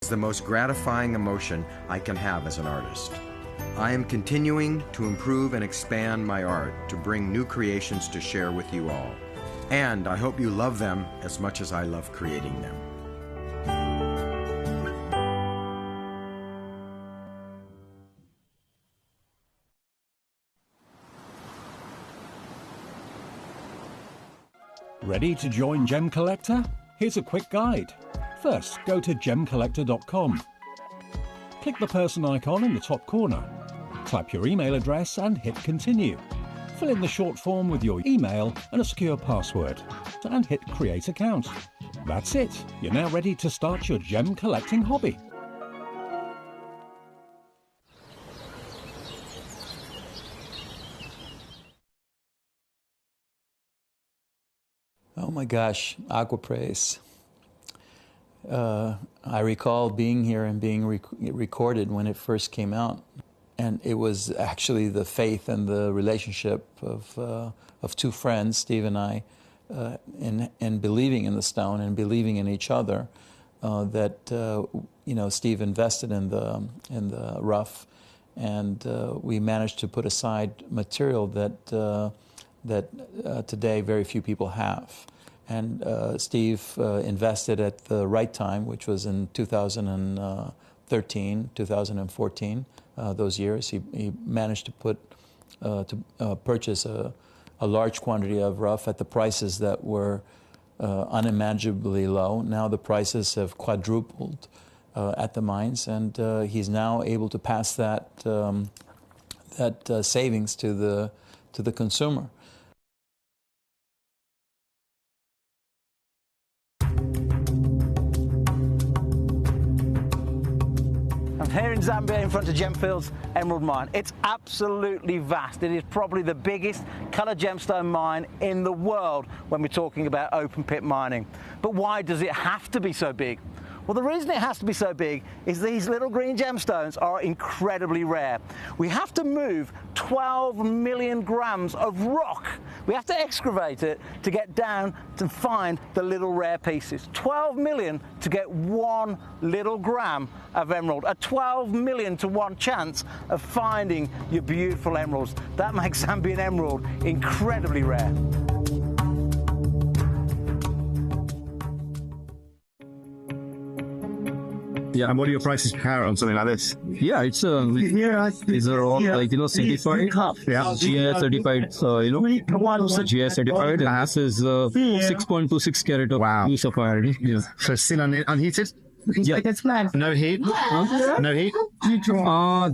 is the most gratifying emotion I can have as an artist. I am continuing to improve and expand my art to bring new creations to share with you all. And I hope you love them as much as I love creating them. Ready to join Gemcollector? Here's a quick guide. First, go to gemcollector.com. Click the person icon in the top corner. Type your email address and hit continue. Fill in the short form with your email and a secure password, and hit create account. That's it. You're now ready to start your gem collecting hobby. Oh my gosh, Aquapraise. I recall being here and being recorded when it first came out. And it was actually the faith and the relationship of two friends, Steve and I, in believing in the stone and believing in each other, that Steve invested in the rough, and we managed to put aside material that today very few people have. And Steve invested at the right time, which was in 2013, 2014. Those years, he managed to purchase a large quantity of rough at the prices that were unimaginably low. Now the prices have quadrupled at the mines, and he's now able to pass that savings to the consumer. Here in Zambia, in front of Gemfield's Emerald Mine. It's absolutely vast. It is probably the biggest colour gemstone mine in the world when we're talking about open pit mining. But why does it have to be so big? Well, the reason it has to be so big is these little green gemstones are incredibly rare. We have to move 12 million grams of rock. We have to excavate it to get down to find the little rare pieces. 12 million to get 1 little gram of emerald. A 12 million to 1 chance of finding your beautiful emeralds. That makes Zambian emerald incredibly rare. Yeah, and what are your prices per carat on something like this? Yeah, it's these are all like certified. Yeah, GI certified. GI certified. This is 6.26 carat of use of iron. Yeah. So still unheated? Yeah. No heat? No heat?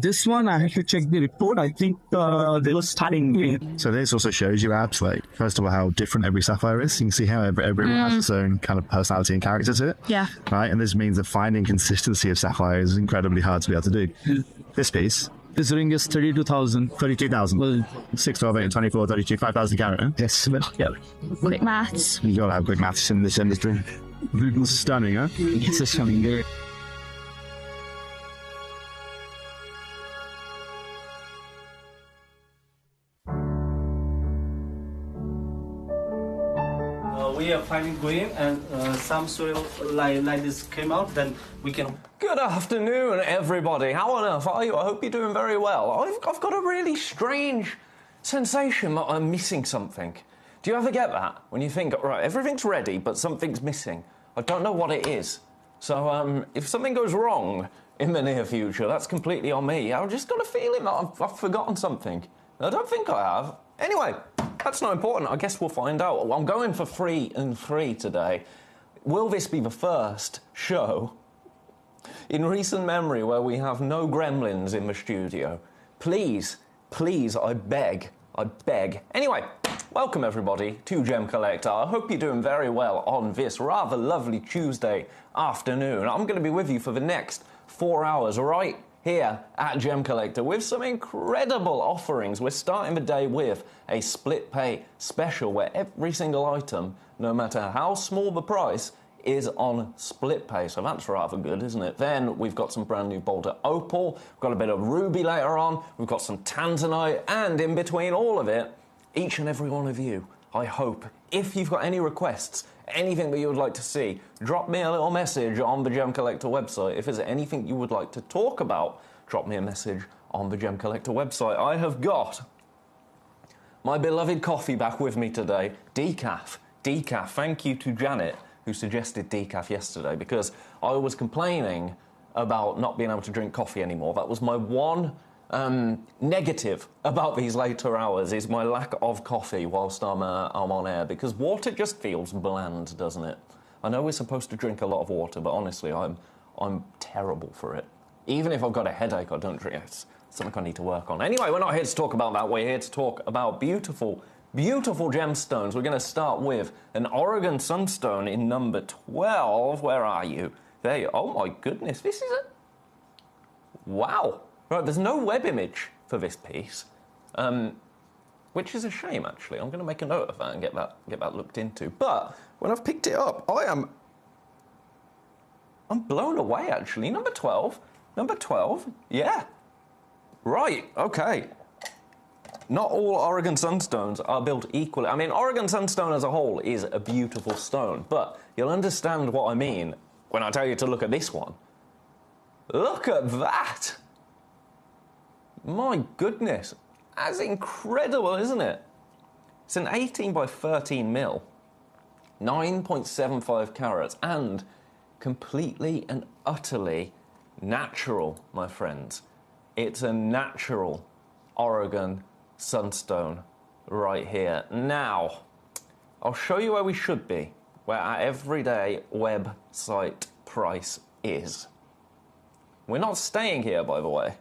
This one I have to check the report. I think they were starting. So this also shows you abs, like, first of all, how different every sapphire is. You can see how everyone has its own kind of personality and character to it. Yeah. Right, and this means that finding consistency of sapphire is incredibly hard to be able to do. This piece. This ring is 32,000. 32,000. Well, 6, 12, 8, 24, 32, 5,000 carat. Huh? yes, but yeah. Quick maths. You gotta have quick maths in this industry. Stunning, huh? It's a stunning there. We are finding green, and some soil like this came out, then we can... Good afternoon, everybody. How on earth are you? I hope you're doing very well. I've got a really strange sensation that I'm missing something. Do you ever get that? When you think, right, everything's ready, but something's missing. I don't know what it is. So if something goes wrong in the near future, that's completely on me. I've just got a feeling that I've forgotten something. I don't think I have. Anyway, that's not important. I guess we'll find out. I'm going for 3 and 3 today. Will this be the first show in recent memory where we have no gremlins in the studio? Please, please, I beg. Anyway, welcome everybody to Gemcollector. I hope you're doing very well on this rather lovely Tuesday afternoon. I'm going to be with you for the next 4 hours, right here at Gemcollector with some incredible offerings. We're starting the day with a split pay special where every single item, no matter how small the price, is on split pay, so that's rather good, isn't it? Then we've got some brand new Boulder Opal, we've got a bit of ruby later on, we've got some tanzanite, and in between all of it, each and every one of you I hope, if you've got any requests, anything that you would like to see, drop me a little message on the Gem Collector website. If there's anything you would like to talk about, drop me a message on the Gem Collector website. I have got my beloved coffee back with me today, decaf. Decaf. Thank you to Janet, who suggested decaf yesterday, because I was complaining about not being able to drink coffee anymore. That was my one negative about these later hours, is my lack of coffee whilst I'm on air, because water just feels bland, doesn't it? I know we're supposed to drink a lot of water, but honestly, I'm terrible for it. Even if I've got a headache, I don't drink it. It's something I need to work on. Anyway, we're not here to talk about that. We're here to talk about beautiful, beautiful gemstones. We're going to start with an Oregon Sunstone in number 12. Where are you? There you are. Oh my goodness, this is a... Wow. Right, there's no web image for this piece, which is a shame, actually. I'm going to make a note of that and get that looked into. But when I've picked it up, I'm blown away, actually. Number 12. Number 12, yeah. Right, okay. Not all Oregon Sunstones are built equally. I mean, Oregon Sunstone as a whole is a beautiful stone, but you'll understand what I mean when I tell you to look at this one. Look at that! My goodness, that's incredible, isn't it? It's an 18 by 13 mil, 9.75 carats, and completely and utterly natural, my friends. It's a natural Oregon Sunstone right here. Now, I'll show you where we should be, where our everyday website price is. We're not staying here, by the way.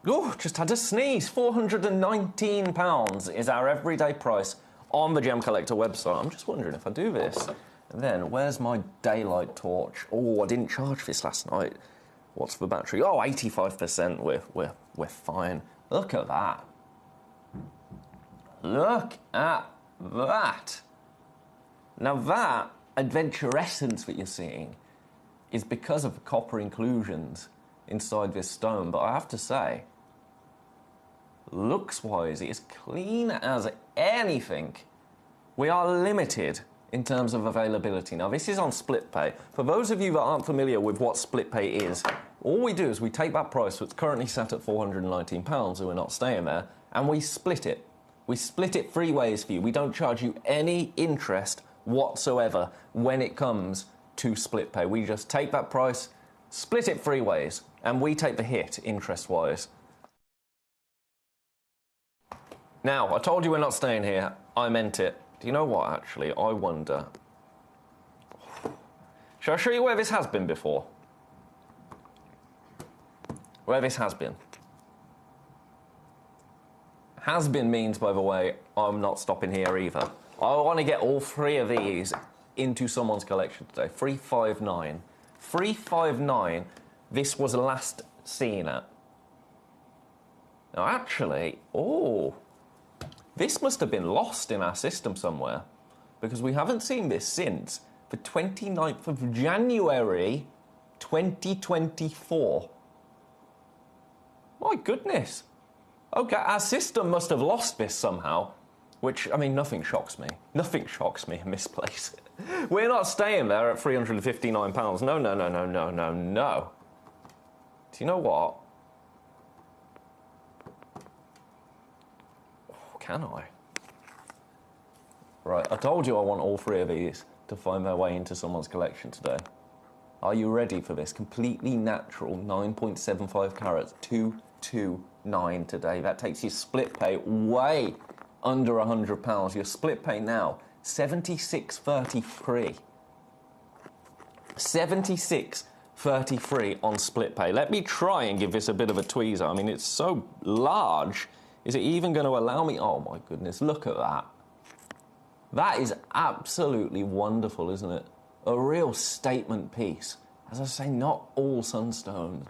Oh, just had a sneeze. £419 is our everyday price on the Gem Collector website. I'm just wondering if I do this. And then, where's my daylight torch? Oh, I didn't charge this last night. What's the battery? Oh, 85%. We're fine. Look at that. Look at that. Now that adventurescence that you're seeing is because of the copper inclusions inside this stone. But I have to say, looks-wise, it is clean as anything. We are limited in terms of availability. Now, this is on split pay. For those of you that aren't familiar with what split pay is, all we do is we take that price that's currently set at £419, and we're not staying there, and we split it. We split it 3 ways for you. We don't charge you any interest whatsoever when it comes to split pay. We just take that price, split it 3 ways, and we take the hit interest-wise. Now, I told you we're not staying here. I meant it. Do you know what, actually? I wonder... Shall I show you where this has been before? Where this has been. Has been means, by the way, I'm not stopping here either. I want to get all 3 of these into someone's collection today. 359. 359, this was last seen at. Now, actually, oh... This must have been lost in our system somewhere, because we haven't seen this since the 29th of January 2024. My goodness. Okay, our system must have lost this somehow, which, I mean, nothing shocks me. Nothing shocks me in this place. We're not staying there at £359. No, no, no, no, no, no, no. Do you know what? Can I? Right, I told you I want all 3 of these to find their way into someone's collection today. Are you ready for this? Completely natural 9.75 carats, 229 today. That takes your split pay way under £100. Your split pay now, 76.33. 76.33 on split pay. Let me try and give this a bit of a tweezer. I mean, it's so large. Is it even going to allow me? Oh, my goodness, look at that. That is absolutely wonderful, isn't it? A real statement piece. As I say, not all sunstone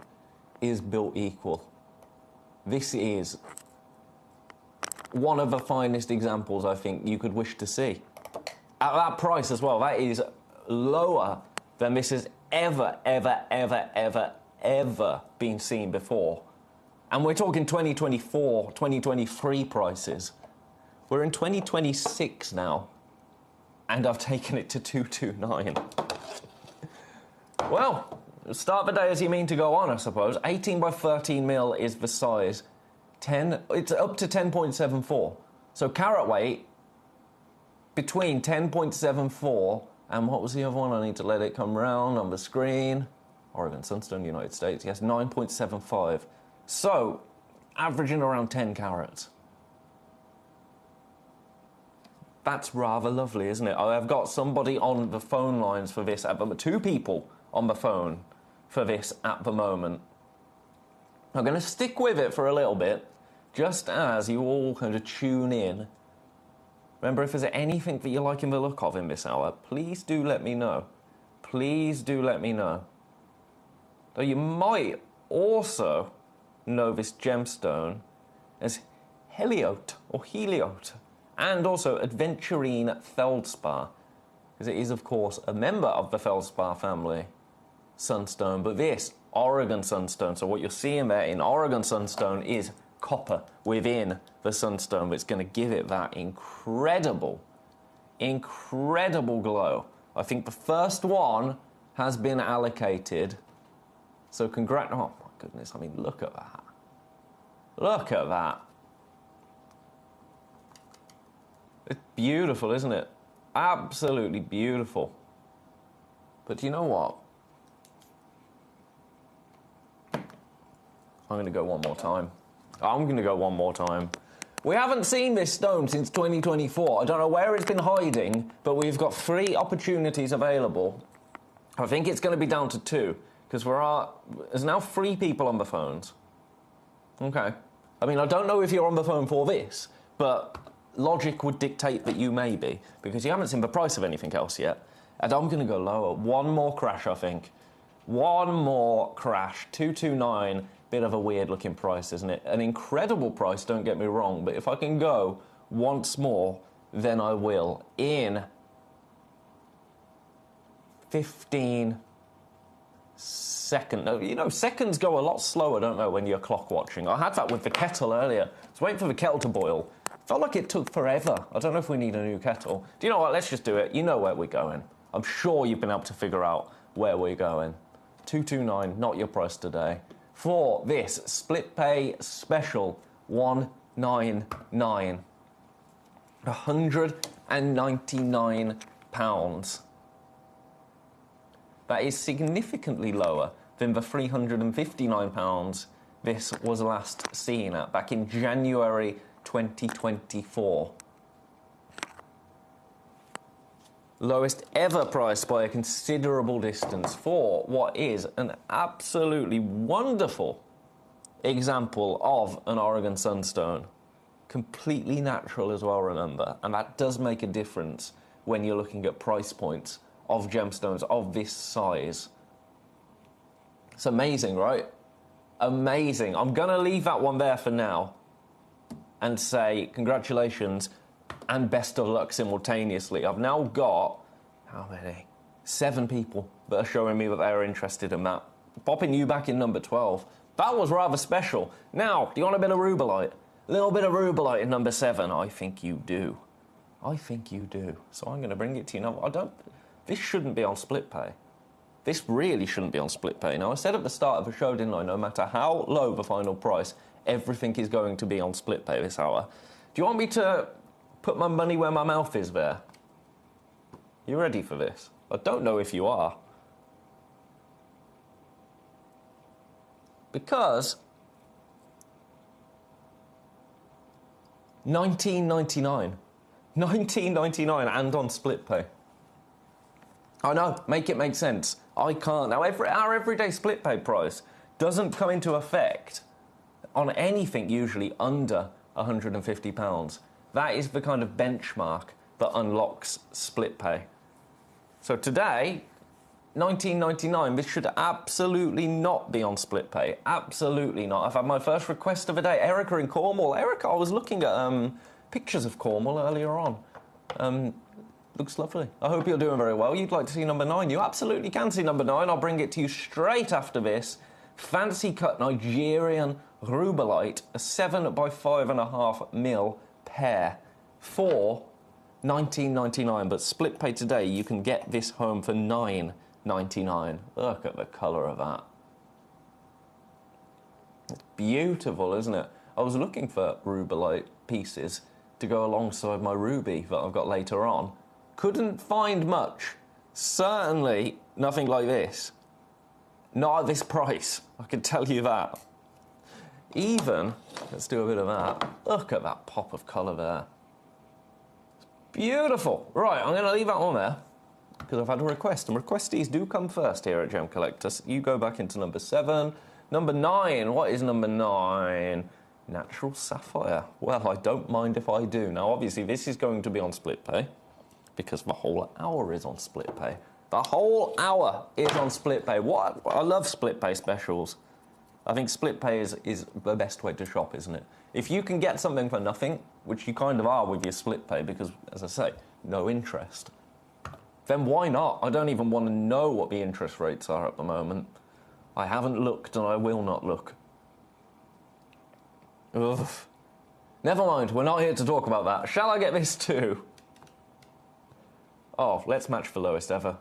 is built equal. This is one of the finest examples I think you could wish to see. At that price as well, that is lower than this has ever been seen before. And we're talking 2024, 2023 prices. We're in 2026 now, and I've taken it to 229. Well, start the day as you mean to go on, I suppose. 18 by 13 mil is the size. It's up to 10.74. So carat weight between 10.74 and what was the other one? I need to let it come round on the screen. Oregon Sunstone, United States. Yes, 9.75. So, averaging around 10 carats. That's rather lovely, isn't it? I've got somebody on the phone lines for this at the moment. 2 people on the phone for this at the moment. I'm going to stick with it for a little bit, just as you all kind of tune in. Remember, if there's anything that you're liking the look of in this hour, please do let me know. Please do let me know. Though you might also know this gemstone as Heliote or Heliote, and also Adventurine Feldspar, because it is, of course, a member of the Feldspar family sunstone, but this Oregon sunstone, so what you're seeing there in Oregon sunstone is copper within the sunstone, but it's going to give it that incredible glow. I think the first one has been allocated, so oh my goodness, I mean, look at that. Look at that. It's beautiful, isn't it? Absolutely beautiful. But do you know what? I'm going to go one more time. We haven't seen this stone since 2024. I don't know where it's been hiding, but we've got 3 opportunities available. I think it's going to be down to 2, because there's now 3 people on the phones. Okay. I mean, I don't know if you're on the phone for this, but logic would dictate that you may be, because you haven't seen the price of anything else yet. And I'm going to go lower. One more crash, I think. One more crash. 229. Bit of a weird looking price, isn't it? An incredible price, don't get me wrong, but if I can go once more, then I will. In 15 seconds. No, you know, seconds go a lot slower, don't they, when you're clock watching. I had that with the kettle earlier. I was waiting for the kettle to boil. Felt like it took forever. I don't know if we need a new kettle. Do you know what? Let's just do it. You know where we're going. I'm sure you've been able to figure out where we're going. 229, not your price today. For this split pay special 199. £199. That is significantly lower than the £359 this was last seen at back in January 2024. Lowest ever price by a considerable distance for what is an absolutely wonderful example of an Oregon sunstone. Completely natural as well, remember, and that does make a difference when you're looking at price points of gemstones of this size. It's amazing, right? Amazing. I'm going to leave that one there for now and say congratulations and best of luck simultaneously. I've now got, how many? 7 people that are showing me that they're interested in that. Popping you back in number 12. That was rather special. Now, do you want a bit of rubellite? A little bit of rubellite in number 7. I think you do. I think you do. So I'm going to bring it to you now. This shouldn't be on split pay. This really shouldn't be on split pay. Now, I said at the start of the show, didn't I, no matter how low the final price, everything is going to be on split pay this hour. Do you want me to put my money where my mouth is there? You ready for this? I don't know if you are. Because $19.99. $19.99 and on split pay. I know, make it make sense. I can't. Now, our everyday split pay price doesn't come into effect on anything usually under £150. That is the kind of benchmark that unlocks split pay. So today, $19.99, this should absolutely not be on split pay. Absolutely not. I've had my first request of the day. Erica in Cornwall. Erica, I was looking at pictures of Cornwall earlier on. Looks lovely. I hope you're doing very well. You'd like to see number 9. You absolutely can see number 9. I'll bring it to you straight after this. Fancy cut Nigerian rubellite, a 7 by 5.5 mil pair for $19.99, but split pay today you can get this home for $9.99. Look at the colour of that. It's beautiful, isn't it? I was looking for rubellite pieces to go alongside my ruby that I've got later on. Couldn't find much. Certainly nothing like this. Not at this price, I can tell you that. Even, let's do a bit of that. Look at that pop of colour there. It's beautiful. Right, I'm going to leave that on there because I've had a request, and requestees do come first here at Gem Collector. So you go back into number 7. Number 9, what is number 9? Natural sapphire. Well, I don't mind if I do. Now, obviously, this is going to be on split pay because the whole hour is on split pay. The whole hour is on split pay. What? I love split pay specials. I think split pay is the best way to shop, isn't it? If you can get something for nothing, which you kind of are with your split pay because, as I say, no interest, then why not? I don't even want to know what the interest rates are at the moment. I haven't looked and I will not look. Ugh. Never mind, we're not here to talk about that. Shall I get this too? Oh, let's match the lowest ever.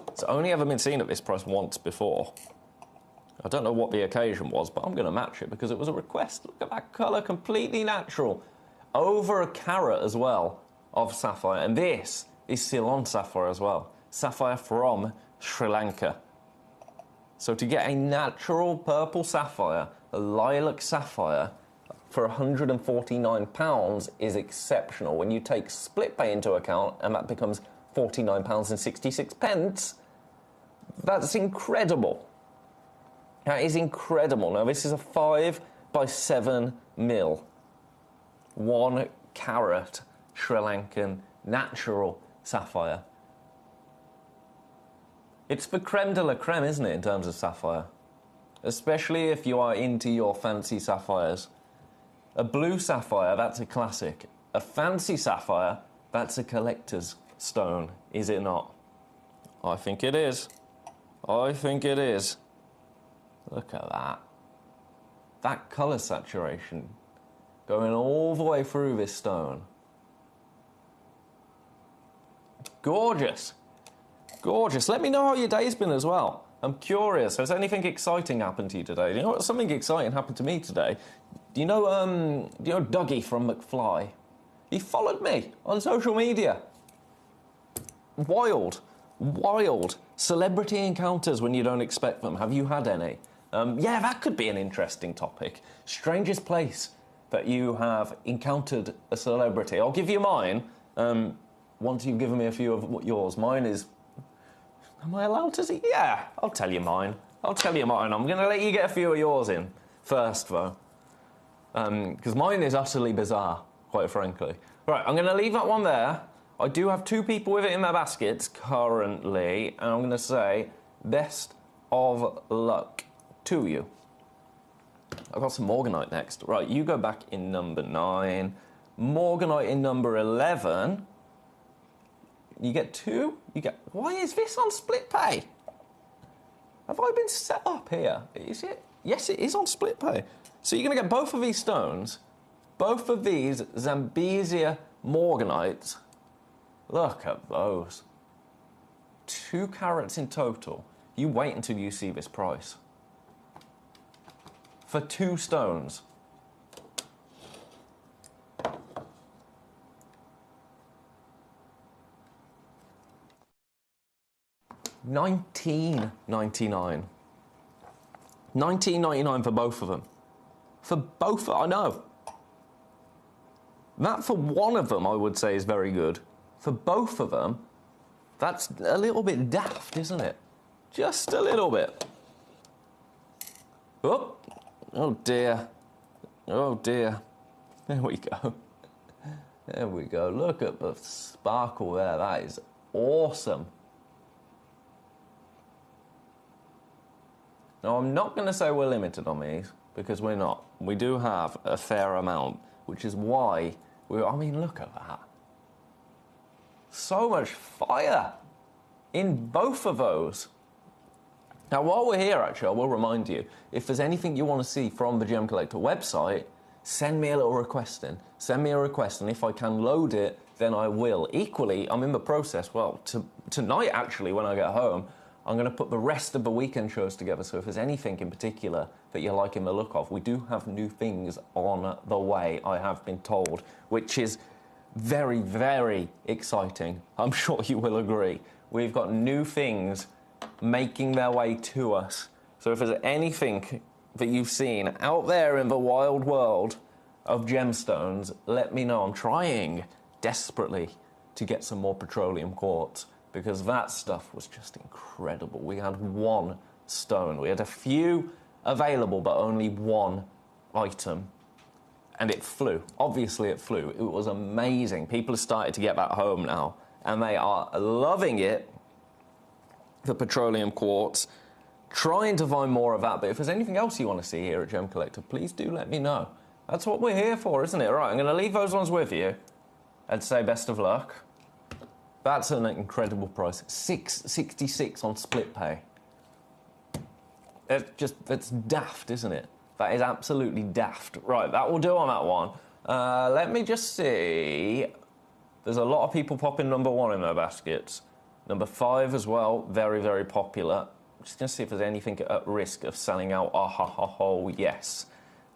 It's only ever been seen at this price once before. I don't know what the occasion was, but I'm going to match it because it was a request. Look at that colour, completely natural. Over a carat as well of sapphire. And this is Ceylon sapphire as well. Sapphire from Sri Lanka. So to get a natural purple sapphire, a lilac sapphire, for £149 is exceptional. When you take split pay into account, and that becomes £49.66, that's incredible. That is incredible. Now, this is a 5 by 7 mil, 1 carat Sri Lankan natural sapphire. It's the creme de la creme, isn't it, in terms of sapphire? Especially if you are into your fancy sapphires. A blue sapphire, that's a classic. A fancy sapphire, that's a collector's stone, is it not? I think it is. I think it is. Look at that. That colour saturation going all the way through this stone. Gorgeous. Gorgeous. Let me know how your day's been as well. I'm curious. Has anything exciting happened to you today? You know what? Something exciting happened to me today. Do you know Dougie from McFly? He followed me on social media. Wild. Wild. Celebrity encounters when you don't expect them. Have you had any? Yeah, that could be an interesting topic. Strangest place that you have encountered a celebrity. I'll give you mine once you've given me a few of yours. Mine is... Am I allowed to see? Yeah, I'll tell you mine. I'll tell you mine. I'm going to let you get a few of yours in first, though. Because mine is utterly bizarre, quite frankly. Right, I'm going to leave that one there. I do have 2 people with it in their baskets currently, and I'm going to say best of luck to you. I've got some Morganite next. Right, you go back in number 9. Morganite in number 11. You get 2. You get... Why is this on split pay? Have I been set up here? Is it? Yes, it is on split pay. So you're going to get both of these stones, both of these Zambezia Morganites. Look at those. 2 carats in total. You wait until you see this price. For 2 stones. $19.99. $19.99 for both of them. For both, I know. That for one of them, I would say, is very good. For both of them, that's a little bit daft, isn't it? Just a little bit. Oh, oh dear. Oh dear. There we go. There we go. Look at the sparkle there. That is awesome. Now, I'm not going to say we're limited on these, because we're not. We do have a fair amount, which is why I mean, look at that. So much fire in both of those. Now, while we're here, actually, I will remind you, if there's anything you want to see from the Gem Collector website, send me a little request in. Send me a request, and if I can load it, then I will. Equally, I'm in the process, well, tonight, actually, when I get home, I'm going to put the rest of the weekend shows together, so if there's anything in particular that you're liking the look of, we do have new things on the way, I have been told, which is very, very exciting. I'm sure you will agree. We've got new things making their way to us. So if there's anything that you've seen out there in the wild world of gemstones, let me know. I'm trying desperately to get some more petroleum quartz, because that stuff was just incredible. We had one stone. We had a few available, but only one item. And it flew. Obviously it flew. It was amazing. People have started to get that home now, and they are loving it. The petroleum quartz, trying to find more of that. But if there's anything else you want to see here at Gem Collector, please do let me know. That's what we're here for, isn't it? Right, I'm going to leave those ones with you and say best of luck. That's an incredible price. $6.66 on split pay. It's daft, isn't it? That is absolutely daft. Right, that will do on that one. Let me just see. There's a lot of people popping number 1 in their baskets. Number 5 as well, very, very popular. I'm just going to see if there's anything at risk of selling out. Oh, yes.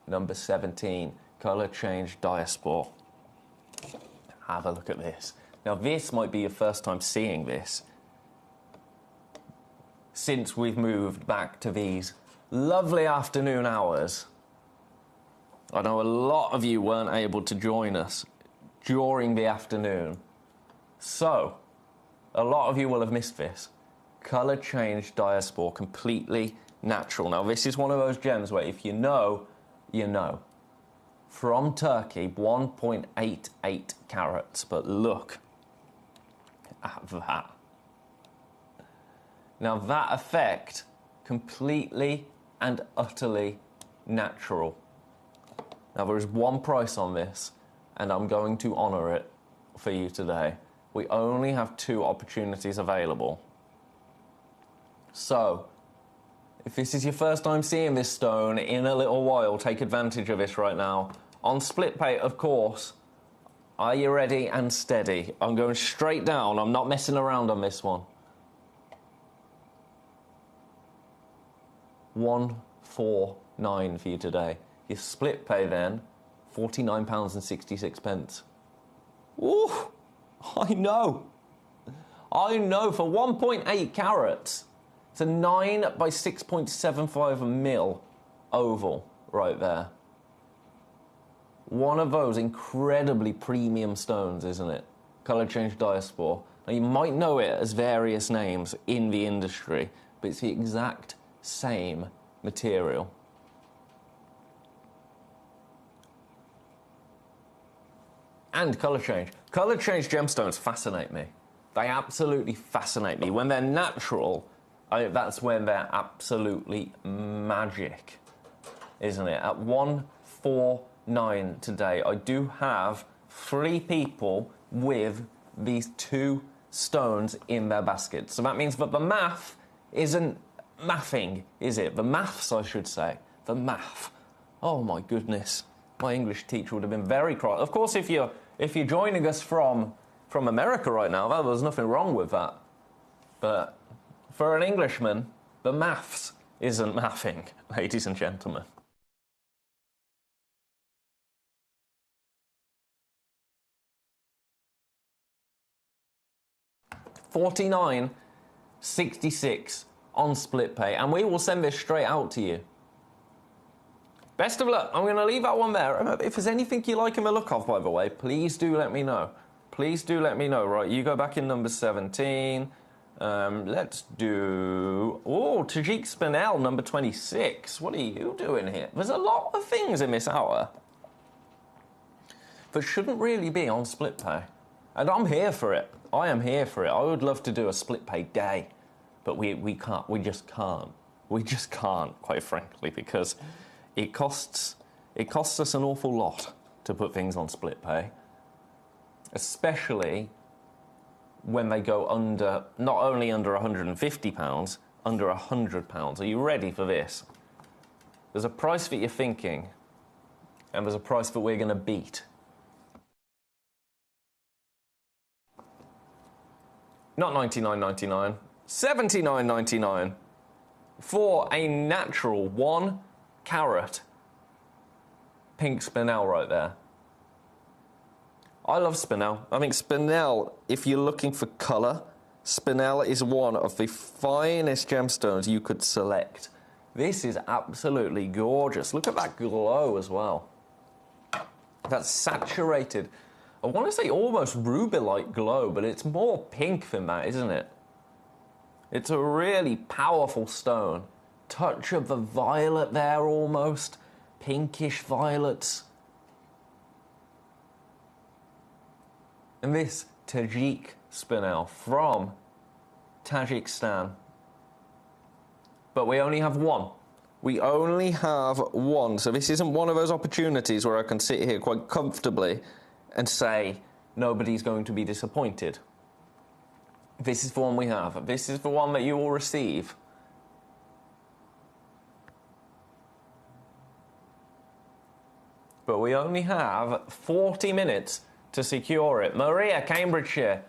Number 17, Colour Change Diaspore. Have a look at this. Now, this might be your first time seeing this since we've moved back to these lovely afternoon hours. I know a lot of you weren't able to join us during the afternoon. So, a lot of you will have missed this. Colour Change Diaspore, completely natural. Now, this is one of those gems where if you know, you know. From Turkey, 1.88 carats, but look at that. Now, that effect, completely and utterly natural. Now, there is one price on this, and I'm going to honour it for you today. We only have 2 opportunities available. So, if this is your first time seeing this stone in a little while, take advantage of this right now. On split pay, of course. Are you ready and steady? I'm going straight down. I'm not messing around on this one. 149 for you today. Your split pay then, £49.66. Ooh, I know. I know, for 1.8 carats. It's a 9 by 6.75 mil oval right there. One of those incredibly premium stones, isn't it? Colour Change Diaspore. Now, you might know it as various names in the industry, but it's the exact same material. And colour change. Colour change gemstones fascinate me. They absolutely fascinate me. When they're natural, that's when they're absolutely magic, isn't it? At 149 today, I do have 3 people with these 2 stones in their basket. So that means that the math isn't mathing, is it? The maths, I should say. The math. Oh my goodness. My English teacher would have been very cross. Of course, if you're joining us from America right now, well, there's nothing wrong with that. But for an Englishman, the maths isn't mathing, ladies and gentlemen. $49.66 on split pay, and we will send this straight out to you. Best of luck. I'm going to leave that one there. If there's anything you like in the look of, by the way, please do let me know. Please do let me know. Right, you go back in number 17. Let's do... Oh, Tajik Spinell, number 26. What are you doing here? There's a lot of things in this hour that shouldn't really be on split pay. And I'm here for it. I am here for it. I would love to do a split pay day. But we can't. We just can't. We just can't, quite frankly, because it costs us an awful lot to put things on split pay, especially when they go under, not only under £150, under £100. Are you ready for this? There's a price that you're thinking, and there's a price that we're going to beat. Not $99.99, $79.99 for a natural 1 carat pink spinel right there. I love spinel. I think spinel, if you're looking for colour, spinel is one of the finest gemstones you could select. This is absolutely gorgeous. Look at that glow as well. That's saturated. I want to say almost ruby-like glow, but it's more pink than that, isn't it? It's a really powerful stone. Touch of the violet there almost. Pinkish violets. And this Tajik spinel from Tajikistan. But we only have one. We only have one. So this isn't one of those opportunities where I can sit here quite comfortably and say nobody's going to be disappointed. This is the one we have. This is the one that you will receive. But we only have 40 minutes to secure it. Maria, Cambridgeshire.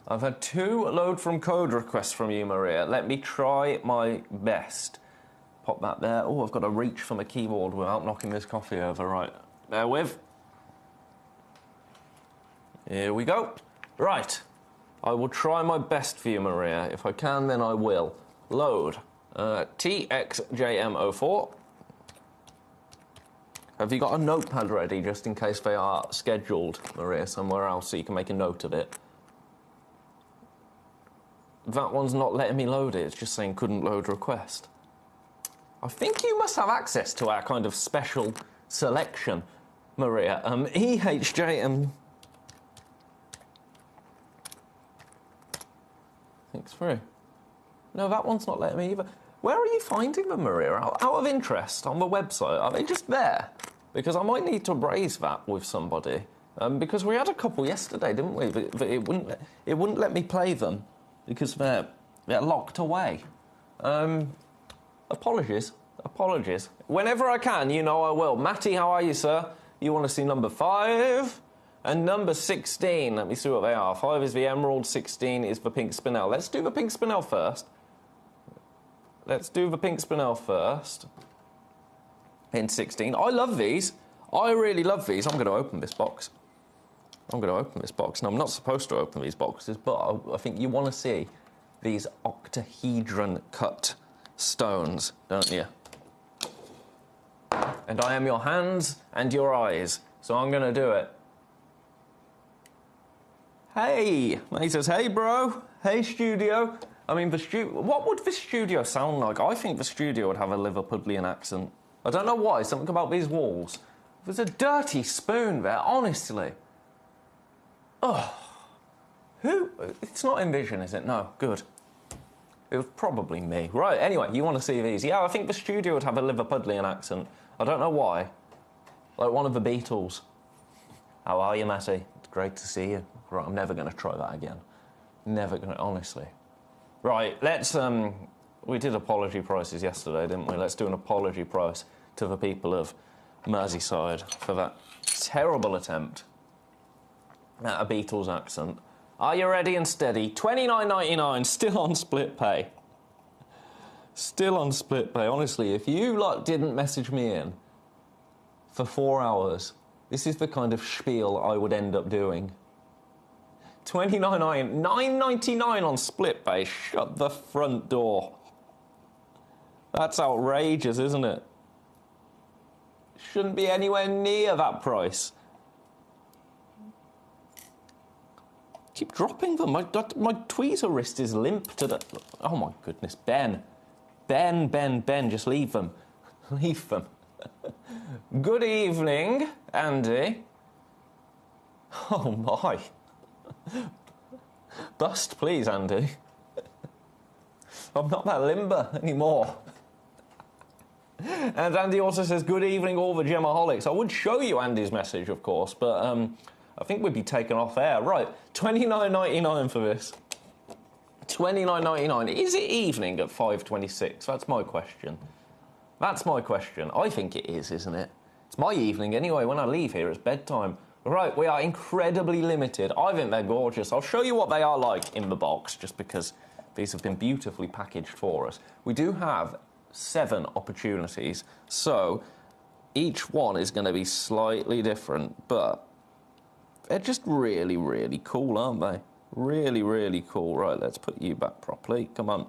I've had 2 load from code requests from you, Maria. Let me try my best. Pop that there. Oh, I've got to reach for my keyboard without knocking this coffee over. Right, bear with. Here we go. Right. I will try my best for you, Maria. If I can, then I will. Load. TXJM04. Have you got a notepad ready, just in case they are scheduled, Maria, somewhere else, so you can make a note of it? That one's not letting me load it. It's just saying couldn't load request. I think you must have access to our kind of special selection, Maria. EHJM... Thanks through. No, that one's not letting me either. Where are you finding them, Maria? Out of interest, on the website? Are they just there? Because I might need to raise that with somebody. Because we had a couple yesterday, didn't we? But it wouldn't let me play them because they're locked away. Apologies. Whenever I can, you know I will. Matty, how are you, sir? You want to see number 5? And number 16, let me see what they are. 5 is the emerald, 16 is the pink spinel. Let's do the pink spinel first. In 16. I love these. I really love these. I'm going to open this box. Now, I'm not supposed to open these boxes, but I think you want to see these octahedron cut stones, don't you? And I am your hands and your eyes, so I'm going to do it. Hey! He says, hey, bro. Hey, studio. I mean, what would the studio sound like? I think the studio would have a Liverpudlian accent. I don't know why, something about these walls. There's a dirty spoon there, honestly. Oh. Who? It's not Envision, is it? No, good. It was probably me. Right, anyway, you want to see these? Yeah, I think the studio would have a Liverpudlian accent. I don't know why. Like one of the Beatles. How are you, Matty? It's great to see you. Right, I'm never going to try that again. Never going to, honestly. Right, let's, we did apology prices yesterday, didn't we? Let's do an apology price to the people of Merseyside for that terrible attempt at a Beatles accent. Are you ready and steady? $29.99, still on split pay. Still on split pay. Honestly, if you, like, didn't message me in for 4 hours, this is the kind of spiel I would end up doing. $29.99 on split pay. Shut the front door. That's outrageous, isn't it? Shouldn't be anywhere near that price. Keep dropping them. My tweezer wrist is limp to the... Oh, my goodness. Ben, just leave them. Leave them. Good evening, Andy. Oh, my. Bust, please, Andy. I'm not that limber anymore. And Andy also says, good evening, all the Gemaholics. I would show you Andy's message, of course, but I think we'd be taken off air. Right, $29.99 for this. $29.99. Is it evening at 5:26? That's my question. That's my question. I think it is, isn't it? It's my evening anyway. When I leave here, it's bedtime. Right, we are incredibly limited. I think they're gorgeous. I'll show you what they are like in the box, just because these have been beautifully packaged for us. We do have 7 opportunities, so each one is going to be slightly different, but they're just really, really cool, aren't they? Really, really cool. Right, let's put you back properly. Come on.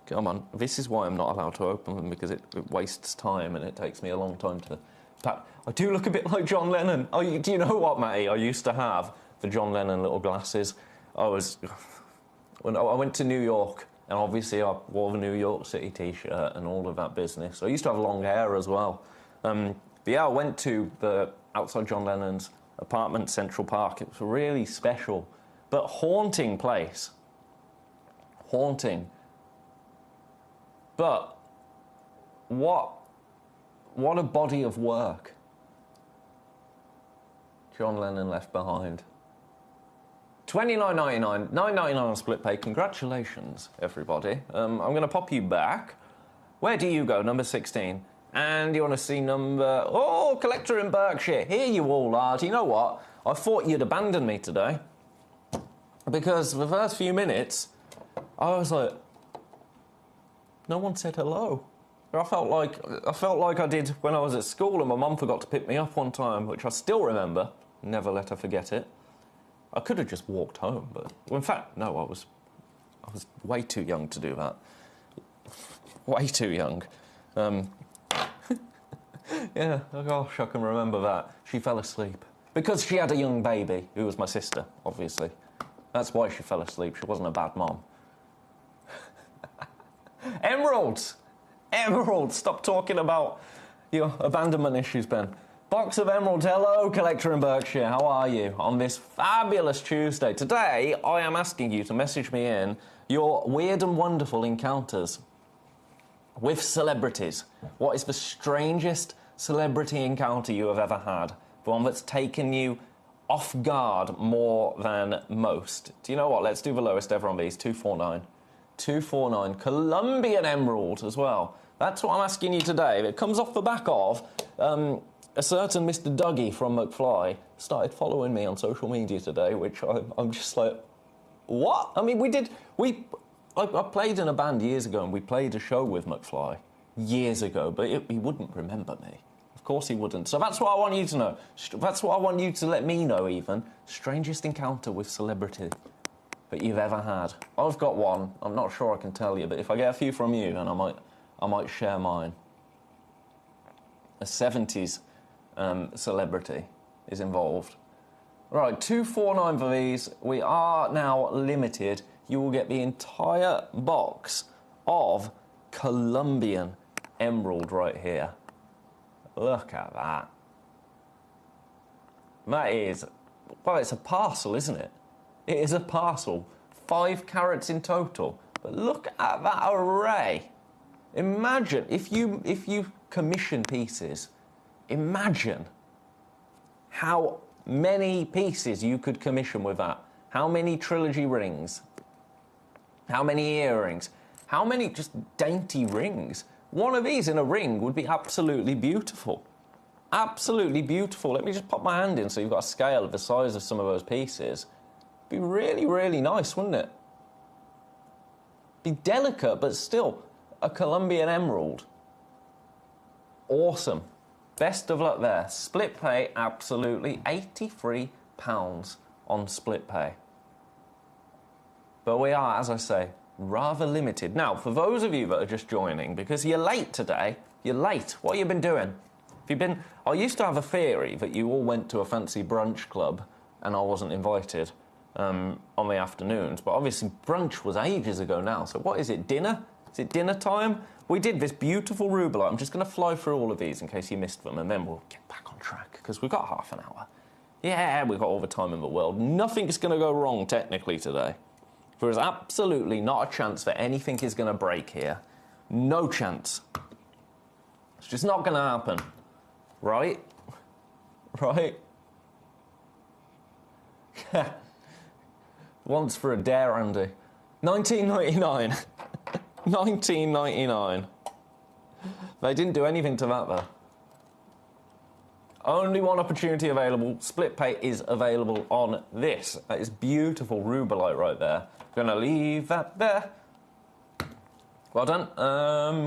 Come on. This is why I'm not allowed to open them, because it wastes time and it takes me a long time to... I do look a bit like John Lennon. Do you know what, Matty? I used to have the John Lennon little glasses. When I went to New York, and obviously I wore the New York City T-shirt and all of that business. I used to have long hair as well. But yeah, I went to outside John Lennon's apartment, Central Park. It was a really special, but haunting place. Haunting. But what a body of work John Lennon left behind. $29.99, $9.99 on split pay. Congratulations, everybody. I'm going to pop you back. Where do you go? Number 16. And you want to see number... Oh, Collector in Berkshire. Here you all are. Do you know what? I thought you'd abandon me today. Because the first few minutes, I was like... No one said hello. I felt like I did when I was at school and my mum forgot to pick me up one time, which I still remember. Never let her forget it. I could have just walked home, but... Well, in fact, no, I was way too young to do that. Way too young. Yeah, oh gosh, I can remember that. She fell asleep. Because she had a young baby, who was my sister, obviously. That's why she fell asleep. She wasn't a bad mom. Emeralds! Emeralds! Stop talking about your abandonment issues, Ben. Box of emeralds. Hello, Collector in Berkshire. How are you on this fabulous Tuesday? Today, I am asking you to message me in your weird and wonderful encounters with celebrities. What is the strangest celebrity encounter you have ever had? The one that's taken you off guard more than most. Do you know what? Let's do the lowest ever on these. 249. 249. Colombian emerald as well. That's what I'm asking you today. It comes off the back of... a certain Mr. Dougie from McFly started following me on social media today, which I'm just like, what? I mean, I played in a band years ago and we played a show with McFly years ago, but he wouldn't remember me. Of course he wouldn't. So that's what I want you to know. That's what I want you to let me know, even. Strangest encounter with celebrity that you've ever had. I've got one. I'm not sure I can tell you, but if I get a few from you, then I might share mine. A 70s celebrity is involved. Right, 249 for these. We are now limited. You will get the entire box of Colombian emerald right here. Look at that. That is... Well, it's a parcel, isn't it? It is a parcel. 5 carats in total. But look at that array. Imagine, if you commission pieces... Imagine how many pieces you could commission with that. How many trilogy rings? How many earrings? How many just dainty rings? One of these in a ring would be absolutely beautiful. Absolutely beautiful. Let me just pop my hand in so you've got a scale of the size of some of those pieces. It'd be really, really nice, wouldn't it? Be delicate, but still a Colombian emerald. Awesome. Best of luck there. Split pay, absolutely. £83 on split pay. But we are, as I say, rather limited. Now, for those of you that are just joining, because you're late today, you're late. What have you been doing? I used to have a theory that you all went to a fancy brunch club and I wasn't invited on the afternoons, but obviously brunch was ages ago now. So what is it, dinner? Is it dinner time? We did this beautiful rhubarb. I'm just going to fly through all of these in case you missed them, and then we'll get back on track, because we've got half an hour. Yeah, we've got all the time in the world. Nothing's going to go wrong, technically, today. There is absolutely not a chance that anything is going to break here. No chance. It's just not going to happen. Right? Right? Once for a dare, Andy. 1999. 1999. They didn't do anything to that, though. Only one opportunity available. Split pay is available on this. That is beautiful rubellite right there. Gonna leave that there. Well done.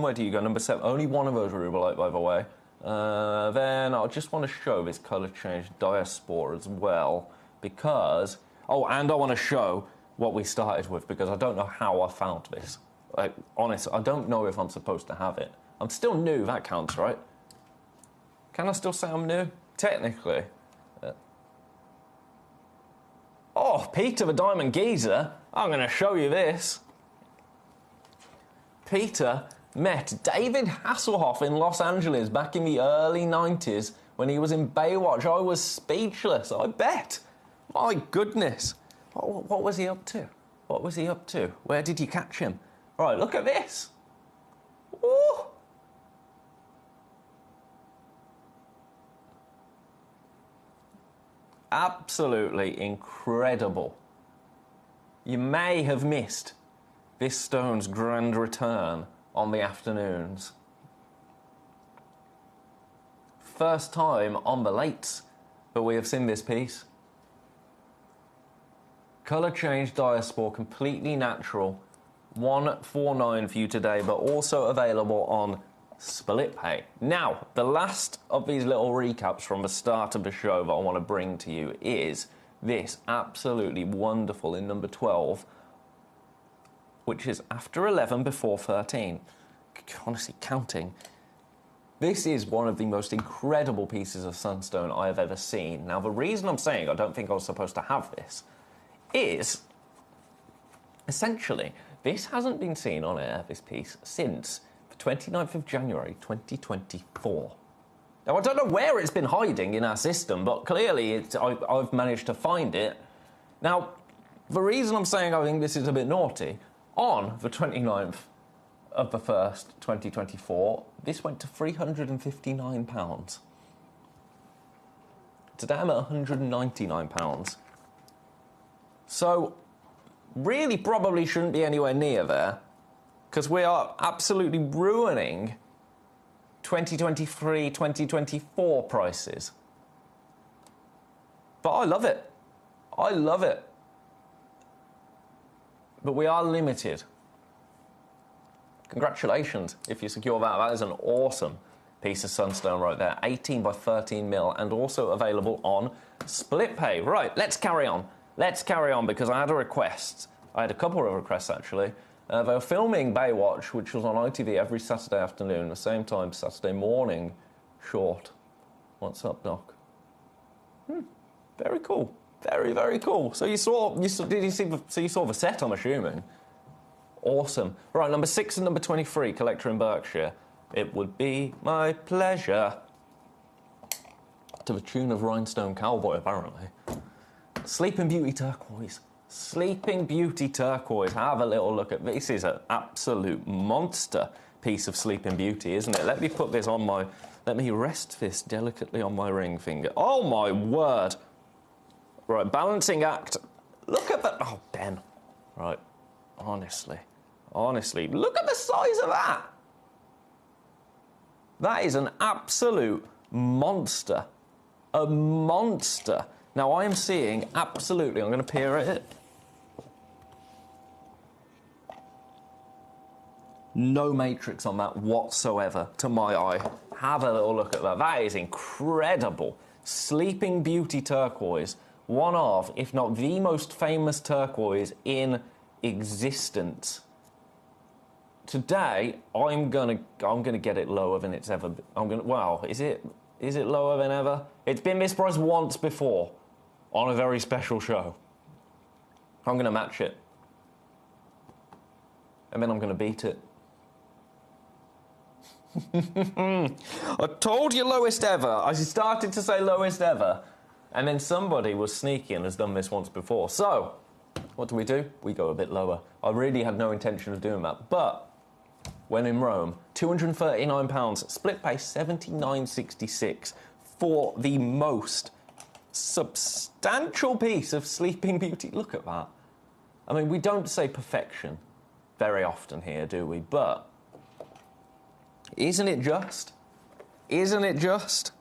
Where do you go? Number 7. Only one of those rubellite, by the way. Then I just want to show this colour change diaspora as well, because... Oh, and I want to show what we started with, because I don't know how I found this. Like, honestly, I don't know if I'm supposed to have it. I'm still new, that counts, right? Can I still say I'm new? Technically. Oh, Peter the Diamond Geezer. I'm going to show you this. Peter met David Hasselhoff in Los Angeles back in the early 90s when he was in Baywatch. I was speechless, I bet. My goodness. What was he up to? What was he up to? Where did you catch him? Right, look at this. Ooh. Absolutely incredible. You may have missed this stone's grand return on the afternoons. First time on the lates, but we have seen this piece. Colour change diaspora, completely natural. 149 for you today, but also available on split pay. Now, the last of these little recaps from the start of the show that I want to bring to you is this absolutely wonderful in number 12, which is after 11 before 13. Honestly, counting. This is one of the most incredible pieces of sunstone I have ever seen. Now, the reason I'm saying I don't think I was supposed to have this is, essentially, this hasn't been seen on air, this piece, since the 29th of January 2024. Now, I don't know where it's been hiding in our system, but clearly I've managed to find it. Now, the reason I'm saying I think this is a bit naughty, on the 29th of the 1st, 2024, this went to £359. Today I'm at £199. So, really probably shouldn't be anywhere near there, because we are absolutely ruining 2023, 2024 prices. But I love it. I love it. But we are limited. Congratulations if you secure that. That is an awesome piece of sunstone right there. 18 by 13 mil, and also available on split pay. Right, let's carry on. Let's carry on, because I had a request. I had a couple of requests, actually. They were filming Baywatch, which was on ITV every Saturday afternoon, the same time Saturday morning. Short. What's up, Doc? Very cool. Very, very cool. So you saw the set, I'm assuming. Awesome. Right, number 6 and number 23, Collector in Berkshire. It would be my pleasure. To the tune of Rhinestone Cowboy, apparently. Sleeping Beauty Turquoise. Sleeping Beauty Turquoise. Have a little look at this. Is an absolute monster piece of Sleeping Beauty, isn't it? Let me put this on my... Let me rest this delicately on my ring finger. Oh, my word. Right, balancing act. Look at that. Oh, Ben. Right. Honestly, look at the size of that. That is an absolute monster. A monster. Now, I am seeing absolutely, I'm going to peer at it. No matrix on that whatsoever, to my eye. Have a little look at that. That is incredible. Sleeping Beauty Turquoise. One of, if not the most famous turquoise in existence. Today, I'm gonna get it lower than it's ever been. Wow, is it lower than ever? It's been this price once before on a very special show. I'm gonna match it. And then I'm gonna beat it. I told you lowest ever. I started to say lowest ever. And then somebody was sneaky and has done this once before. So, what do? We go a bit lower. I really had no intention of doing that. But, when in Rome, £239, split pay $79.66 for the most substantial piece of Sleeping Beauty. Look at that. I mean, we don't say perfection very often here, do we? But isn't it just? Isn't it just?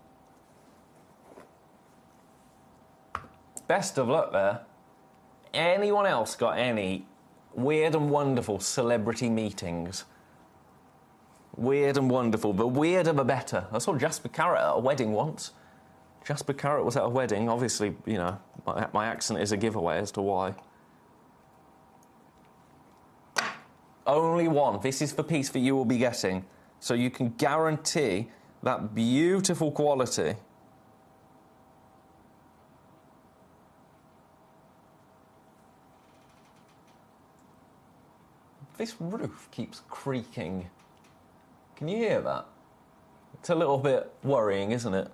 Best of luck there. Anyone else got any weird and wonderful celebrity meetings? Weird and wonderful. The weirder the better. I saw Jasper Carrot at a wedding once. Jasper Carrot was at a wedding. Obviously, you know, my accent is a giveaway as to why. Only one. This is the piece that you will be getting. So you can guarantee that beautiful quality. This roof keeps creaking. Can you hear that? It's a little bit worrying, isn't it?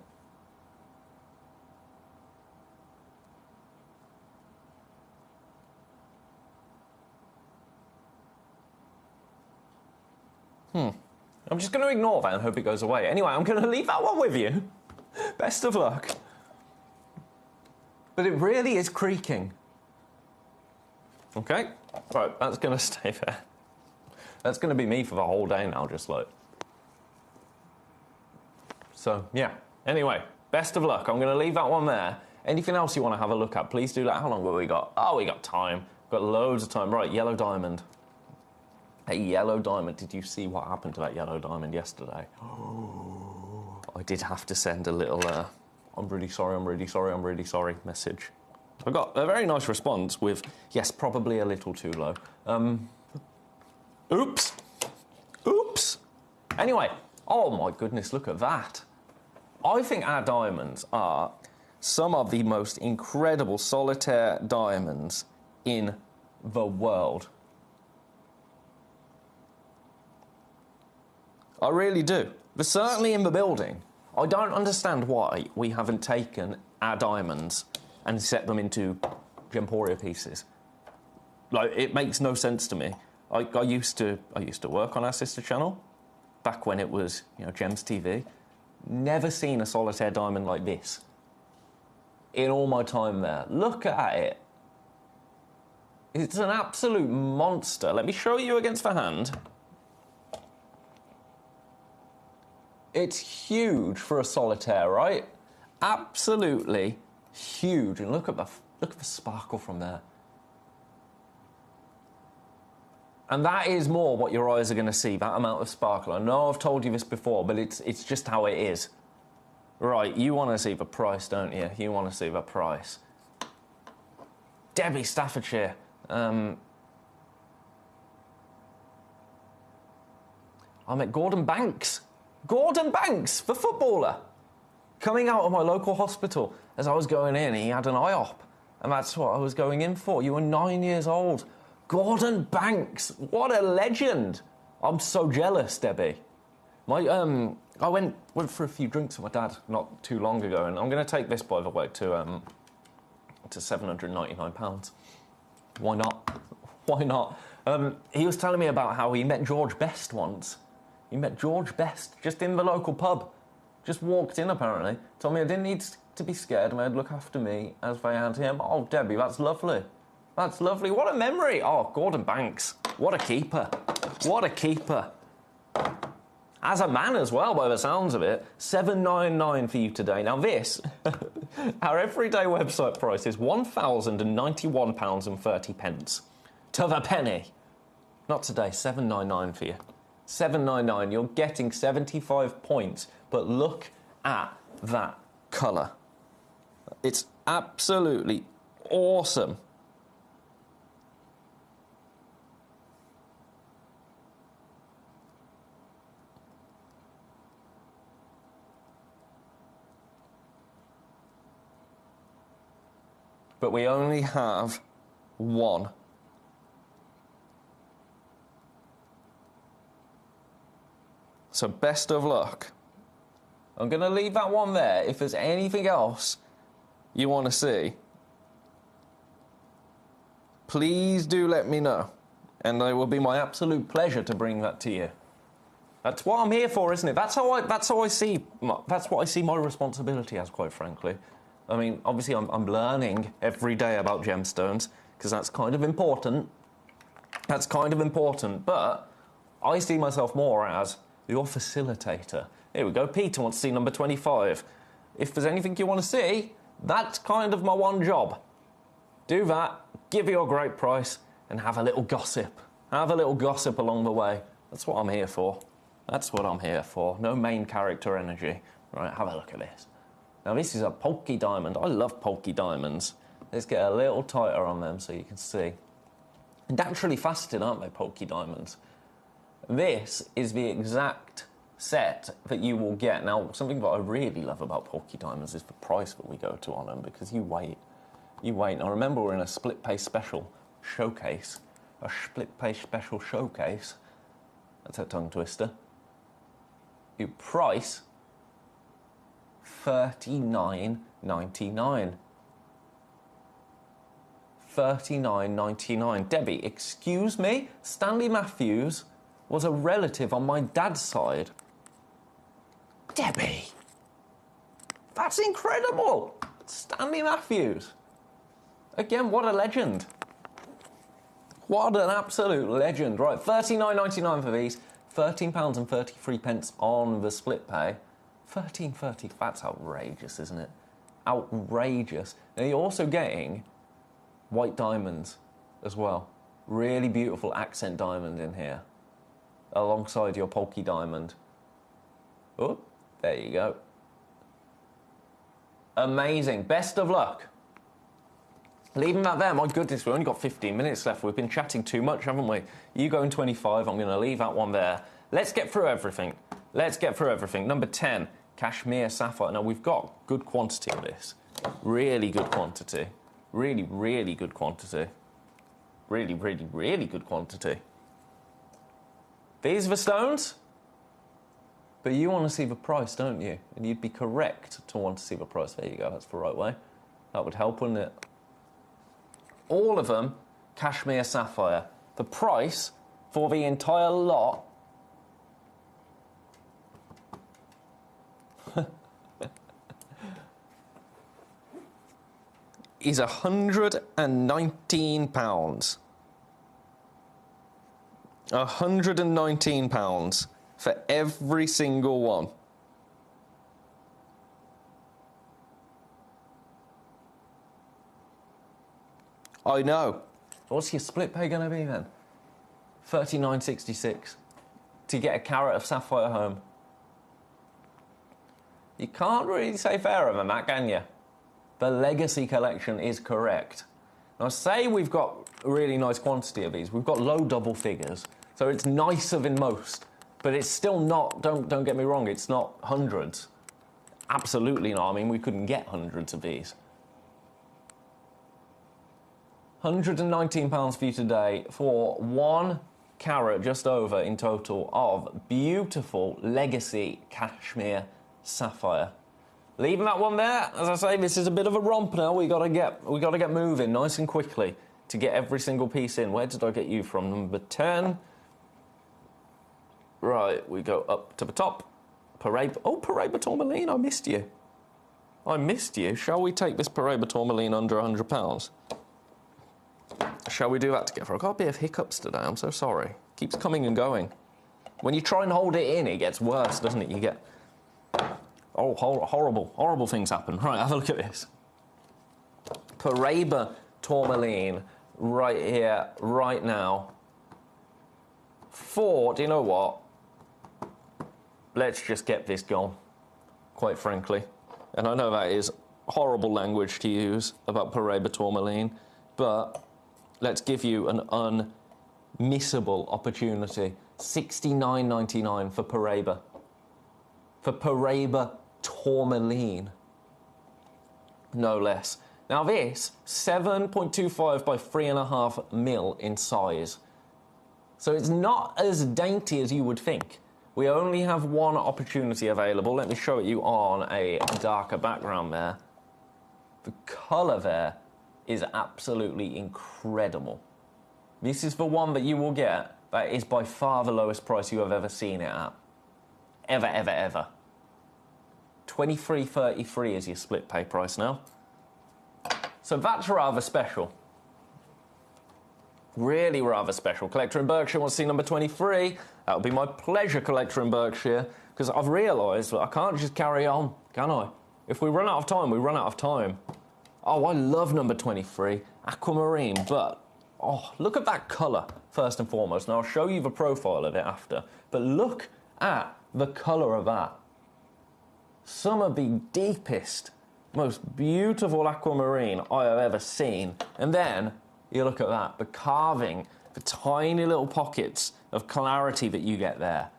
I'm just going to ignore that and hope it goes away. Anyway, I'm going to leave that one with you. Best of luck. But it really is creaking. Okay, right, that's going to stay there. That's going to be me for the whole day now, just like. So, yeah. Anyway, best of luck. I'm going to leave that one there. Anything else you want to have a look at, please do that. How long have we got? Oh, we got time. We've got loads of time. Right, yellow diamond. A yellow diamond. Did you see what happened to that yellow diamond yesterday? Oh, I did have to send a little, I'm really sorry, I'm really sorry, I'm really sorry message. I got a very nice response with, yes, probably a little too low. Oops. Oops. Anyway, oh my goodness, look at that. I think our diamonds are some of the most incredible solitaire diamonds in the world. I really do. But certainly in the building. I don't understand why we haven't taken our diamonds and set them into Gemporia pieces. Like, it makes no sense to me. I used to work on our sister channel back when it was, you know, Gems TV. Never seen a solitaire diamond like this in all my time there. Look at it. It's an absolute monster. Let me show you against the hand. It's huge for a solitaire, right? Absolutely huge. And look at the sparkle from there. And that is more what your eyes are going to see, that amount of sparkle. I know I've told you this before, but it's just how it is. Right, you want to see the price, don't you? You want to see the price. Debbie, Staffordshire. I met Gordon Banks. Gordon Banks, the footballer. Coming out of my local hospital as I was going in, he had an eye-op. And that's what I was going in for. You were 9 years old. Gordon Banks, what a legend. I'm so jealous, Debbie. I went for a few drinks with my dad not too long ago, and I'm going to take this, by the way, to £799. Why not? Why not? He was telling me about how he met George Best once. He met George Best just in the local pub. Just walked in, apparently. Told me I didn't need to be scared and they'd look after me as they had him. Oh, Debbie, that's lovely. That's lovely. What a memory. Oh, Gordon Banks. What a keeper. What a keeper. As a man as well, by the sounds of it. $799 for you today. Now this, our everyday website price is £1,091.30. To the penny. Not today, $799 for you. $799, you're getting 75 points. But look at that colour. It's absolutely awesome. But we only have one. So best of luck. I'm going to leave that one there. If there's anything else you want to see, please do let me know. And it will be my absolute pleasure to bring that to you. That's what I'm here for, isn't it? That's what I see my responsibility as, quite frankly. I mean, obviously I'm learning every day about gemstones. because that's kind of important. That's kind of important, but I see myself more as your facilitator. Here we go. Peter wants to see number 25. If there's anything you want to see, that's kind of my one job. Do that, give you a great price, and have a little gossip. Have a little gossip along the way. That's what I'm here for. That's what I'm here for. No main character energy. Right, have a look at this. Now, this is a Polky diamond. I love Polky diamonds. Let's get a little tighter on them so you can see. Naturally faceted, aren't they, Polky diamonds? This is the exact set that you will get. Now, something that I really love about Polky diamonds is the price that we go to on them, because you wait. You wait. Now, remember, we're in a split pay special showcase. A split pay special showcase. That's a tongue twister. You price $39.99. $39.99. Debbie, excuse me? Stanley Matthews was a relative on my dad's side. Debbie! That's incredible! Stanley Matthews. Again, what a legend. What an absolute legend. Right, $39.99 for these. £13.33 on the split pay. $13.30, that's outrageous, isn't it? Outrageous. Now, you're also getting white diamonds as well. Really beautiful accent diamond in here, alongside your Polky diamond. Oh, there you go. Amazing. Best of luck. Leaving that there. My goodness, we've only got 15 minutes left. We've been chatting too much, haven't we? You go in 25. I'm going to leave that one there. Let's get through everything. Let's get through everything. Number 10, Cashmere Sapphire. Now, we've got good quantity of this. Really good quantity. Really, really good quantity. Really, really, really good quantity. These are the stones. But you want to see the price, don't you? And you'd be correct to want to see the price. There you go. That's the right way. That would help, wouldn't it? All of them, Cashmere Sapphire. The price for the entire lot is £119. £119 for every single one. I know. What's your split pay going to be then? $39.66 to get a carat of sapphire home. You can't really say fairer than that, can you? The Legacy Collection is correct. Now, say we've got a really nice quantity of these. We've got low double figures, so it's nicer than most. But it's still not, don't get me wrong, it's not hundreds. Absolutely not. I mean, we couldn't get hundreds of these. £119 for you today for 1 carat, just over in total, of beautiful Legacy Cashmere Sapphire. Leaving that one there. As I say, this is a bit of a romp now. We got to get moving nice and quickly to get every single piece in. Where did I get you from? Number 10. Right, we go up to the top. Paraiba Tourmaline, I missed you. I missed you. Shall we take this Paraiba Tourmaline under £100? Shall we do that together? I've got a bit of hiccups today, I'm so sorry. Keeps coming and going. When you try and hold it in, it gets worse, doesn't it? You get... Oh, horrible things happen. Right, have a look at this. Paraiba Tourmaline, right here, right now. Do you know what? Let's just get this gone, quite frankly. And I know that is horrible language to use about Paraiba Tourmaline, but let's give you an unmissable opportunity. $69.99 for Paraiba. For Paraiba Tourmaline. No less. Now this, 7.25 by 3.5 mil in size. So it's not as dainty as you would think. We only have one opportunity available. Let me show it you on a darker background there. The colour there is absolutely incredible. This is the one that you will get that is by far the lowest price you have ever seen it at. Ever. $23.33 is your split pay price now. So that's rather special. really rather special. Collector in Berkshire wants to see number 23. That'll be my pleasure, Collector in Berkshire, because I've realised that I can't just carry on, can I? If we run out of time, we run out of time. Oh, I love number 23, Aquamarine, but, oh, look at that colour, first and foremost. Now, I'll show you the profile of it after, but look at the colour of that. Some of the deepest, most beautiful aquamarine I have ever seen. And then, you look at that, the carving, the tiny little pockets of clarity that you get there.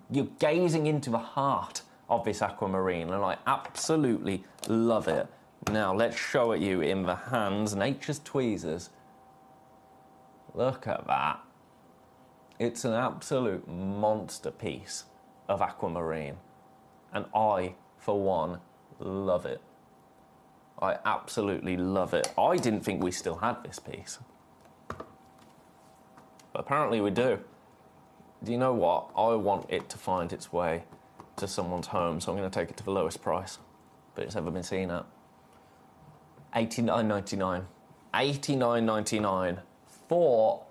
You're gazing into the heart of this aquamarine, and I absolutely love it. Now, let's show it you in the hands, nature's tweezers. Look at that. It's an absolute monster piece of aquamarine, and I, for one, love it. I absolutely love it. I didn't think we still had this piece, but apparently we do. Do you know what? I want it to find its way to someone's home, so I'm going to take it to the lowest price that it's ever been seen at. $89.99. $89.99 for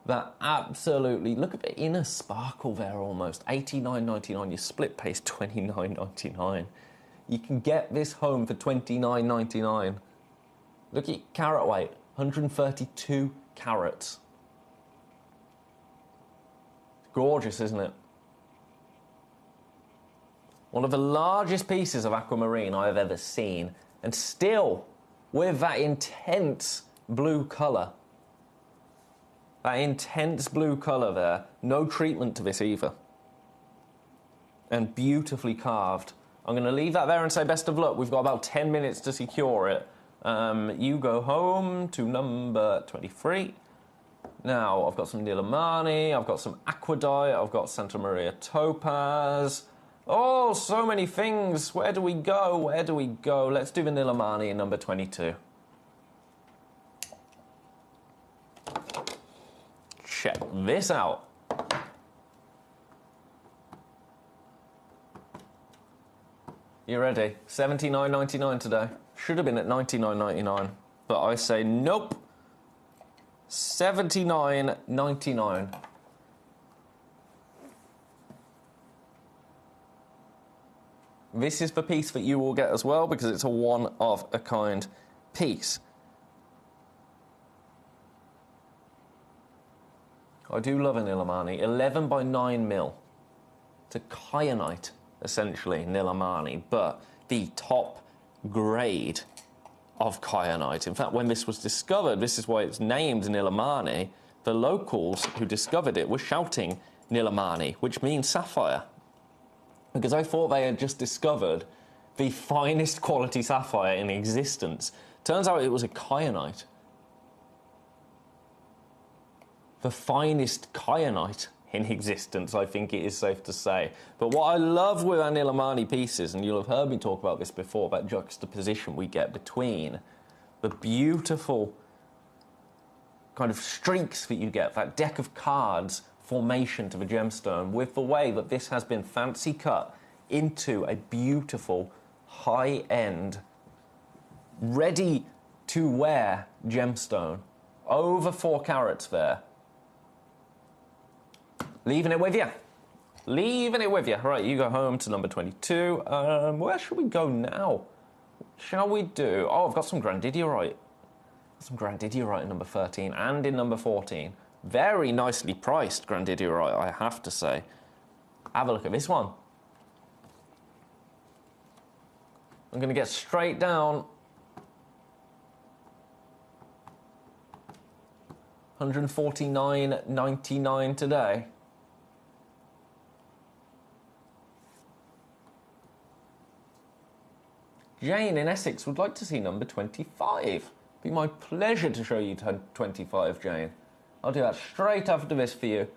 that absolutely... Look at the inner sparkle there almost. $89.99. Your split pays $29.99. You can get this home for $29.99. Look at carat weight. 132 carats. Gorgeous, isn't it? One of the largest pieces of aquamarine I have ever seen, and still with that intense blue colour. That intense blue colour there. No treatment to this either. And beautifully carved. I'm going to leave that there and say best of luck. We've got about 10 minutes to secure it. You go home to number 23. Now, I've got some Nilamani, I've got some Aquadite, I've got Santa Maria Topaz. Oh, so many things. Where do we go? Where do we go? Let's do the Nilamani in number 22. Check this out. You ready? $79.99 today. Should have been at $99.99, but I say nope. $79.99. This is the piece that you will get as well because it's a one-of-a-kind piece. I do love an Nilamani. 11 by 9 mil. It's a kyanite, essentially, Nilamani, but the top grade of kyanite. In fact, when this was discovered, this is why it's named Nilamani, the locals who discovered it were shouting Nilamani, which means sapphire. Because I thought they had just discovered the finest quality sapphire in existence. Turns out it was a kyanite. The finest kyanite in existence, I think it is safe to say. But what I love with our Nilamani pieces, and you'll have heard me talk about this before, that juxtaposition we get between the beautiful kind of streaks that you get, that deck of cards formation to the gemstone, with the way that this has been fancy cut into a beautiful, high-end, ready-to-wear gemstone. Over 4 carats there. Leaving it with you. Leaving it with you. Right, you go home to number 22. Where should we go now? Shall we do... Oh, I've got some grandidierite. Some grandidierite in number 13 and in number 14. Very nicely priced grandidierite, I have to say. Have a look at this one. I'm going to get straight down. $149.99 today. Jane in Essex would like to see number 25. Be my pleasure to show you 25, Jane. I'll do that straight after this for you.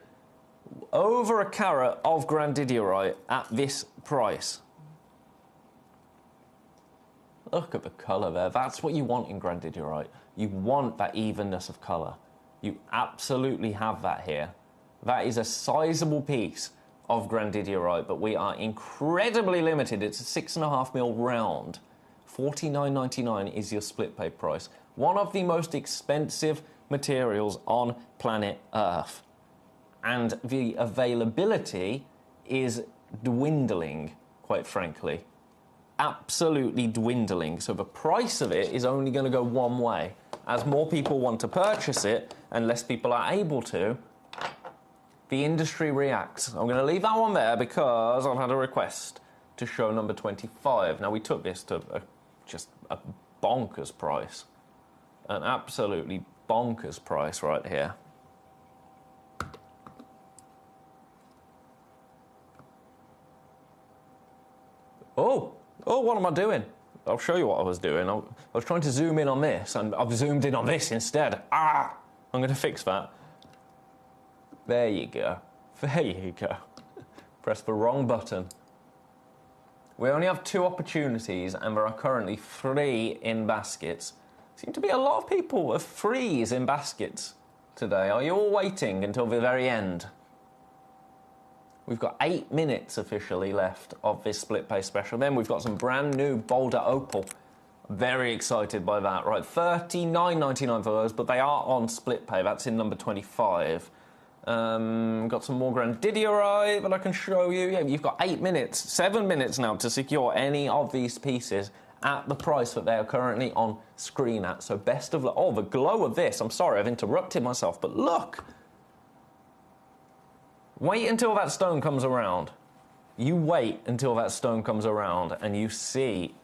Over a carat of grandidierite at this price. Look at the colour there. That's what you want in grandidierite. You want that evenness of colour. You absolutely have that here. That is a sizable piece of grandidierite, but we are incredibly limited. It's a 6.5mm round. $49.99 is your split pay price. One of the most expensive materials on planet Earth. And the availability is dwindling, quite frankly. Absolutely dwindling. So the price of it is only going to go one way. As more people want to purchase it and less people are able to, the industry reacts. I'm going to leave that one there because I've had a request to show number 25. Now, we took this to just a bonkers price. An absolutely bonkers price right here. Oh, what am I doing? I'll show you what I was doing. I was trying to zoom in on this, and I've zoomed in on this instead. I'm going to fix that. There you go. There you go. Press the wrong button. We only have 2 opportunities, and there are currently 3 in baskets. Seem to be a lot of people with 3s in baskets today. Are you all waiting until the very end? We've got 8 minutes officially left of this split pay special. Then we've got some brand new Boulder Opal. Very excited by that. Right, $39.99 for those, but they are on split pay. That's in number 25. Got some more Grandidierite that I can show you. Yeah, you've got 8 minutes, 7 minutes now to secure any of these pieces at the price that they are currently on screen at. So best of luck. Oh, the glow of this. I'm sorry, I've interrupted myself, but look. Wait until that stone comes around. You wait until that stone comes around and you see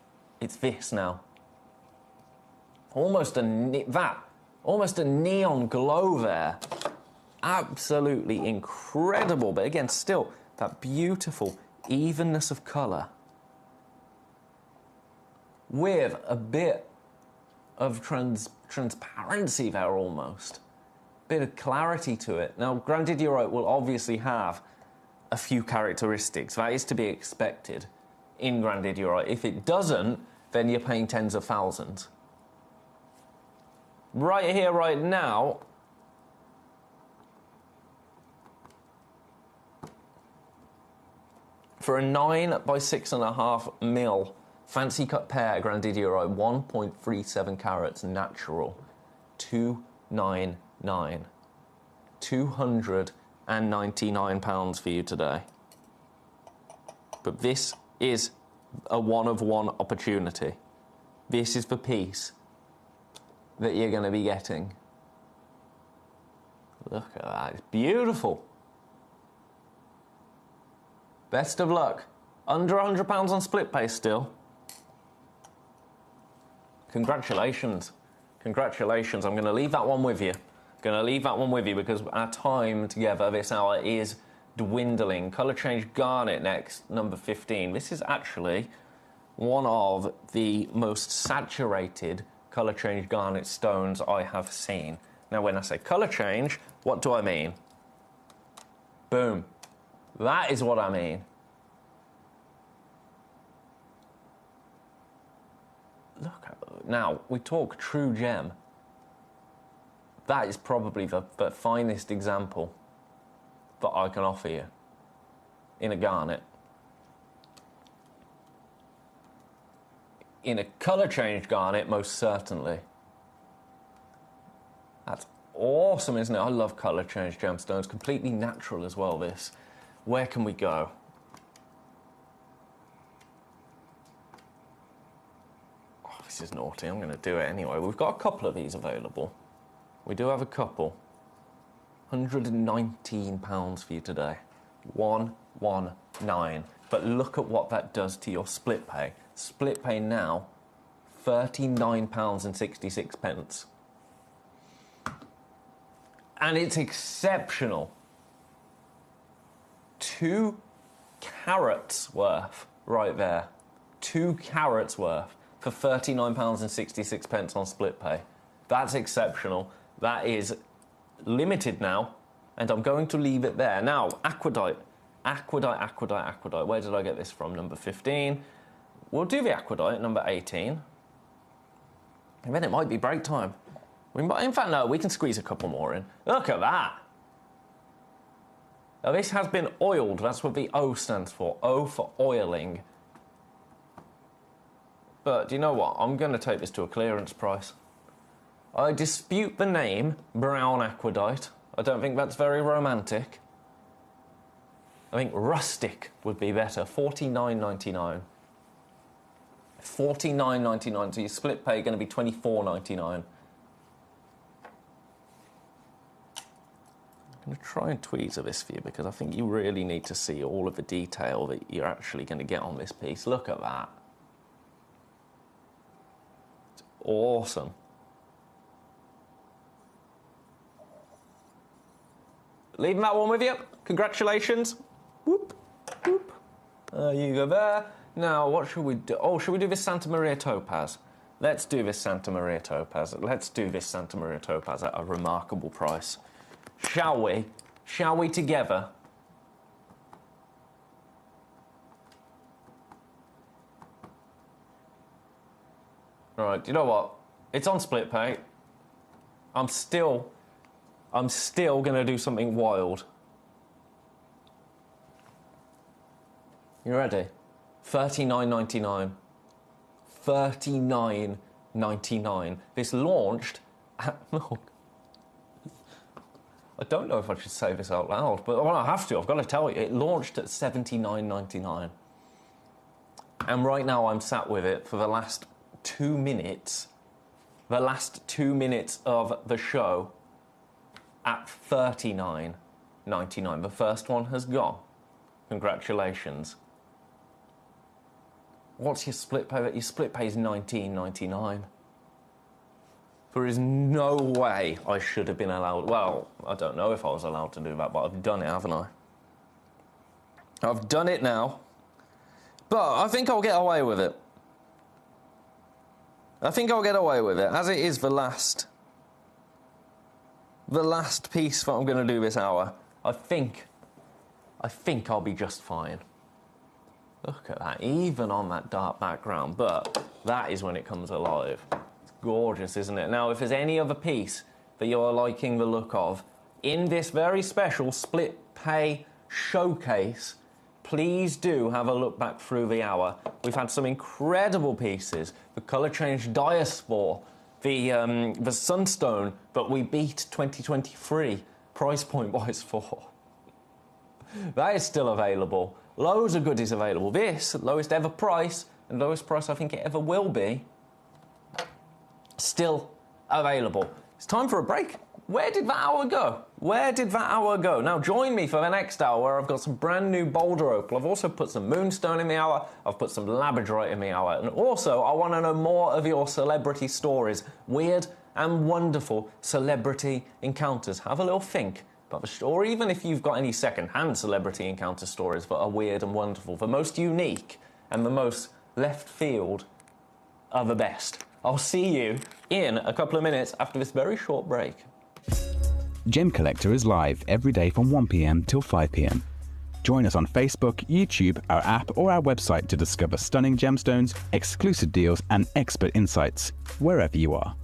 it's this now. Almost a neon glow there. Absolutely incredible, but again, still that beautiful evenness of colour with a bit of transparency there almost. Bit of clarity to it. Now, Grandidierite will obviously have a few characteristics. That is to be expected in Grandidierite. If it doesn't, then you're paying tens of thousands. Right here, right now, for a 9 by 6.5 mil fancy cut pear Grandidierite, 1.37 carats natural, £299. £299 for you today. But this is a one-of-one opportunity. This is the piece that you're going to be getting. Look at that, it's beautiful. Best of luck. Under £100 on split pay still. Congratulations. Congratulations. I'm going to leave that one with you. Because our time together this hour is dwindling. Colour change garnet next, number 15. This is actually one of the most saturated colour change garnet stones I have seen. Now, when I say colour change, what do I mean? Boom. That is what I mean. Look, now, we talk true gem. That is probably the finest example that I can offer you in a garnet. In a colour change garnet, most certainly. That's awesome, isn't it? I love colour change gemstones. Completely natural as well, this. Where can we go? Oh, this is naughty. I'm going to do it anyway. We've got a couple of these available. We do have a couple. £119 for you today. 119. But look at what that does to your split pay. Split pay now, £39.66. And it's exceptional. 2 carats worth right there. 2 carats worth for £39.66 on split pay. That's exceptional. That is limited now, and I'm going to leave it there. Now, aquadite. Aquadite. Where did I get this from? Number 15. We'll do the aquadite, number 18. And then it might be break time. In fact, no, we can squeeze a couple more in. Look at that. Now, this has been oiled. That's what the O stands for. O for oiling. But do you know what? I'm going to take this to a clearance price. I dispute the name, brown aquadite. I don't think that's very romantic. I think rustic would be better. $49.99. $49.99. So your split pay going to be $24.99. I'm going to try and tweezer this for you because I think you really need to see all of the detail that you're actually going to get on this piece. Look at that. It's awesome. Leaving that one with you. Congratulations. Whoop, whoop. You go there. Now, what should we do? Oh, should we do this Santa Maria Topaz? Let's do this Santa Maria Topaz. Let's do this Santa Maria Topaz at a remarkable price. Shall we? Shall we together? All right, you know what? It's on split pay. I'm still going to do something wild. You ready? $39.99. $39.99. This launched at... Oh, I don't know if I should say this out loud, but well, I have to. I've got to tell you. It launched at $79.99. And right now I'm sat with it for the last 2 minutes. The last 2 minutes of the show at $39.99. The first one has gone. Congratulations. What's your split pay? Your split pay is $19.99. There is no way I should have been allowed... Well, I don't know if I was allowed to do that, but I've done it, haven't I? I've done it now. But I think I'll get away with it. I think I'll get away with it, as it is the last piece that I'm going to do this hour. I think I'll be just fine. Look at that, even on that dark background, but that is when it comes alive. It's gorgeous, isn't it? Now, if there's any other piece that you're liking the look of in this very special split pay showcase, please do have a look back through the hour. We've had some incredible pieces. The colour change Diaspore, the Sunstone that we beat 2023 price point wise for. That is still available. Loads of goodies available. This, lowest ever price, and lowest price I think it ever will be, still available. It's time for a break. Where did that hour go? Where did that hour go? Now join me for the next hour where I've got some brand new boulder opal. I've also put some moonstone in the hour. I've put some labradorite in the hour. And also, I want to know more of your celebrity stories. Weird and wonderful celebrity encounters. Have a little think. Or even if you've got any second-hand celebrity encounter stories that are weird and wonderful, the most unique and the most left field are the best. I'll see you in a couple of minutes after this very short break. Gemcollector is live every day from 1 p.m. till 5 p.m. Join us on Facebook, YouTube, our app or our website to discover stunning gemstones, exclusive deals and expert insights wherever you are.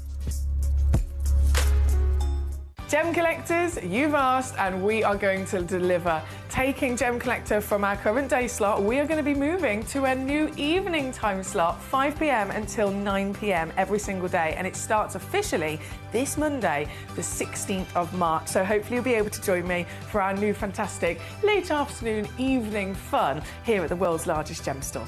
Gem collectors, you've asked and we are going to deliver. Taking Gem Collector from our current day slot, we are going to be moving to a new evening time slot, 5 p.m. until 9 p.m. every single day. And it starts officially this Monday, the 16th of March. So hopefully you'll be able to join me for our new fantastic late afternoon evening fun here at the world's largest gem store.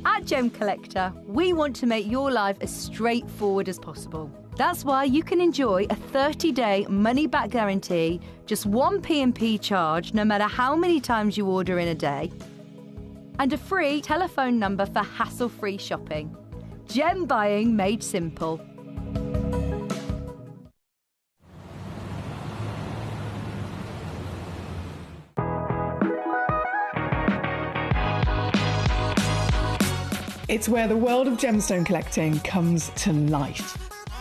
At Gem Collector, we want to make your life as straightforward as possible. That's why you can enjoy a 30-day money-back guarantee, just one P&P charge no matter how many times you order in a day, and a free telephone number for hassle-free shopping. Gem buying made simple. It's where the world of gemstone collecting comes to life.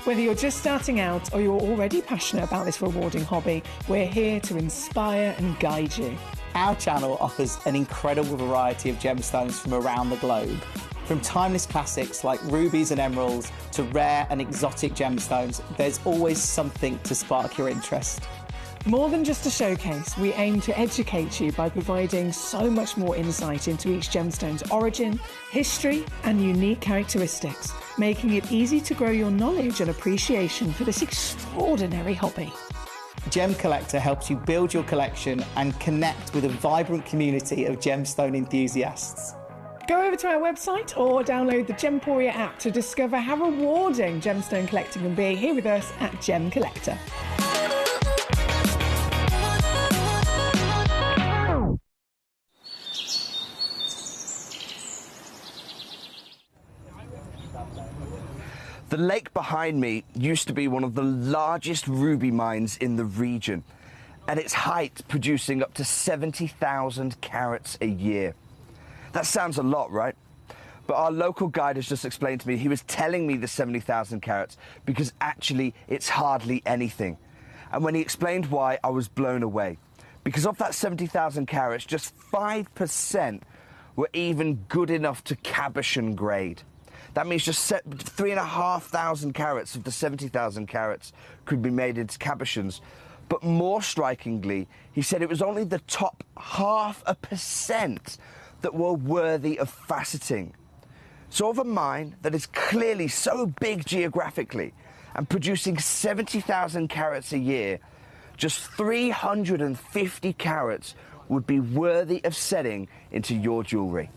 Whether you're just starting out or you're already passionate about this rewarding hobby, we're here to inspire and guide you. Our channel offers an incredible variety of gemstones from around the globe. From timeless classics like rubies and emeralds to rare and exotic gemstones, there's always something to spark your interest. More than just a showcase, we aim to educate you by providing so much more insight into each gemstone's origin, history, and unique characteristics, making it easy to grow your knowledge and appreciation for this extraordinary hobby. Gemcollector helps you build your collection and connect with a vibrant community of gemstone enthusiasts. Go over to our website or download the Gemporia app to discover how rewarding gemstone collecting can be here with us at Gemcollector. The lake behind me used to be one of the largest ruby mines in the region, at its height producing up to 70,000 carats a year. That sounds a lot, right? But our local guide has just explained to me he was telling me the 70,000 carats because actually it's hardly anything. And when he explained why, I was blown away. Because of that 70,000 carats, just 5% were even good enough to cabochon grade. That means just 3,500 carats of the 70,000 carats could be made into cabochons. But more strikingly, he said it was only the top 0.5% that were worthy of faceting. So of a mine that is clearly so big geographically and producing 70,000 carats a year, just 350 carats would be worthy of setting into your jewellery.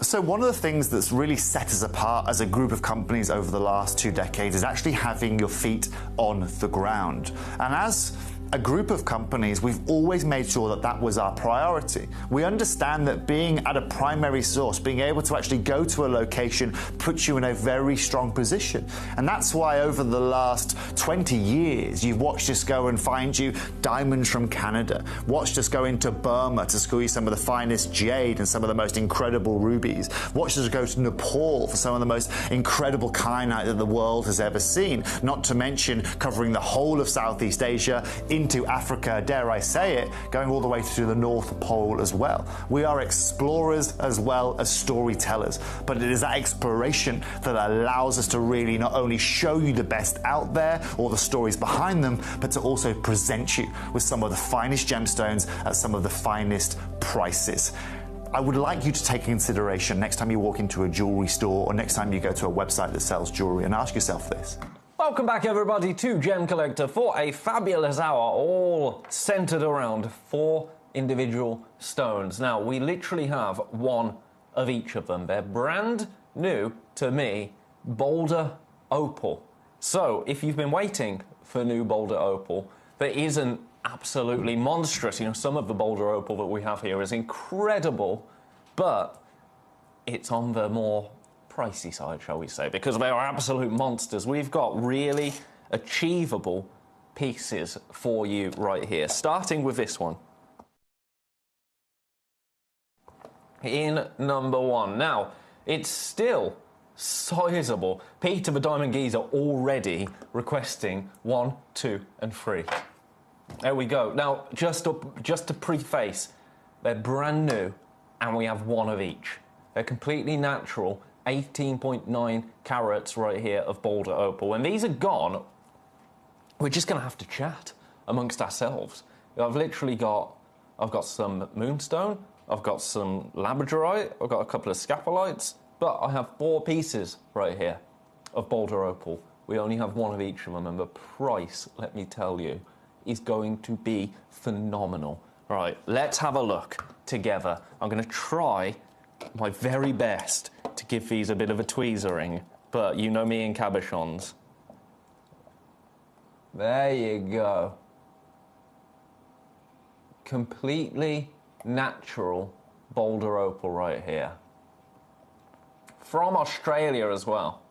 So one of the things that's really set us apart as a group of companies over the last 2 decades is actually having your feet on the ground. And as a group of companies, we've always made sure that that was our priority. We understand that being at a primary source, being able to actually go to a location, puts you in a very strong position. And that's why over the last 20 years, you've watched us go and find you diamonds from Canada, watched us go into Burma to school you some of the finest jade and some of the most incredible rubies, watched us go to Nepal for some of the most incredible kyanite that the world has ever seen, not to mention covering the whole of Southeast Asia, into Africa, dare I say it, going all the way to the North Pole as well. We are explorers as well as storytellers, but it is that exploration that allows us to really not only show you the best out there or the stories behind them, but to also present you with some of the finest gemstones at some of the finest prices. I would like you to take into consideration next time you walk into a jewelry store or next time you go to a website that sells jewelry and ask yourself this. Welcome back, everybody, to Gemcollector for a fabulous hour, all centered around 4 individual stones. Now, we literally have one of each of them. They're brand new to me, Boulder Opal. So, if you've been waiting for new Boulder Opal that isn't absolutely monstrous, you know, some of the Boulder Opal that we have here is incredible, but it's on the more pricey side, shall we say, because they are absolute monsters. We've got really achievable pieces for you right here, starting with this one. In number 1. Now, it's still sizable. Peter the Diamond Geezer already requesting 1, 2, and 3. There we go. Now, just to preface, they're brand new, and we have one of each. They're completely natural, 18.9 carats right here of Boulder Opal. When these are gone, we're just going to have to chat amongst ourselves. I've got some moonstone, I've got some labradorite, I've got a couple of scapolites, but I have 4 pieces right here of Boulder Opal. We only have one of each of them, and the price, let me tell you, is going to be phenomenal. Right, let's have a look together. I'm going to try my very best to give these a bit of a tweezering, but you know me and cabochons. There you go. Completely natural Boulder Opal right here. From Australia as well.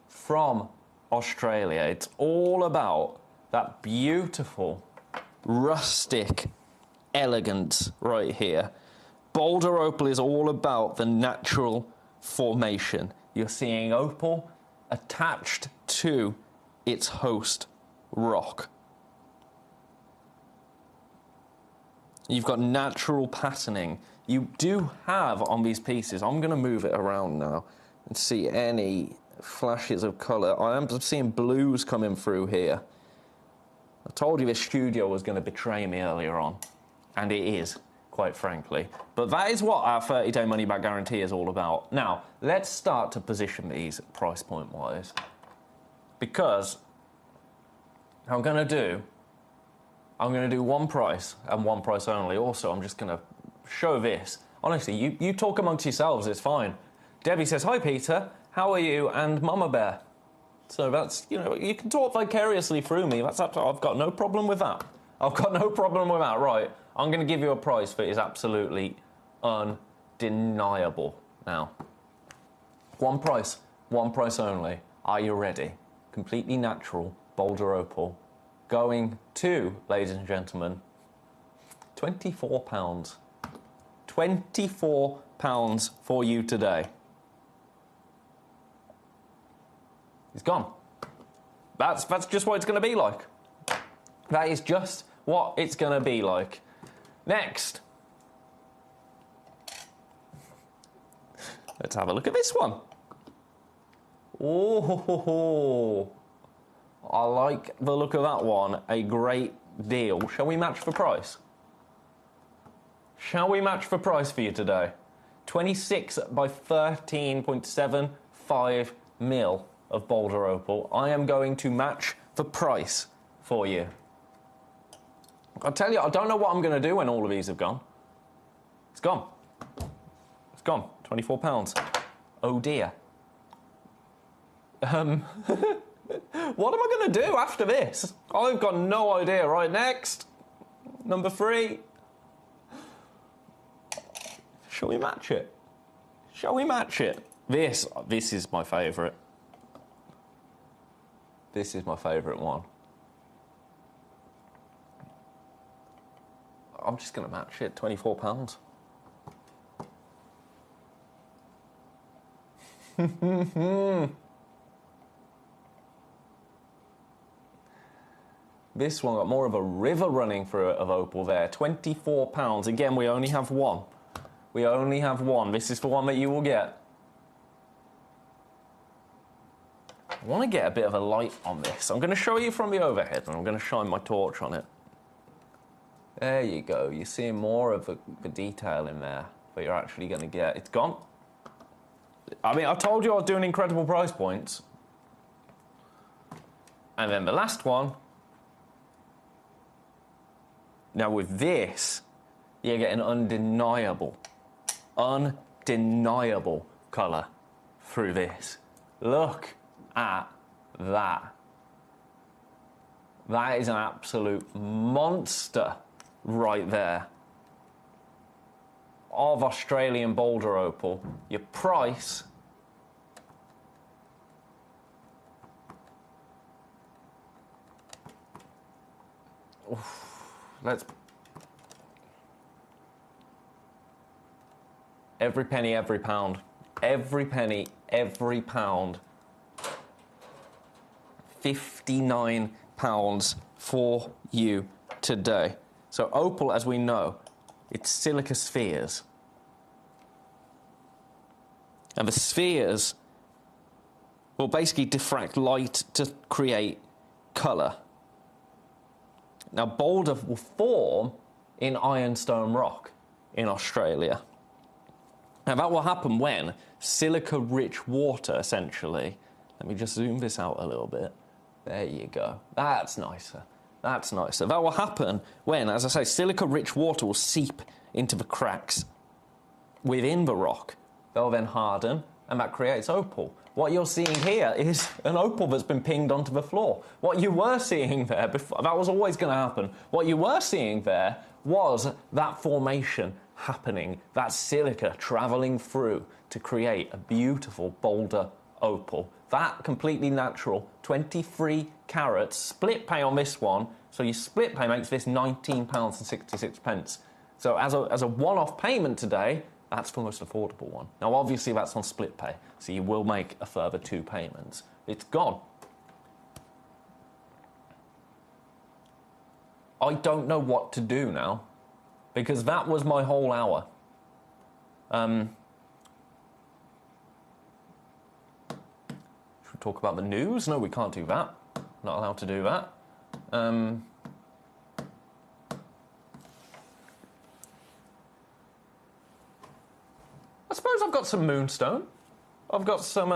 From Australia. It's all about that beautiful, rustic elegance right here. Boulder Opal is all about the natural formation. You're seeing opal attached to its host rock. You've got natural patterning. You do have on these pieces, I'm going to move it around now and see any flashes of colour. I am seeing blues coming through here. I told you this studio was going to betray me earlier on, and it is, quite frankly. But that is what our 30-day money-back guarantee is all about. Now, let's start to position these price point-wise, because I'm going to do one price and one price only. Also, I'm just going to show this. Honestly, you talk amongst yourselves, it's fine. Debbie says, "Hi, Peter, how are you?" and Mama Bear. So that's, you know, you can talk vicariously through me. I've got no problem with that. I've got no problem with that. Right, I'm going to give you a price that is absolutely undeniable now. One price only. Are you ready? Completely natural Boulder Opal. Going to, ladies and gentlemen, £24. £24 for you today. It's gone. That's just what it's going to be like. That is just what it's going to be like. Next. Let's have a look at this one. Oh, I like the look of that one a great deal. Shall we match for price? Shall we match for price for you today? 26 by 13.75 mil of Boulder Opal. I am going to match for price for you. I'll tell you, I don't know what I'm going to do when all of these have gone. It's gone. It's gone. £24. Oh dear. What am I going to do after this? I've got no idea. Right, next. Number 3. Shall we match it? Shall we match it? This is my favourite. This is my favourite one. I'm just going to match it. £24. This one got more of a river running through it of opal there. £24. Again, we only have one. We only have one. This is the one that you will get. I want to get a bit of a light on this. I'm going to show you from the overhead, and I'm going to shine my torch on it. There you go. You're seeing more of the detail in there that you're actually going to get. It's gone. I mean, I told you I was doing incredible price points. And then the last one. Now with this, you're getting undeniable colour through this. Look at that. That is an absolute monster right there of Australian Boulder Opal. Your price let's every penny, every pound. Every penny, every pound. £59 for you today. So opal, as we know, it's silica spheres. And the spheres will basically diffract light to create colour. Now, boulder will form in ironstone rock in Australia. Now, that will happen when silica-rich water, essentially... Let me just zoom this out a little bit. There you go. That's nicer. That's nicer. That will happen when, as I say, silica-rich water will seep into the cracks within the rock. They'll then harden, and that creates opal. What you're seeing here is an opal that's been pinged onto the floor. What you were seeing there, before, that was always going to happen. What you were seeing there was that formation happening, that silica travelling through to create a beautiful boulder opal. That completely natural, 23 carats, split pay on this one. So your split pay makes this £19.66. So as a one-off payment today, that's the most affordable one. Now, obviously, that's on split pay, so you will make a further 2 payments. It's gone. I don't know what to do now, because that was my whole hour. Should we talk about the news? No, we can't do that. Not allowed to do that. some moonstone. I've got some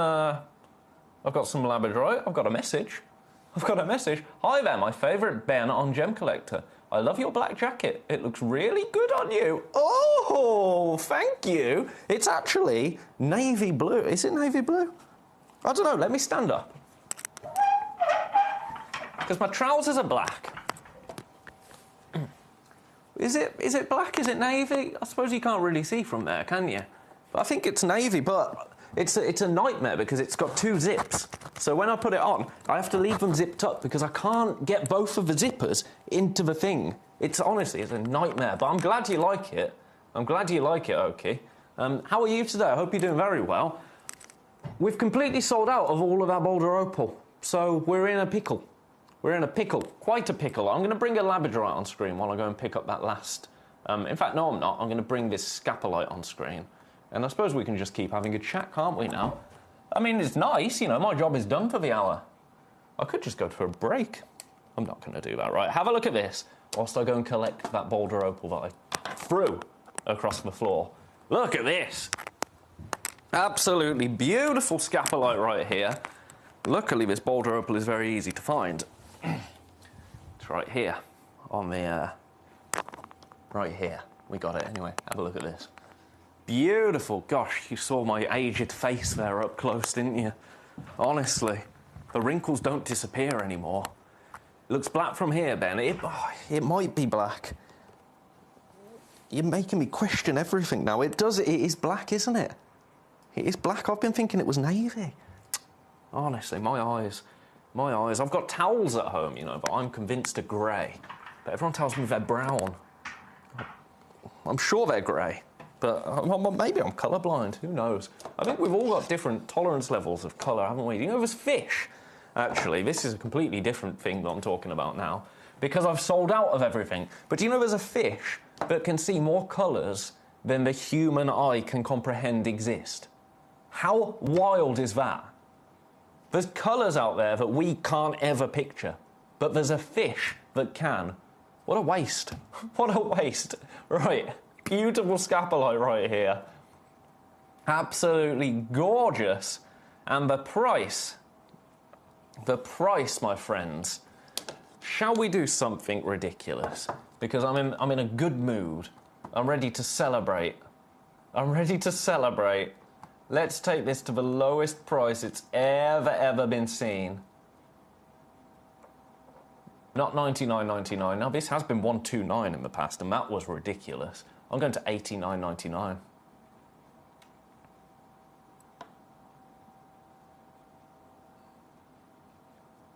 labradorite. I've got a message. Hi there, my favourite Ben on Gemcollector. I love your black jacket. It looks really good on you. Oh, thank you. It's actually navy blue. Is it navy blue? I don't know. Let me stand up. Because my trousers are black. Is it black? Is it navy? I suppose you can't really see from there, can you? But I think it's navy, but it's a nightmare because it's got 2 zips. So when I put it on, I have to leave them zipped up because I can't get both of the zippers into the thing. It's honestly, it's a nightmare, but I'm glad you like it. Oki. How are you today? I hope you're doing very well. We've completely sold out of all of our Boulder Opal, so we're in a pickle. Quite a pickle. I'm going to bring a labradorite on screen while I go and pick up that last. In fact, no, I'm not. I'm going to bring this scapolite on screen. And I suppose we can just keep having a chat, can't we, now? I mean, it's nice, you know, my job is done for the hour. I could just go for a break. I'm not going to do that, right? Have a look at this whilst I go and collect that Boulder Opal that I threw across the floor. Look at this. Absolutely beautiful scapolite right here. Luckily, this Boulder Opal is very easy to find. It's right here on the... right here. We got it anyway. Have a look at this. Beautiful. Gosh, you saw my aged face there up close, didn't you? Honestly, the wrinkles don't disappear anymore. It looks black from here, Ben. It might be black. You're making me question everything now. It is black, isn't it? It is black. I've been thinking it was navy. Honestly, my eyes. I've got towels at home, you know, but I'm convinced they're grey. But everyone tells me they're brown. I'm sure they're grey. But maybe I'm colourblind, who knows? I think we've all got different tolerance levels of colour, haven't we? You know, there's fish. Actually, this is a completely different thing that I'm talking about now, because I've sold out of everything. But do you know there's a fish that can see more colours than the human eye can comprehend exist? How wild is that? There's colours out there that we can't ever picture, but there's a fish that can. What a waste. What a waste. Right. Beautiful scapolite right here. Absolutely gorgeous. And the price, my friends. Shall we do something ridiculous? Because I'm in a good mood. I'm ready to celebrate. Let's take this to the lowest price it's ever been seen. Not $99.99. Now, this has been $129 in the past, and that was ridiculous. I'm going to $89.99.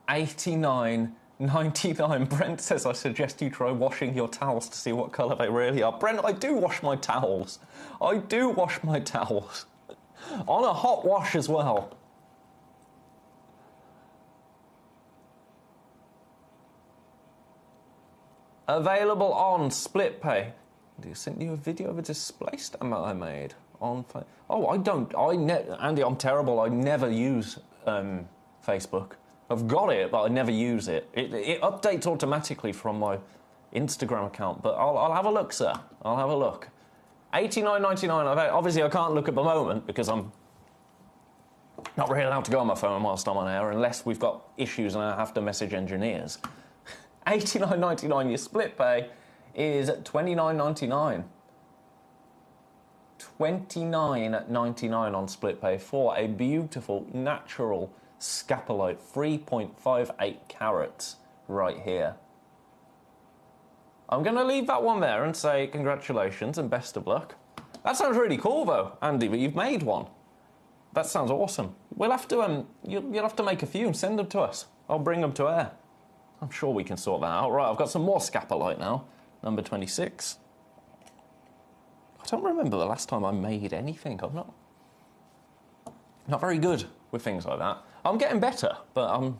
$89.99. Brent says, I suggest you try washing your towels to see what colour they really are. Brent, I do wash my towels. On a hot wash as well. Available on split pay. I sent you a video of a display stand that I made on. Oh, I don't. Andy, I'm terrible. I never use Facebook. I've got it, but I never use it. It updates automatically from my Instagram account. But I'll have a look, sir. I'll have a look. $89.99. Obviously, I can't look at the moment because I'm not really allowed to go on my phone whilst I'm on air unless we've got issues and I have to message engineers. $89.99. Your split pay is $29.99. $29.99 on split pay for a beautiful natural scapolite, 3.58 carats right here. I'm going to leave that one there and say congratulations and best of luck. That sounds really cool though, Andy, that you've made one. That sounds awesome. We'll have to you'll have to make a few and send them to us. I'll bring them to air. I'm sure we can sort that out. Right, I've got some more scapolite now. Number 26. I don't remember the last time I made anything. I'm not very good with things like that. I'm getting better, but I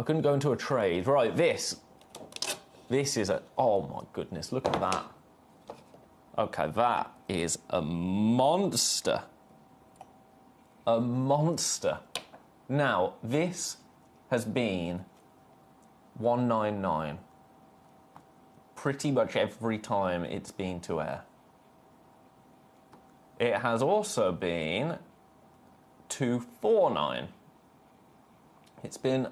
couldn't go into a trade. Right, this is oh my goodness, look at that. Okay, that is a monster. A monster. Now, this has been $199 pretty much every time it's been to air. It has also been 249. It's been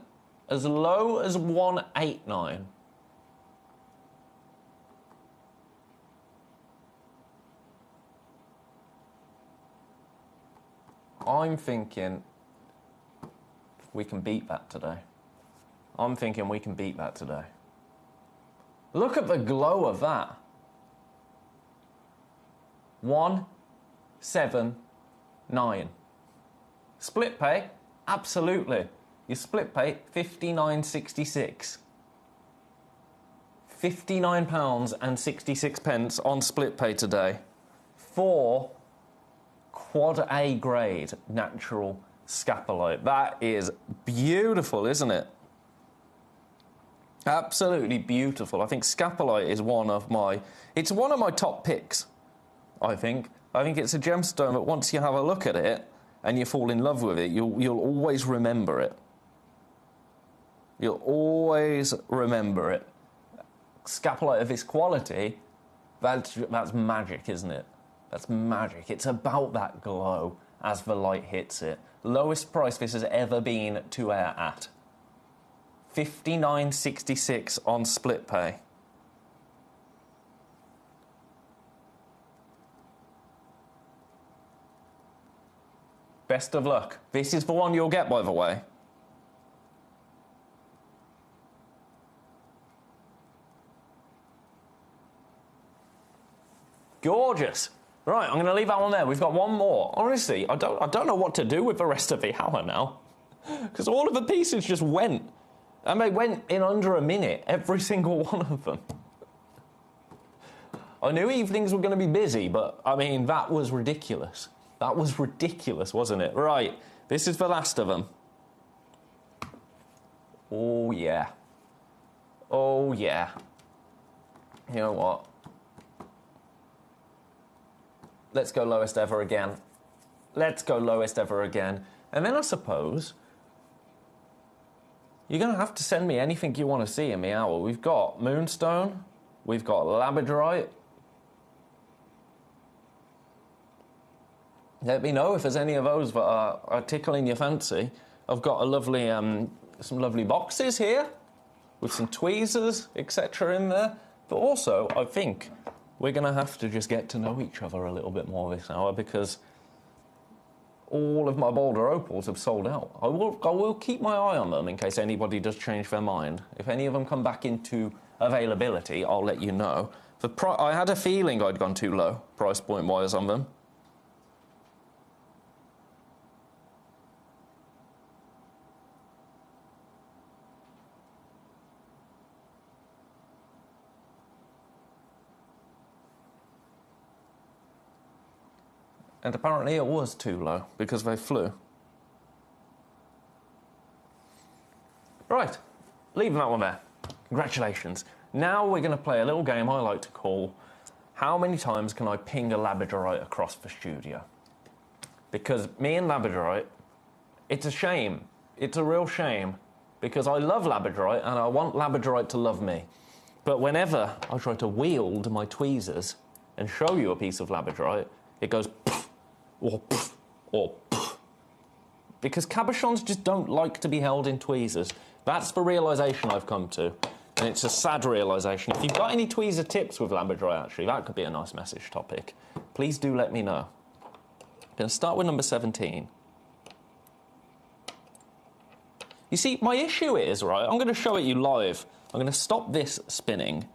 as low as 189. I'm thinking we can beat that today. I'm thinking we can beat that today. Look at the glow of that. 179. Split pay? Absolutely. Your split pay, £59.66. £59.66 on split pay today for quad A grade natural scapolite. That is beautiful, isn't it? Absolutely beautiful. I think scapolite is one of my top picks, I think. I think it's a gemstone that once you have a look at it and you fall in love with it, you'll always remember it. You'll always remember it. Scapolite of this quality, that's magic, isn't it? That's magic. It's about that glow as the light hits it. Lowest price this has ever been to air at. $59.66 on split pay. Best of luck. This is the one you'll get, by the way. Gorgeous. Right, I'm going to leave that one there. We've got one more. Honestly, I don't know what to do with the rest of the hour now. Because all of the pieces just went. And they went in under a minute, every single one of them. I knew evenings were going to be busy, but, I mean, that was ridiculous. That was ridiculous, wasn't it? Right, this is the last of them. Oh, yeah. Oh, yeah. You know what? Let's go lowest ever again. Let's go lowest ever again. And then I suppose you're going to have to send me anything you want to see in the hour. We've got Moonstone. We've got Labradorite. Let me know if there's any of those that are tickling your fancy. I've got a lovely, some lovely boxes here with some tweezers, etc. in there. But also, I think we're going to have to just get to know each other a little bit more this hour because all of my Boulder Opals have sold out. I will keep my eye on them in case anybody does change their mind. If any of them come back into availability, I'll let you know. I had a feeling I'd gone too low, price point-wise, on them. And apparently it was too low because they flew. Right, leaving that one there. Congratulations. Now we're going to play a little game I like to call How Many Times Can I Ping a Labradorite Across the Studio? Because me and Labradorite, it's a shame. It's a real shame because I love Labradorite and I want Labradorite to love me. But whenever I try to wield my tweezers and show you a piece of Labradorite, it goes or pff, or pff. Because cabochons just don't like to be held in tweezers. That's the realisation I've come to. And it's a sad realisation. If you've got any tweezer tips with Labradorite, actually, that could be a nice message topic. Please do let me know. I'm going to start with number 17. You see, my issue is, right, I'm going to show it you live. I'm going to stop this spinning.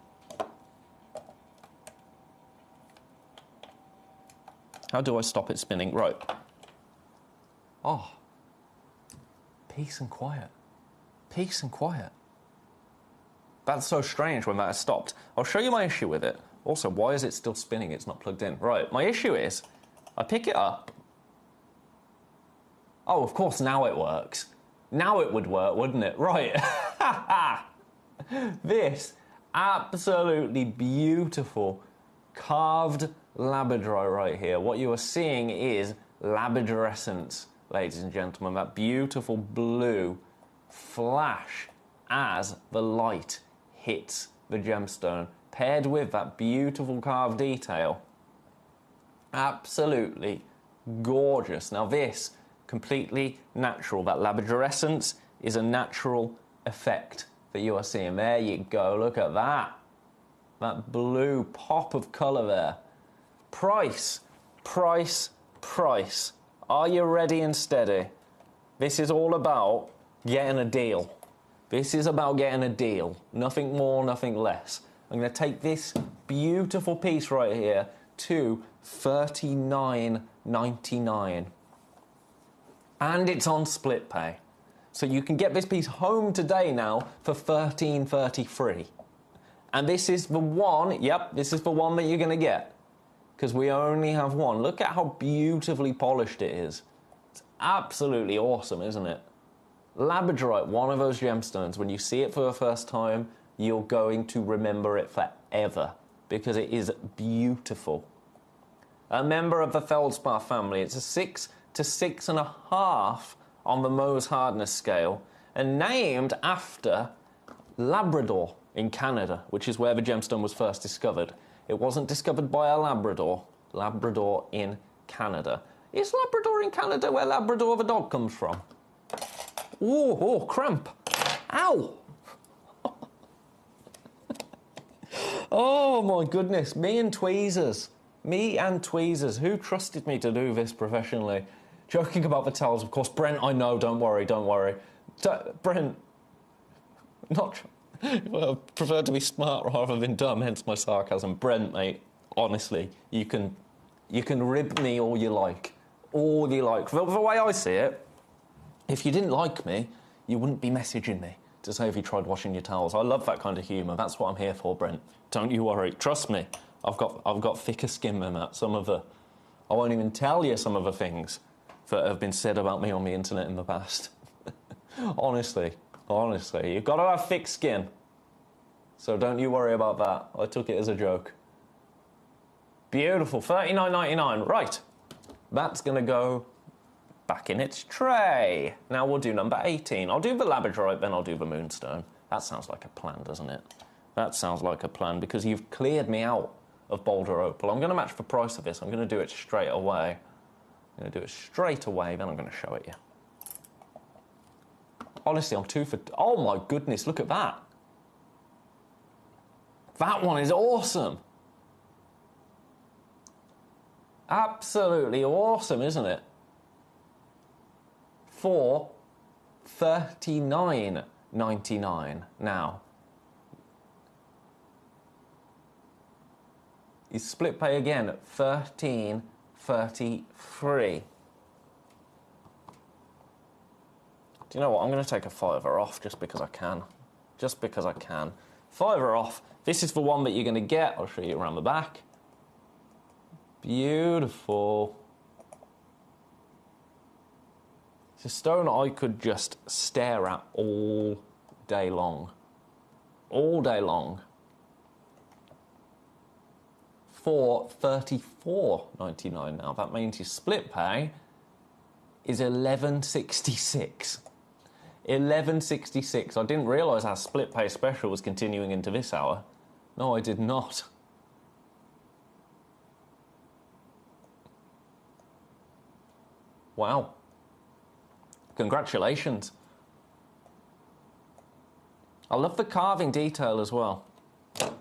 How do I stop it spinning? Right. Oh. Peace and quiet. Peace and quiet. That's so strange when that has stopped. I'll show you my issue with it. Also, why is it still spinning? It's not plugged in. Right, my issue is, I pick it up. Oh, of course, now it works. Now it would work, wouldn't it? Right. This absolutely beautiful carved Labradorite right here. What you are seeing is labradorescence, ladies and gentlemen. That beautiful blue flash as the light hits the gemstone, paired with that beautiful carved detail. Absolutely gorgeous. Now this, completely natural. That labradorescence is a natural effect that you are seeing. There you go, look at that. That blue pop of colour there. Price, price, price. Are you ready and steady? This is all about getting a deal. This is about getting a deal. Nothing more, nothing less. I'm going to take this beautiful piece right here to $39.99. And it's on split pay. So you can get this piece home today now for $13.33. And this is the one, yep, this is the one that you're going to get. Because we only have one. Look at how beautifully polished it is. It's absolutely awesome, isn't it? Labradorite, one of those gemstones, when you see it for the first time, you're going to remember it forever. Because it is beautiful. A member of the feldspar family. It's a 6 to 6.5 on the Mohs hardness scale. And named after Labrador in Canada, which is where the gemstone was first discovered. It wasn't discovered by a Labrador. Labrador in Canada. Is Labrador in Canada where Labrador the dog comes from? Oh, cramp. Ow! Oh my goodness, me and tweezers. Me and tweezers. Who trusted me to do this professionally? Joking about the towels, of course. Brent, I know, don't worry, don't worry. Brent, not... Well, I prefer to be smart rather than dumb, hence my sarcasm. Brent, mate, honestly, you can rib me all you like. All you like. The way I see it, if you didn't like me, you wouldn't be messaging me to say if you tried washing your towels. I love that kind of humour. That's what I'm here for, Brent. Don't you worry. Trust me. I've got thicker skin than that. I won't even tell you some of the things that have been said about me on the internet in the past. Honestly, you've got to have thick skin. So don't you worry about that. I took it as a joke. Beautiful, $39.99. Right, that's going to go back in its tray. Now we'll do number 18. I'll do the labradorite, then I'll do the moonstone. That sounds like a plan, doesn't it? That sounds like a plan, because you've cleared me out of Boulder Opal. I'm going to match the price of this. I'm going to do it straight away. I'm going to do it straight away, then I'm going to show it you. Honestly, I'm 2 for... Oh, my goodness, look at that. That one is awesome. Absolutely awesome, isn't it? For $39.99 now. You split pay again at $13.33. Do you know what? I'm going to take a $5 off just because I can. Just because I can. $5 off. This is the one that you're going to get. I'll show you around the back. Beautiful. It's a stone I could just stare at all day long. All day long. For $34.99 now. That means your split pay is $11.66. $11.66. I didn't realise our split pay special was continuing into this hour. No, I did not. Wow. Congratulations. I love the carving detail as well.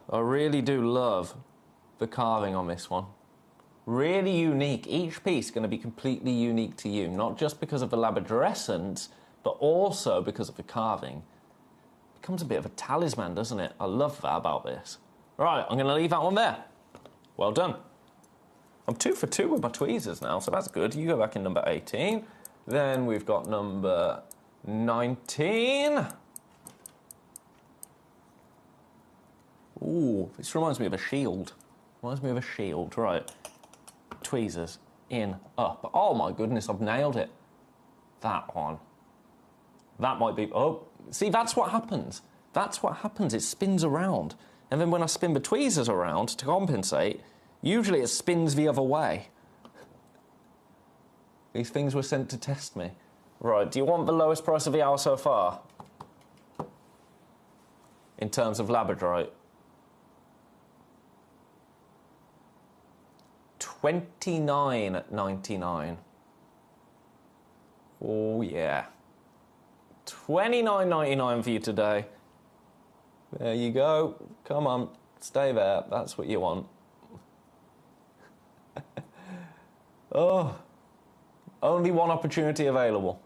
I really do love the carving on this one. Really unique. Each piece going to be completely unique to you, not just because of the labradorescence, but also because of the carving. It becomes a bit of a talisman, doesn't it? I love that about this. Right, I'm going to leave that one there. Well done. I'm 2 for 2 with my tweezers now, so that's good. You go back in number 18. Then we've got number 19. Ooh, this reminds me of a shield. Reminds me of a shield, right. Tweezers, in, up. Oh my goodness, I've nailed it. That one. That might be, oh, see, that's what happens. That's what happens, it spins around. And then when I spin the tweezers around to compensate, usually it spins the other way. These things were sent to test me. Right, do you want the lowest price of the hour so far? In terms of labradorite? $29.99. Oh, yeah. $29.99 for you today. There you go. Come on, stay there. That's what you want. Oh, only one opportunity available.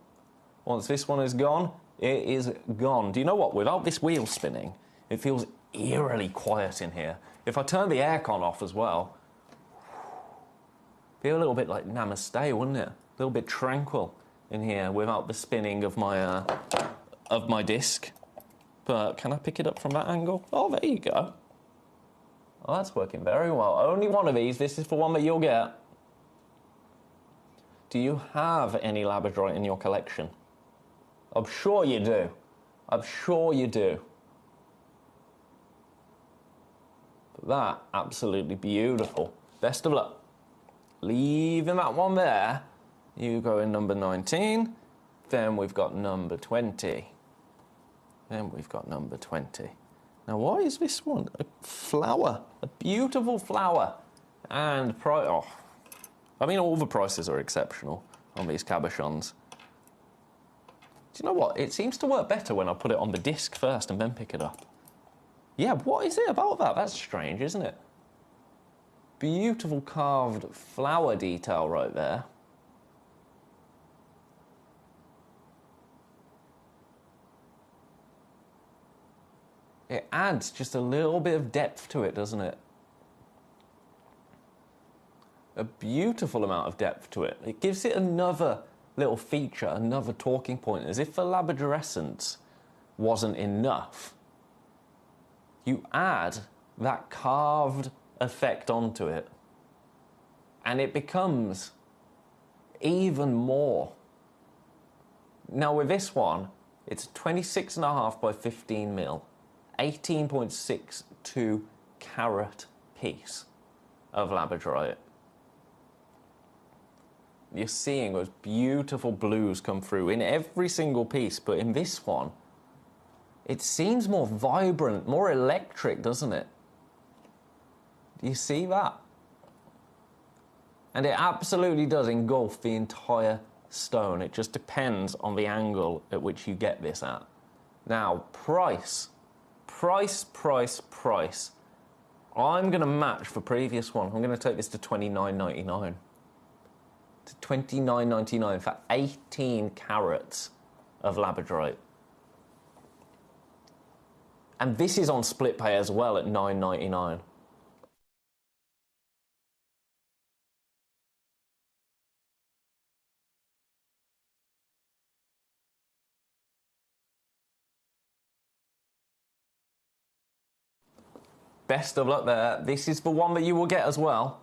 Once this one is gone, it is gone. Do you know what? Without this wheel spinning, it feels eerily quiet in here. If I turn the aircon off as well, feel a little bit like namaste, wouldn't it? A little bit tranquil in here without the spinning of my disc. But can I pick it up from that angle? Oh, there you go. Oh, that's working very well. Only one of these. This is the one that you'll get. Do you have any labradorite in your collection? I'm sure you do. I'm sure you do. But that, absolutely beautiful. Best of luck. Leaving that one there. You go in number 19. Then we've got number 20. Then we've got number 20. Now, why is this one? A flower. A beautiful flower. And oh, I mean, all the prices are exceptional on these cabochons. Do you know what? It seems to work better when I put it on the disc first and then pick it up. Yeah, what is it about that? That's strange, isn't it? Beautiful carved flower detail right there. It adds just a little bit of depth to it, doesn't it? A beautiful amount of depth to it. It gives it another little feature, another talking point, as if the labradorescence wasn't enough. You add that carved effect onto it, and it becomes even more. Now with this one, it's 26.5 by 15 mil, 18.62 carat piece of labradorite. You're seeing those beautiful blues come through in every single piece, but in this one, it seems more vibrant, more electric, doesn't it? Do you see that? And it absolutely does engulf the entire stone. It just depends on the angle at which you get this at. Now, price. I'm going to match the previous one. I'm going to take this to $29.99. To $29.99 for 18 carats of labradorite. And this is on split pay as well at $9.99. Best of luck there. This is the one that you will get as well.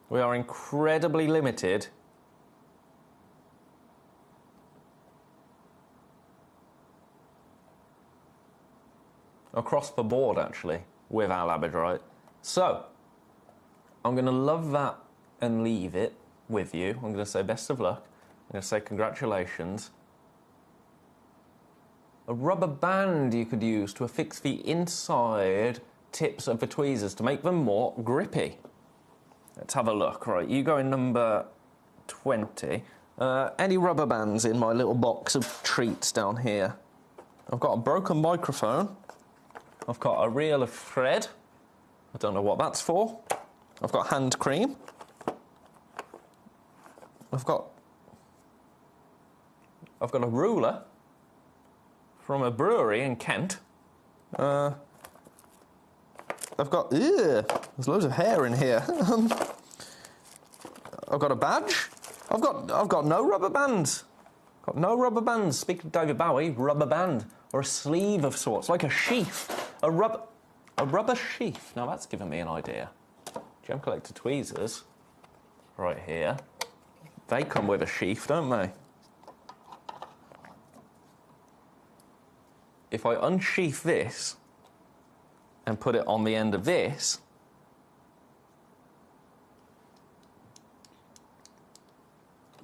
We are incredibly limited. Across the board, actually, with our labradorite. So, I'm going to love that and leave it with you. I'm going to say best of luck. I'm going to say congratulations. A rubber band you could use to affix the inside tips of the tweezers to make them more grippy. Let's have a look. Right, you go in number 20. Any rubber bands in my little box of treats down here? I've got a broken microphone. I've got a reel of thread. I don't know what that's for. I've got hand cream. I've got a ruler from a brewery in Kent. I've got, there's loads of hair in here. I've got a badge. I've got no rubber bands. Got no rubber bands. Speaking of David Bowie, rubber band or a sleeve of sorts, like a sheath. A rubber sheath. Now that's given me an idea. Gemcollector tweezers, right here. They come with a sheath, don't they? If I unsheath this and put it on the end of this,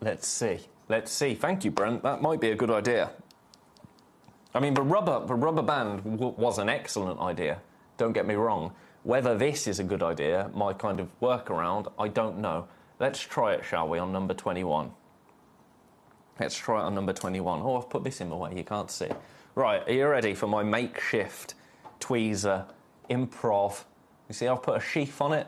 let's see. Thank you, Brent. That might be a good idea. I mean, the rubber band was an excellent idea. Don't get me wrong. Whether this is a good idea, my kind of workaround, I don't know. Let's try it, shall we, on number 21. Let's try it on number 21. Oh, I've put this in the way, you can't see. Right, are you ready for my makeshift tweezer improv? You see I've put a sheath on it?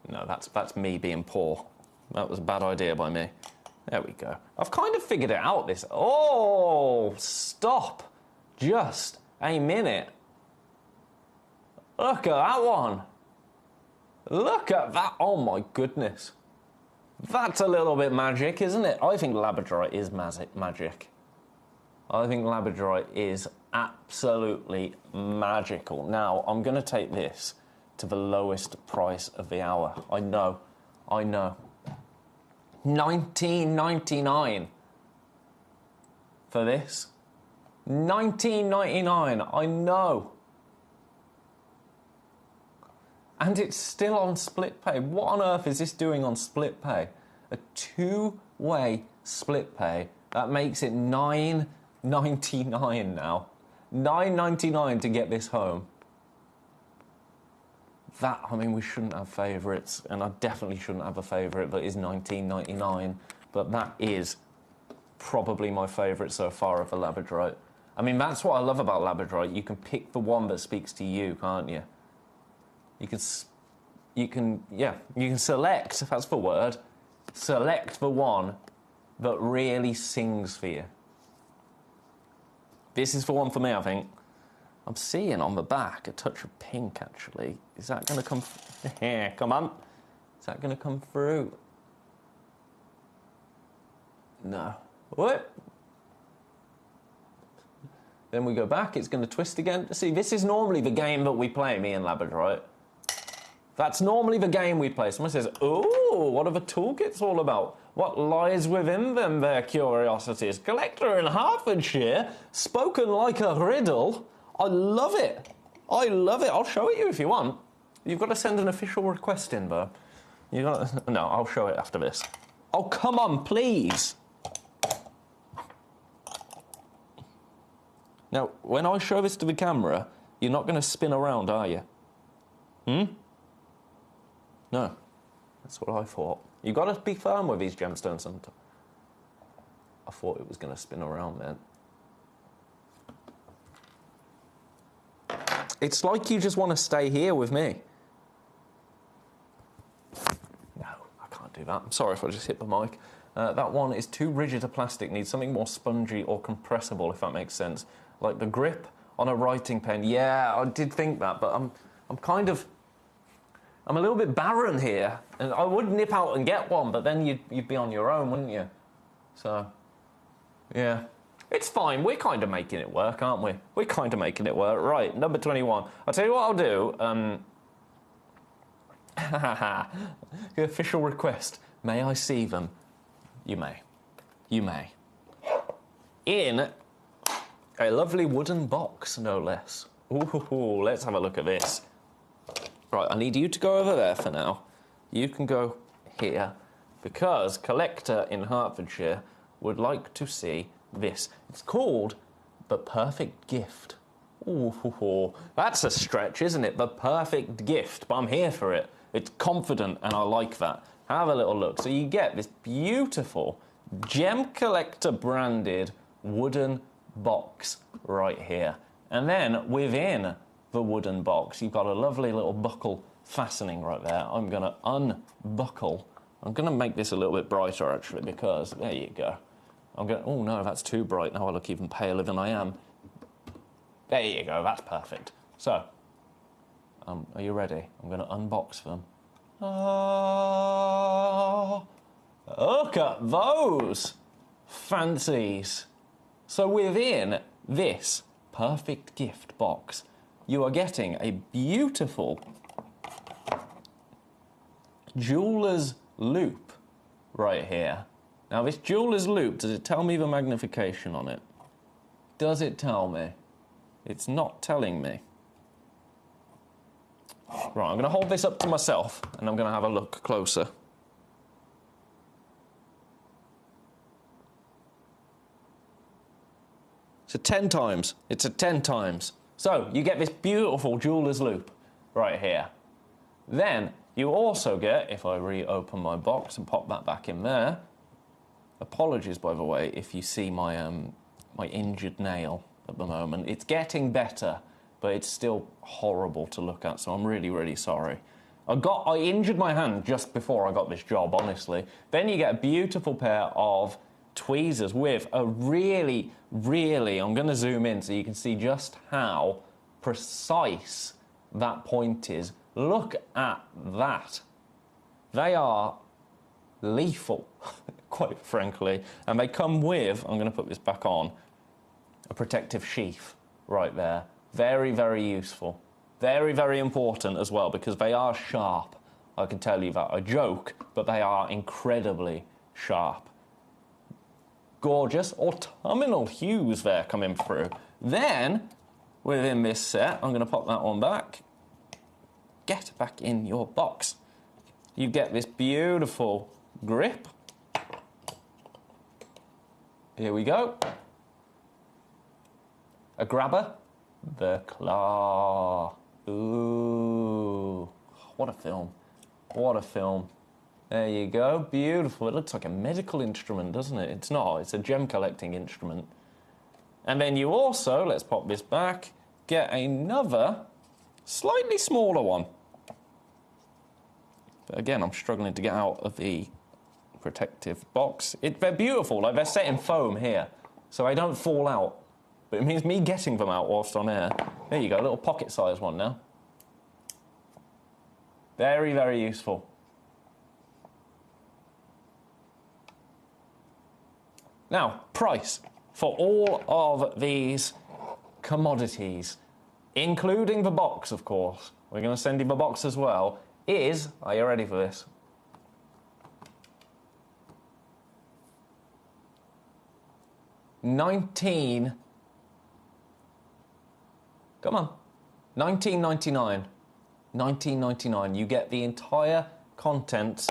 No, that's me being poor. That was a bad idea by me. There we go. I've kind of figured it out, this. Oh, stop. Just a minute. Look at that one. Look at that. Oh, my goodness. That's a little bit magic, isn't it? I think labradorite is magic. I think labradorite is absolutely magical. Now, I'm going to take this to the lowest price of the hour. I know. $19.99 for this. $19.99, I know. And it's still on split pay. What on earth is this doing on split pay? A two-way split pay. That makes it $9.99 now. $9.99 to get this home. That, I mean, we shouldn't have favourites, and I definitely shouldn't have a favourite that is $19.99, but that is probably my favourite so far of the labradorite. I mean, that's what I love about labradorite. You can pick the one that speaks to you, can't you? You can select, if that's the word, select the one that really sings for you. This is the one for me, I think. I'm seeing on the back a touch of pink, actually. Is that going to come... Yeah, come on. Is that going to come through? No. What? Then we go back. It's going to twist again. See, this is normally the game that we play, me and labradorite. That's normally the game we play. Someone says, "Ooh, what are the toolkits all about? What lies within them, their curiosities? Collector in Hertfordshire, spoken like a riddle." I love it. I love it. I'll show it you if you want. You've got to send an official request in, though. No, I'll show it after this. Oh, come on, please. Now, when I show this to the camera, you're not going to spin around, are you? No. That's what I thought. You've got to be firm with these gemstones sometimes. I thought it was going to spin around then. It's like you just want to stay here with me. No, I can't do that. I'm sorry if I just hit the mic. That one is too rigid a plastic, needs something more spongy or compressible, if that makes sense. Like the grip on a writing pen. Yeah, I did think that, but I'm a little bit barren here. And I would nip out and get one, but then you'd be on your own, wouldn't you? So, yeah. It's fine. We're kind of making it work, aren't we? We're kind of making it work. Right, number 21. I'll tell you what I'll do. Official request. May I see them? You may. You may. In a lovely wooden box, no less. Ooh, let's have a look at this. Right, I need you to go over there for now. You can go here, because Collector in Hertfordshire would like to see this. It's called The Perfect Gift. Ooh, that's a stretch, isn't it? The Perfect Gift, but I'm here for it. It's confident, and I like that. Have a little look. So you get this beautiful Gemcollector branded wooden box right here. And then within the wooden box, you've got a lovely little buckle fastening right there. I'm going to unbuckle. I'm going to make this a little bit brighter, actually, because there you go. Oh no, that's too bright. Now I look even paler than I am. There you go, that's perfect. So, are you ready? I'm going to unbox them. Look at those fancies. So within this perfect gift box, you are getting a beautiful jeweler's loop right here. Now, this jeweler's loop, does it tell me the magnification on it? Does it tell me? It's not telling me. Right, I'm going to hold this up to myself, and I'm going to have a look closer. It's a 10 times. It's a 10 times. So you get this beautiful jeweler's loop right here. Then you also get, if I reopen my box and pop that back in there, apologies, by the way, if you see my, my injured nail at the moment. It's getting better, but it's still horrible to look at, so I'm really, really sorry. I injured my hand just before I got this job, honestly. Then you get a beautiful pair of tweezers with a really, really, I'm going to zoom in so you can see just how precise that point is. Look at that. They are lethal, quite frankly. And they come with, I'm going to put this back on, a protective sheath right there. Very, very useful. Very, very important as well, because they are sharp. I can tell you that. I joke, but they are incredibly sharp. Gorgeous autumnal hues there coming through. Then, within this set, I'm going to pop that one back. Get back in your box. You get this beautiful grip. Here we go. A grabber. The claw. Ooh. What a film. What a film. There you go. Beautiful. It looks like a medical instrument, doesn't it? It's not. It's a gem collecting instrument. And then you also, let's pop this back, get another slightly smaller one. But again, I'm struggling to get out of the protective box. They're beautiful. Like, they're set in foam here, so they don't fall out. But it means me getting them out whilst on air. There you go, a little pocket-sized one now. Very, very useful. Now, price for all of these commodities, including the box, of course, we're going to send you the box as well, is, are you ready for this? $19.99. Come on. $19.99. $19.99. You get the entire contents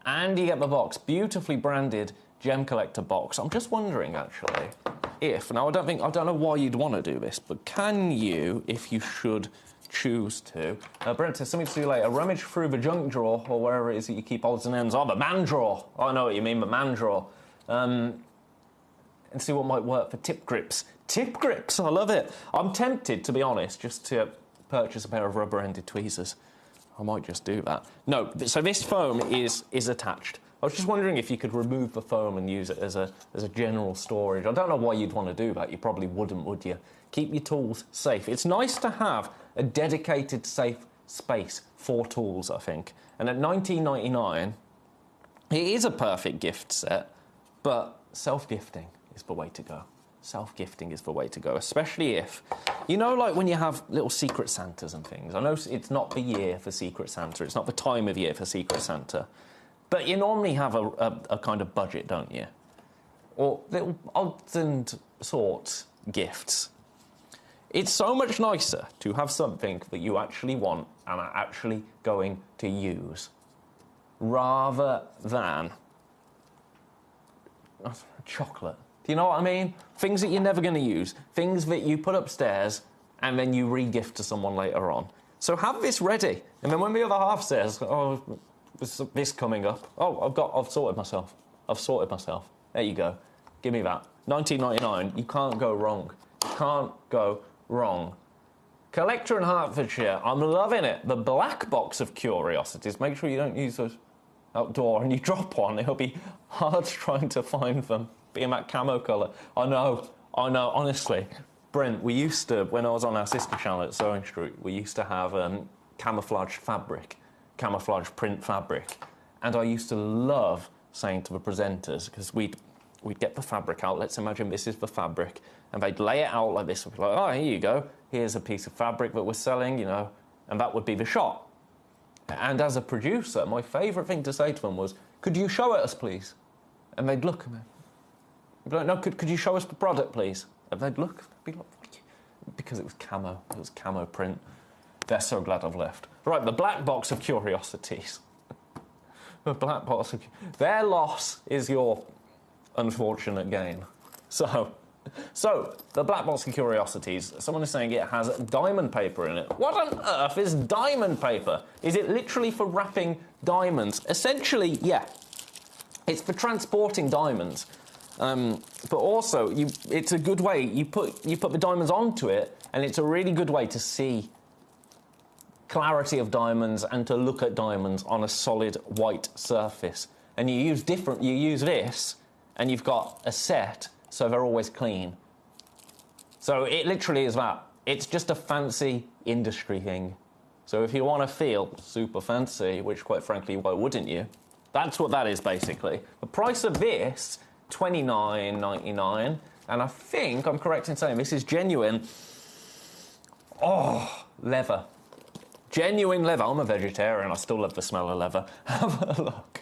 and you get the box. Beautifully branded Gem Collector box. I'm just wondering, actually, if... Now, I don't know why you'd want to do this, but can you, if you should choose to... Brent says, something to do later. Rummage through the junk drawer, or wherever it is that you keep odds and ends. Oh, the man drawer. Oh, I know what you mean, the man drawer. And see what might work for tip grips. Tip grips, I love it. I'm tempted, to be honest, just to purchase a pair of rubber-ended tweezers. I might just do that. No, so this foam is attached. I was just wondering if you could remove the foam and use it as a general storage. I don't know why you'd want to do that. You probably wouldn't, would you? Keep your tools safe. It's nice to have a dedicated, safe space for tools, I think. And at $19.99, it is a perfect gift set, but self-gifting is the way to go. Self-gifting is the way to go, especially if, you know, like when you have little Secret Santas and things. I know it's not the year for Secret Santa, it's not the time of year for Secret Santa, but you normally have a kind of budget, don't you? Or little odds and sorts gifts. It's so much nicer to have something that you actually want and are actually going to use, rather than chocolate. Do you know what I mean? Things that you're never going to use. Things that you put upstairs and then you re-gift to someone later on. So have this ready. And then when the other half says, oh, this coming up. Oh, I've sorted myself. I've sorted myself. There you go. Give me that. $19.99. You can't go wrong. You can't go wrong. Collector in Hertfordshire. I'm loving it. The black box of curiosities. Make sure you don't use those outdoor and you drop one. It'll be hard trying to find them. Being that camo colour. I know, honestly. Brent, we used to, when I was on our sister channel at Sewing Street, we used to have camouflage fabric, camouflage print fabric. And I used to love saying to the presenters, because we'd get the fabric out, let's imagine this is the fabric, and they'd lay it out like this, we'd be like, oh, here you go, here's a piece of fabric that we're selling, you know, and that would be the shot. And as a producer, my favourite thing to say to them was, could you show it us, please? And they'd look at me. They'd be like, no, could you show us the product, please? And they'd look, they'd be like, because it was camo print. They're so glad I've left. Right, the black box of curiosities. The black box of... Their loss is your unfortunate gain. So, So, the black box of curiosities. Someone is saying it has diamond paper in it. What on earth is diamond paper? Is it literally for wrapping diamonds? Essentially, yeah. It's for transporting diamonds. But also, it's a good way. You put the diamonds onto it, and it's a really good way to see clarity of diamonds and to look at diamonds on a solid white surface. And you use this, and you've got a set, so they're always clean. So it literally is that. It's just a fancy industry thing. So if you want to feel super fancy, which quite frankly, why wouldn't you? That's what that is, basically. The price of this, $29.99, and I think I'm correct in saying this is genuine. Oh, leather. Genuine leather. I'm a vegetarian. I still love the smell of leather. Have a look.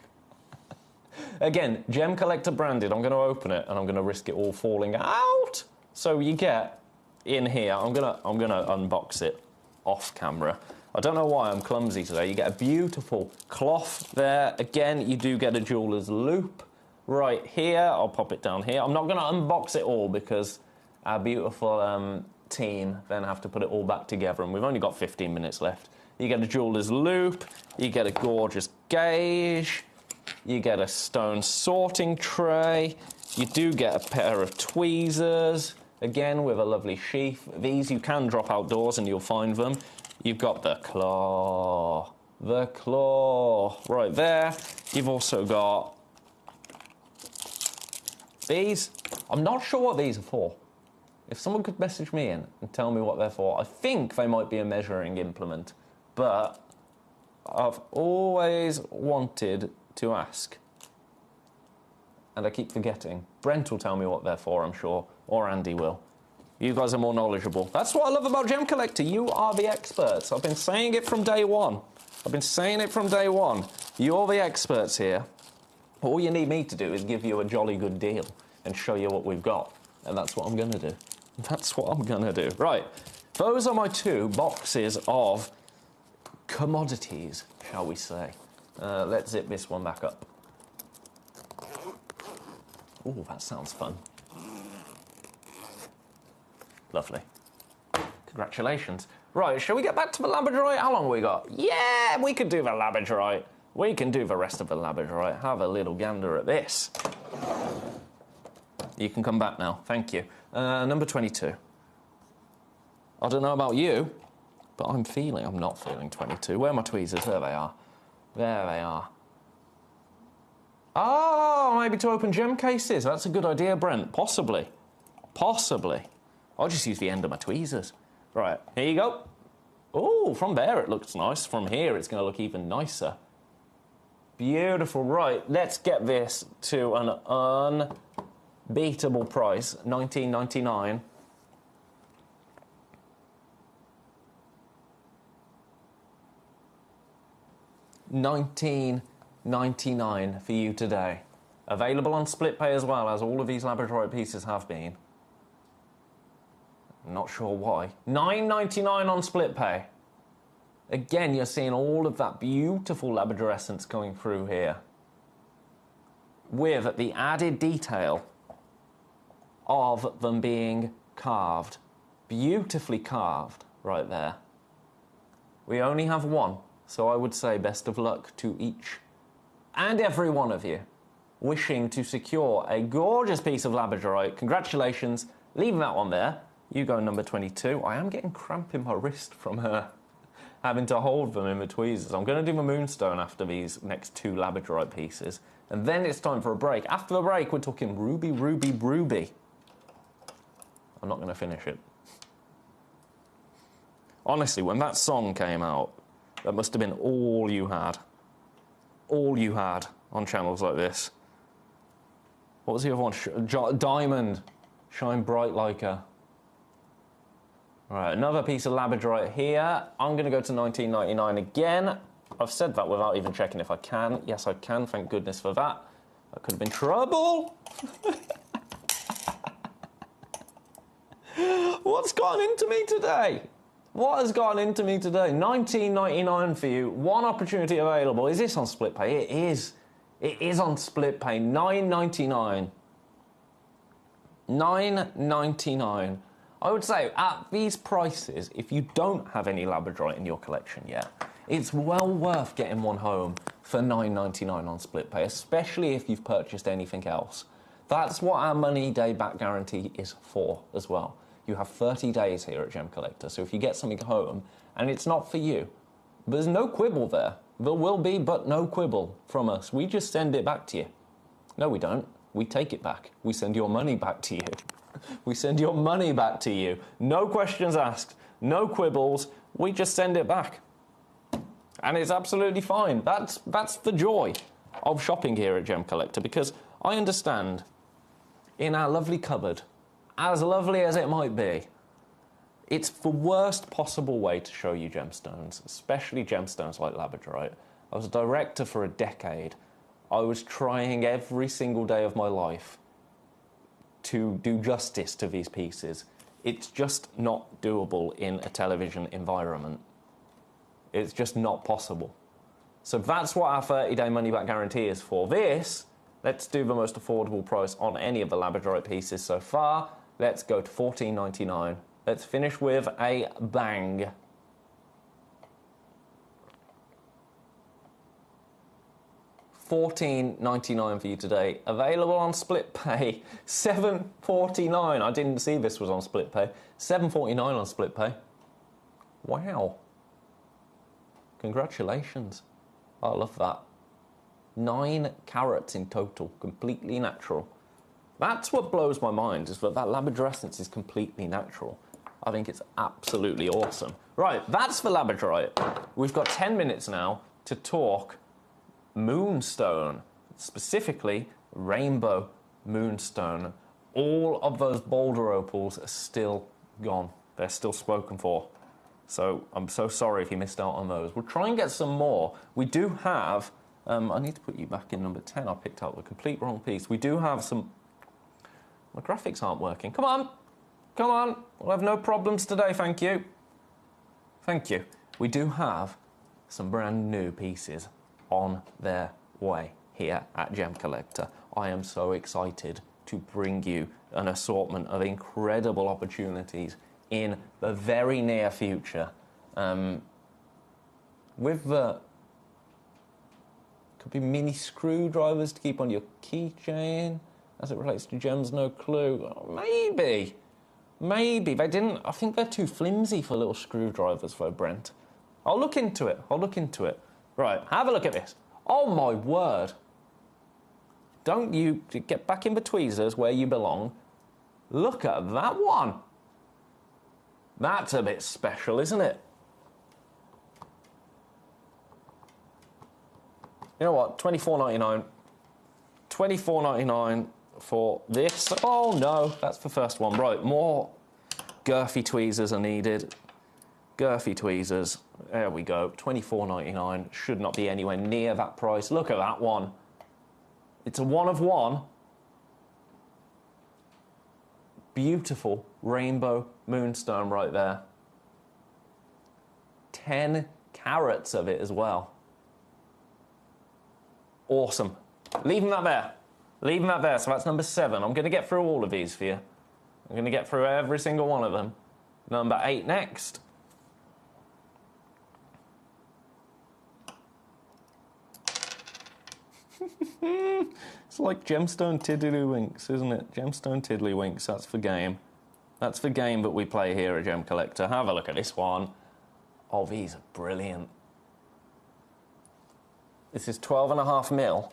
Again, Gemcollector branded. I'm going to open it and I'm going to risk it all falling out. So you get in here. I'm gonna unbox it off camera. I don't know why I'm clumsy today. You get a beautiful cloth there. Again, you do get a jeweler's loop right here. I'll pop it down here. I'm not going to unbox it all because our beautiful team then have to put it all back together, and we've only got 15 minutes left. You get a jeweler's loop, you get a gorgeous gauge, you get a stone sorting tray, you do get a pair of tweezers, again with a lovely sheath. These you can drop outdoors and you'll find them. You've got the claw right there. You've also got these. I'm not sure what these are for. If someone could message me in and tell me what they're for, I think they might be a measuring implement, but I've always wanted to ask, and I keep forgetting. Brent will tell me what they're for, I'm sure, or Andy will. You guys are more knowledgeable. That's what I love about Gemcollector. You are the experts. I've been saying it from day one. You're the experts here. All you need me to do is give you a jolly good deal and show you what we've got, and that's what I'm going to do. Right, those are my two boxes of commodities, shall we say. Let's zip this one back up. Ooh, that sounds fun. Lovely. Congratulations. Right, shall we get back to the labradorite? How long we got? Yeah, we could do the labradorite. We can do the rest of the labradorite. Have a little gander at this. You can come back now. Thank you. Number 22. I don't know about you, but I'm not feeling 22. Where are my tweezers? There they are. There they are. Oh, maybe to open gem cases. That's a good idea, Brent. Possibly. I'll just use the end of my tweezers. Right, here you go. Oh, from there it looks nice. From here it's going to look even nicer. Beautiful. Right, let's get this to an unbeatable price, $19.99. $19.99 for you today. Available on split pay as well, as all of these labradorite pieces have been. I'm not sure why. $9.99 on split pay. Again, you're seeing all of that beautiful labradorescence going through here, with the added detail of them being carved. Beautifully carved right there. We only have one, so I would say best of luck to each and every one of you wishing to secure a gorgeous piece of labradorite. Congratulations. Leave that one there. You go number 22. I am getting cramp in my wrist from having to hold them in the tweezers. I'm going to do my moonstone after these next two labradorite pieces, and then it's time for a break. After the break, we're talking ruby, ruby, ruby. I'm not going to finish it. Honestly, when that song came out, that must have been all you had. All you had on channels like this. What was the other one? Diamond. Shine bright like a... Right, another piece of labradorite here. I'm going to go to $19.99 again. I've said that without even checking if I can. Yes, I can. Thank goodness for that. That could have been trouble. What's gone into me today? What has gone into me today? $19.99 for you. One opportunity available. Is this on split pay? It is. It is on split pay. $9.99. $9.99. I would say at these prices, if you don't have any Labradorite in your collection yet, it's well worth getting one home for $9.99 on split pay, especially if you've purchased anything else. That's what our money day back guarantee is for as well. You have 30 days here at Gemcollector, so if you get something home and it's not for you, there's no quibble there. There will be, but no quibble from us. We just send it back to you. No, we don't. We take it back. We send your money back to you. We send your money back to you. No questions asked, no quibbles. We just send it back. And it's absolutely fine. That's the joy of shopping here at Gemcollector, because I understand in our lovely cupboard, as lovely as it might be, it's the worst possible way to show you gemstones, especially gemstones like Labradorite. I was a director for a decade. I was trying every single day of my life to do justice to these pieces. It's just not doable in a television environment. It's just not possible. So that's what our 30-day money-back guarantee is for. This, let's do the most affordable price on any of the Labradorite pieces so far. Let's go to $14.99. Let's finish with a bang. $14.99 for you today. Available on split pay. $7.49. I didn't see this was on split pay. $7.49 on split pay. Wow. Congratulations. I love that. 9 carats in total, completely natural. That's what blows my mind, is that labradorescence is completely natural. I think it's absolutely awesome. Right, that's for Labradorite. We've got 10 minutes now to talk moonstone, specifically rainbow moonstone. All of those boulder opals are still gone. They're still spoken for. So I'm so sorry if you missed out on those. We'll try and get some more. We do have, I need to put you back in number 10. I picked out the complete wrong piece. We do have some, my graphics aren't working. Come on, come on. We'll have no problems today, thank you. Thank you. We do have some brand new pieces on their way here at Gemcollector. I am so excited to bring you an assortment of incredible opportunities in the very near future. With the, could be mini screwdrivers to keep on your keychain as it relates to gems, no clue. Maybe, they didn't, I think they're too flimsy for little screwdrivers though, Brent. I'll look into it, Right, have a look at this. Oh my word. Don't you get back in the tweezers where you belong. Look at that one. That's a bit special, isn't it? You know what? $24.99. $24.99 for this. Oh no, that's the first one. Right, more girthy tweezers are needed. Girthy tweezers. There we go. $24.99. Should not be anywhere near that price. Look at that one. It's a one of one. Beautiful rainbow moonstone right there. 10 carats of it as well. Awesome. Leaving that there. Leaving that there. So that's number 7. I'm going to get through all of these for you. I'm going to get through every single one of them. Number 8 next. It's like Gemstone Tiddlywinks, isn't it? Gemstone Tiddlywinks, that's the game. That's the game that we play here at Gemcollector. Have a look at this one. Oh, these are brilliant. This is 12.5 mil.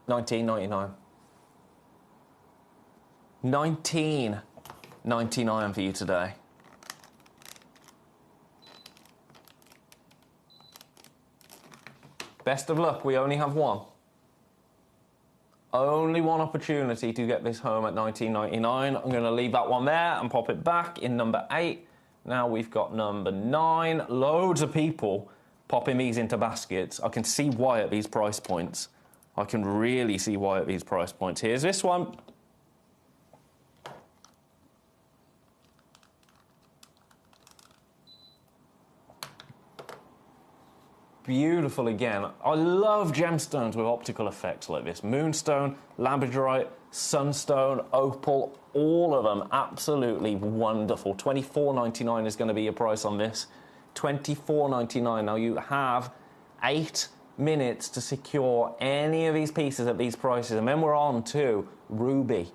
$19.99. $19.99 for you today. Best of luck, we only have one. Only one opportunity to get this home at $19.99. I'm going to leave that one there and pop it back in number 8. Now we've got number 9. Loads of people popping these into baskets. I can see why at these price points. I can really see why at these price points. Here's this one. beautiful again. I love gemstones with optical effects like this. Moonstone, labradorite, sunstone, opal, all of them absolutely wonderful. $24.99 is going to be your price on this. $24.99. Now you have 8 minutes to secure any of these pieces at these prices, and then we're on to ruby,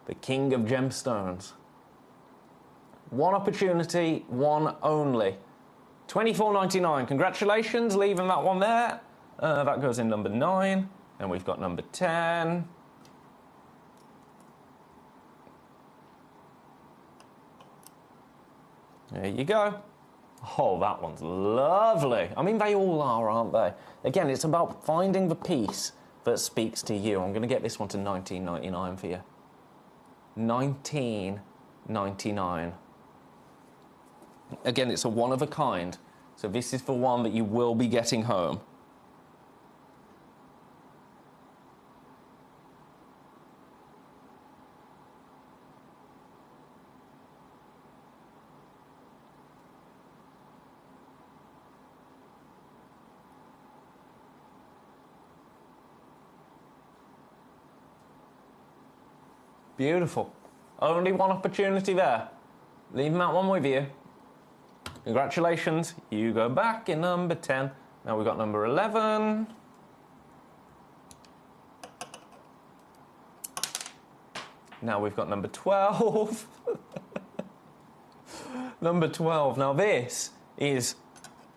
the king of gemstones. One opportunity, one only. $24.99. Congratulations, leaving that one there. That goes in number 9, and we've got number 10. There you go. Oh, that one's lovely. I mean, they all are, aren't they? Again, it's about finding the piece that speaks to you. I'm going to get this one to $19.99 for you. $19.99. Again, it's a one of a kind. So this is the one that you will be getting home. Beautiful. Only one opportunity there. Leaving that one with you. Congratulations. You go back in number 10. Now we've got number 11. Now we've got number 12. Number 12. Now this is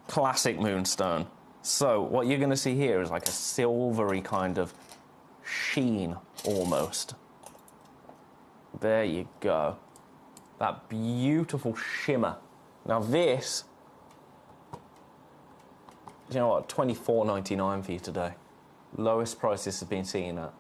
classic moonstone. So what you're going to see here is like a silvery kind of sheen almost. There you go. That beautiful shimmer. Now this, you know what, $24.99 for you today. Lowest price this has been seen at.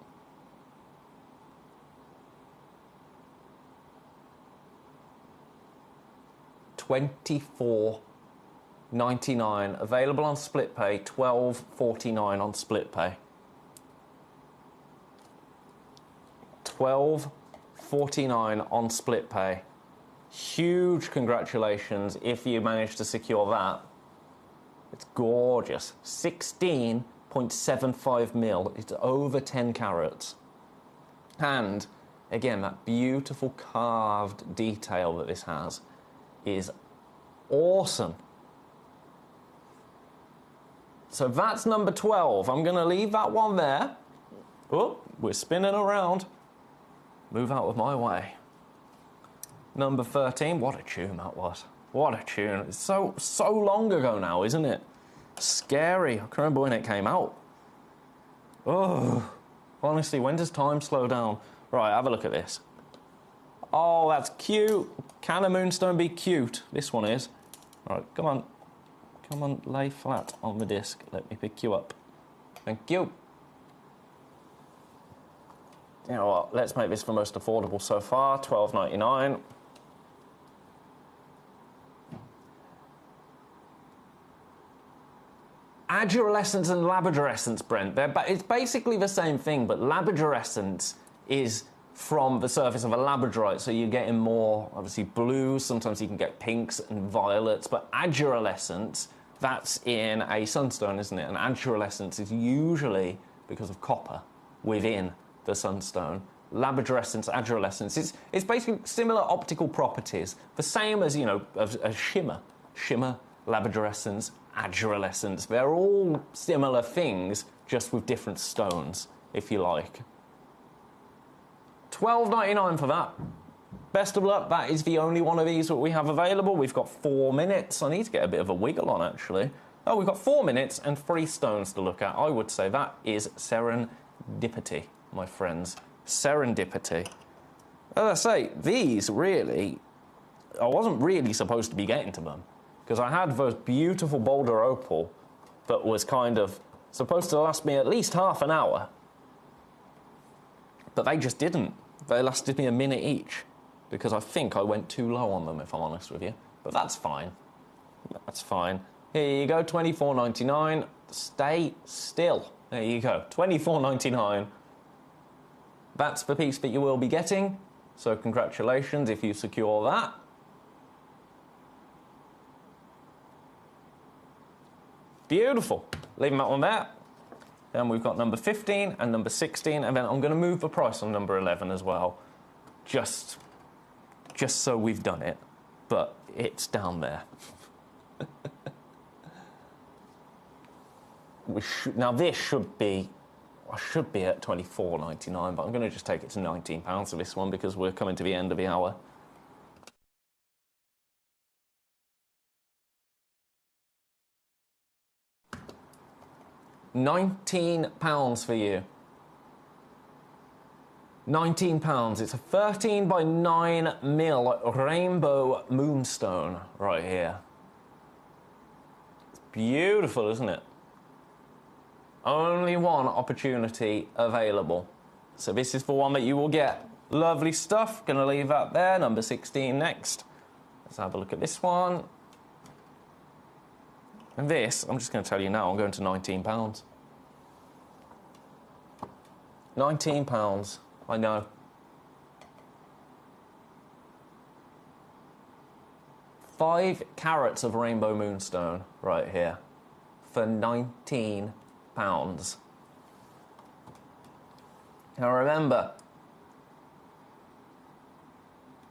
$24.99. Available on split pay, $12.49 on split pay. $12.49 on split pay. Huge congratulations if you manage to secure that. It's gorgeous. 16.75 mil. It's over 10 carats. And again, that beautiful carved detail that this has is awesome. So that's number 12. I'm going to leave that one there. Oh, we're spinning around. Move out of my way. Number 13. What a tune that was. What a tune. It's so long ago now, isn't it? Scary. I can remember when it came out. Oh, honestly, when does time slow down? Right, have a look at this. Oh, that's cute. Can a moonstone be cute? This one is. Right, come on. Come on, lay flat on the disc. Let me pick you up. Thank you. You know what? Let's make this the most affordable so far. $12.99. Adurescence and labradorescence, Brent. It's basically the same thing, but labradorescence is from the surface of a labradorite, so you're getting more, obviously, blues. Sometimes you can get pinks and violets, but adurescence, that's in a sunstone, isn't it? And adurescence is usually because of copper within the sunstone. Labradorescence, adurescence, it's basically similar optical properties, the same as, you know, a shimmer. Shimmer, labradorescence, adurescence. They're all similar things, just with different stones, if you like. $12.99 for that. Best of luck. That is the only one of these that we have available. We've got 4 minutes. I need to get a bit of a wiggle on, actually. Oh, we've got 4 minutes and 3 stones to look at. I would say that is serendipity, my friends. Serendipity. As I say, these really, I wasn't really supposed to be getting to them, because I had those beautiful boulder opal that was kind of supposed to last me at least half an hour. But they just didn't. They lasted me a minute each, because I think I went too low on them, if I'm honest with you. But that's fine. That's fine. Here you go, $24.99. Stay still. There you go, $24.99. That's the piece that you will be getting. So congratulations if you secure that. Beautiful. leaving that one there. Then we've got number 15 and number 16, and then I'm going to move the price on number 11 as well, just so we've done it, but it's down there. Now this should be, I should be at £24.99, but I'm going to just take it to £19 for this one because we're coming to the end of the hour. £19 for you. £19. It's a 13 by 9 mil rainbow moonstone right here. It's beautiful, isn't it? Only one opportunity available. So this is the one that you will get. Lovely stuff. Gonna leave that there. Number 16 next. Let's have a look at this one. And this, I'm just going to tell you now, I'm going to £19. £19, I know. £5 carats of rainbow moonstone right here for £19. Now remember,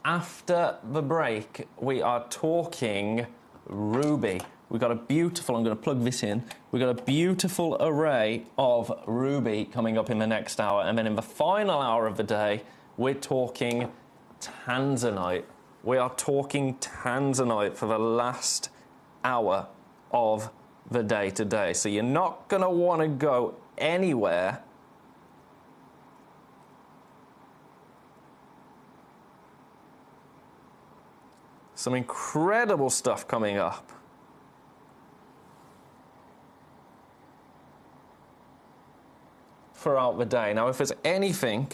after the break, we are talking ruby. We've got a beautiful, I'm going to plug this in, we've got a beautiful array of ruby coming up in the next hour, and then in the final hour of the day, we're talking tanzanite. We are talking tanzanite for the last hour of the day today. So you're not going to want to go anywhere. Some incredible stuff coming up. Throughout the day. Now, if there's anything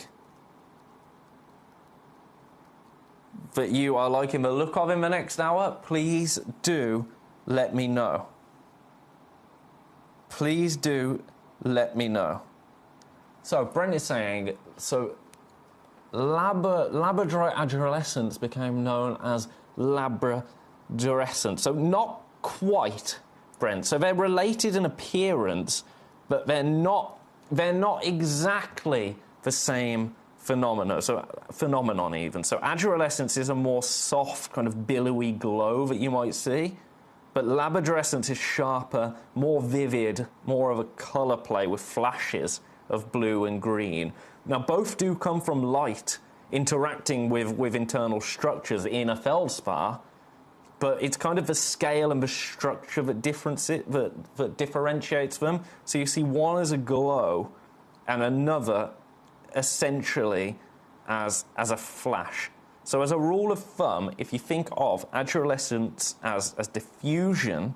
that you are liking the look of in the next hour, please do let me know. Please do let me know. So, Brent is saying, so Labradorite adolescence became known as Labradorescent. So, not quite, Brent. So, they're related in appearance, but they're not exactly the same phenomenon even. So adurescence is a more soft, kind of billowy glow that you might see, but labradorescence is sharper, more vivid, more of a colour play with flashes of blue and green. Now both do come from light interacting with internal structures in a feldspar, but it's kind of the scale and the structure that differentiates them. So you see one as a glow and another essentially as a flash. So as a rule of thumb, if you think of adolescence as diffusion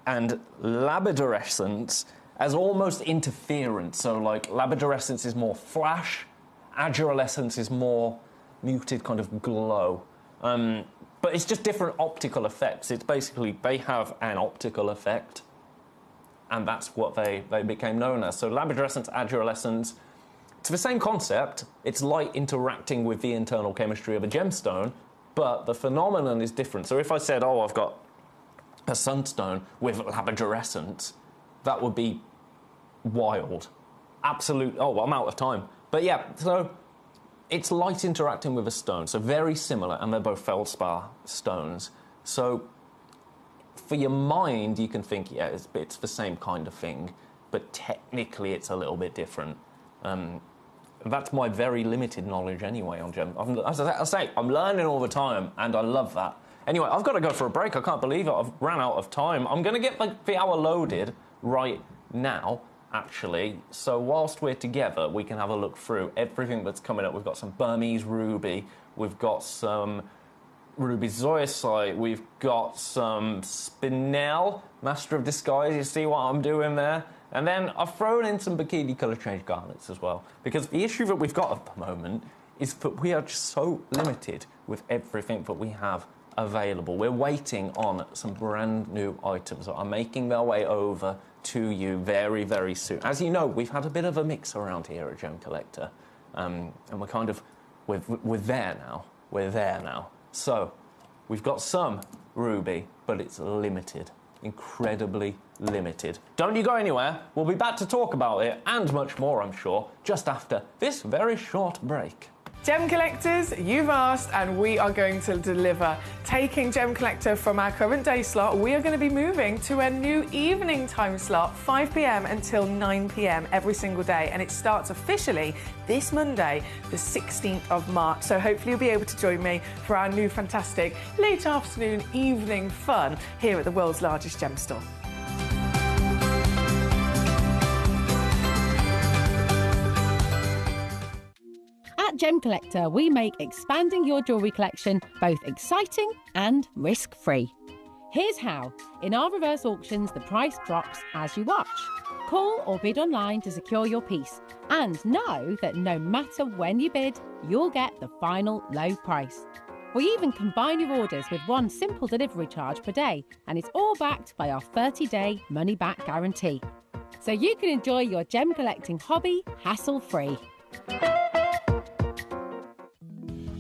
and labradorescence as almost interference, so like labradorescence is more flash, adolescence is more muted kind of glow. But it's just different optical effects. It's basically, they have an optical effect, and that's what they became known as. So labradorescence, adolescence, it's the same concept. It's light interacting with the internal chemistry of a gemstone, but the phenomenon is different. So if I said, oh, I've got a sunstone with labradorescence, that would be wild. Absolute, oh, I'm out of time. But yeah, so it's light interacting with a stone, so very similar, and they're both feldspar stones. So for your mind, you can think, yeah, it's the same kind of thing, but technically it's a little bit different. That's my very limited knowledge anyway on gem. As I say, I'm learning all the time, and I love that. Anyway, I've got to go for a break. I can't believe it. I've ran out of time. I'm going to get the hour loaded right now, actually. So whilst we're together, we can have a look through everything that's coming up. We've got some Burmese ruby. We've got some ruby zoisite. We've got some spinel, Master of Disguise. You see what I'm doing there? And then I've thrown in some bikini colour change garnets as well. Because the issue that we've got at the moment is that we are just so limited with everything that we have available. We're waiting on some brand new items that are making their way over to you very, very soon. As you know, we've had a bit of a mix around here at Gemcollector. And we're kind of, we're there now. We're there now. So, we've got some ruby, but it's limited. incredibly limited. Don't you go anywhere. We'll be back to talk about it and much more, I'm sure, just after this very short break. Gem collectors, you've asked and we are going to deliver. Taking Gem Collector from our current day slot, we are going to be moving to a new evening time slot, 5 p.m. until 9 p.m. every single day, and it starts officially this Monday, the 16th of March. So hopefully you'll be able to join me for our new fantastic late afternoon evening fun here at the world's largest gem store. At Gem Collector, we make expanding your jewellery collection both exciting and risk-free. Here's how. In our reverse auctions, the price drops as you watch. Call or bid online to secure your piece. And know that no matter when you bid, you'll get the final low price. We even combine your orders with one simple delivery charge per day, and it's all backed by our 30-day money-back guarantee. So you can enjoy your gem collecting hobby hassle-free.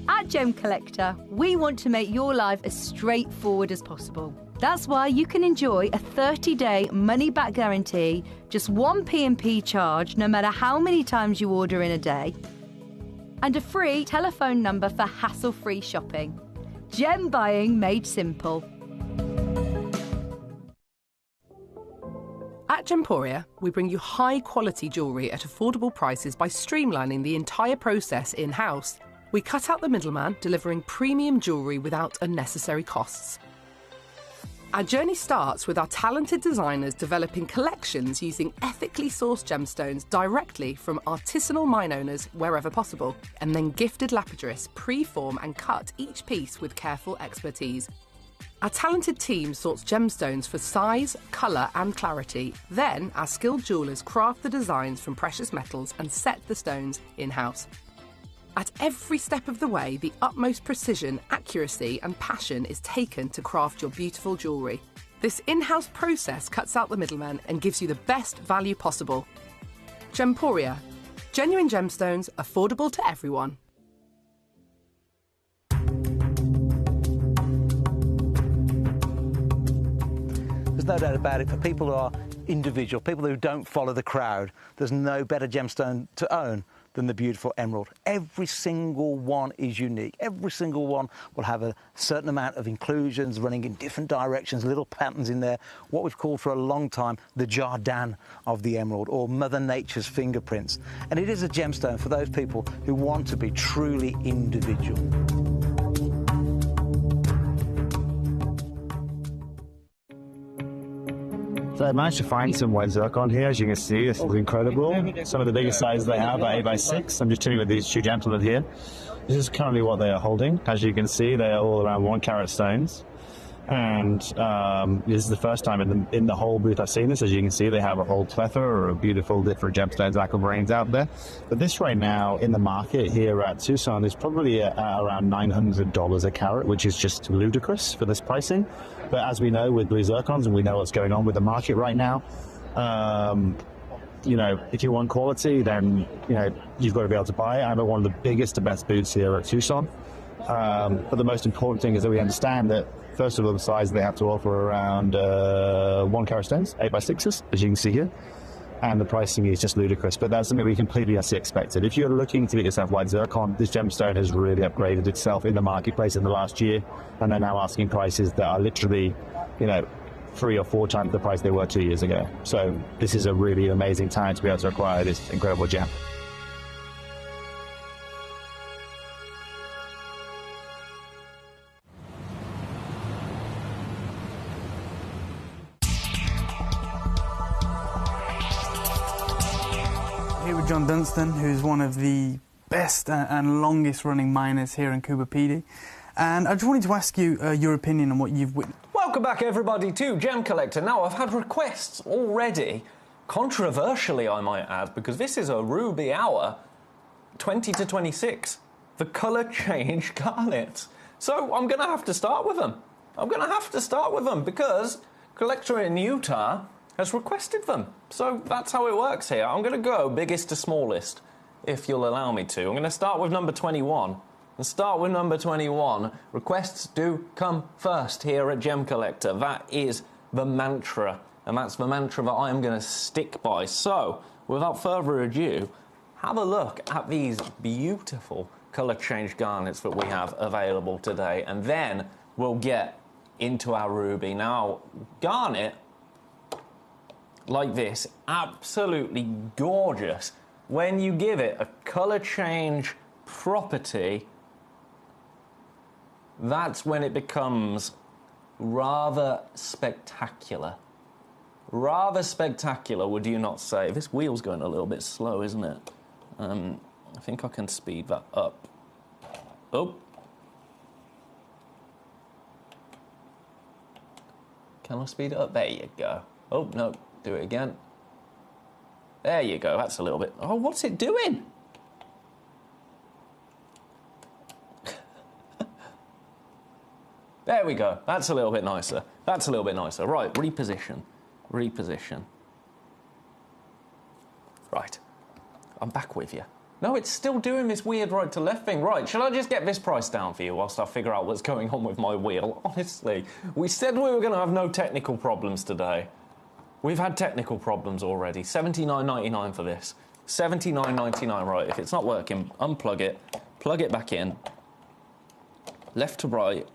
At Gem Collector, we want to make your life as straightforward as possible. That's why you can enjoy a 30-day money-back guarantee, just one P&P charge no matter how many times you order in a day, and a free telephone number for hassle-free shopping. Gem buying made simple. At Gemporia, we bring you high-quality jewellery at affordable prices by streamlining the entire process in-house. We cut out the middleman, delivering premium jewellery without unnecessary costs. Our journey starts with our talented designers developing collections using ethically sourced gemstones directly from artisanal mine owners wherever possible, and then gifted lapidarists pre-form and cut each piece with careful expertise. Our talented team sorts gemstones for size, colour and clarity. Then our skilled jewellers craft the designs from precious metals and set the stones in-house. At every step of the way, the utmost precision, accuracy and passion is taken to craft your beautiful jewellery. This in-house process cuts out the middleman and gives you the best value possible. Gemporia. Genuine gemstones, affordable to everyone. There's no doubt about it, for people who are individual, people who don't follow the crowd, there's no better gemstone to own than the beautiful emerald. Every single one is unique. Every single one will have a certain amount of inclusions running in different directions, little patterns in there, what we've called for a long time the Jardin of the emerald, or Mother Nature's fingerprints. And it is a gemstone for those people who want to be truly individual. So I managed to find some white zircon here, as you can see. This is incredible. Some of the biggest sizes they have are 8x6. I'm just chilling with these two gentlemen here. This is currently what they are holding. As you can see, they are all around 1 carat stones. And this is the first time in the whole booth I've seen this. As you can see, they have a whole plethora of beautiful different gemstones, aquamarines out there. But this right now in the market here at Tucson is probably around $900 a carat, which is just ludicrous for this pricing. But as we know with blue zircons, and we know what's going on with the market right now, you know, if you want quality, then, you know, you've got to be able to buy it. I'm at one of the biggest and best booths here at Tucson. But the most important thing is that we understand that, first of all, the size they have to offer around 1 carat stones, 8x6s, as you can see here. And the pricing is just ludicrous, but that's something we completely expected. If you're looking to get yourself white zircon, this gemstone has really upgraded itself in the marketplace in the last year, and they're now asking prices that are literally, you know, 3 or 4 times the price they were 2 years ago. So this is a really amazing time to be able to acquire this incredible gem. Here with John Dunstan, who's one of the best and longest running miners here in Coober Pedy. And I just wanted to ask you your opinion on what you've witnessed. Welcome back, everybody, to Gem Collector. Now, I've had requests already, controversially, I might add, because this is a ruby hour, 20 to 26, the colour change garnets. So I'm going to have to start with them. Because Collector in Utah has requested them. So that's how it works here. I'm going to go biggest to smallest, if you'll allow me to. I'm going to start with number 21. Requests do come first here at Gem Collector. That is the mantra, and that's the mantra that I am going to stick by. So, without further ado, have a look at these beautiful colour change garnets that we have available today, and then we'll get into our ruby. Now, garnet like this, absolutely gorgeous. When you give it a colour change property, that's when it becomes rather spectacular. Rather spectacular, would you not say? This wheel's going a little bit slow, isn't it? I think I can speed that up. Oh. Can I speed it up? There you go. Oh, no. Do it again. There you go. That's a little bit... Oh, what's it doing? There we go. That's a little bit nicer. That's a little bit nicer. Right, reposition. Reposition. Right. I'm back with you. No, it's still doing this weird right to left thing. Right, shall I just get this price down for you whilst I figure out what's going on with my wheel? Honestly, we said we were going to have no technical problems today. We've had technical problems already. $79.99 for this. $79.99, right. If it's not working, unplug it, plug it back in. Left to right.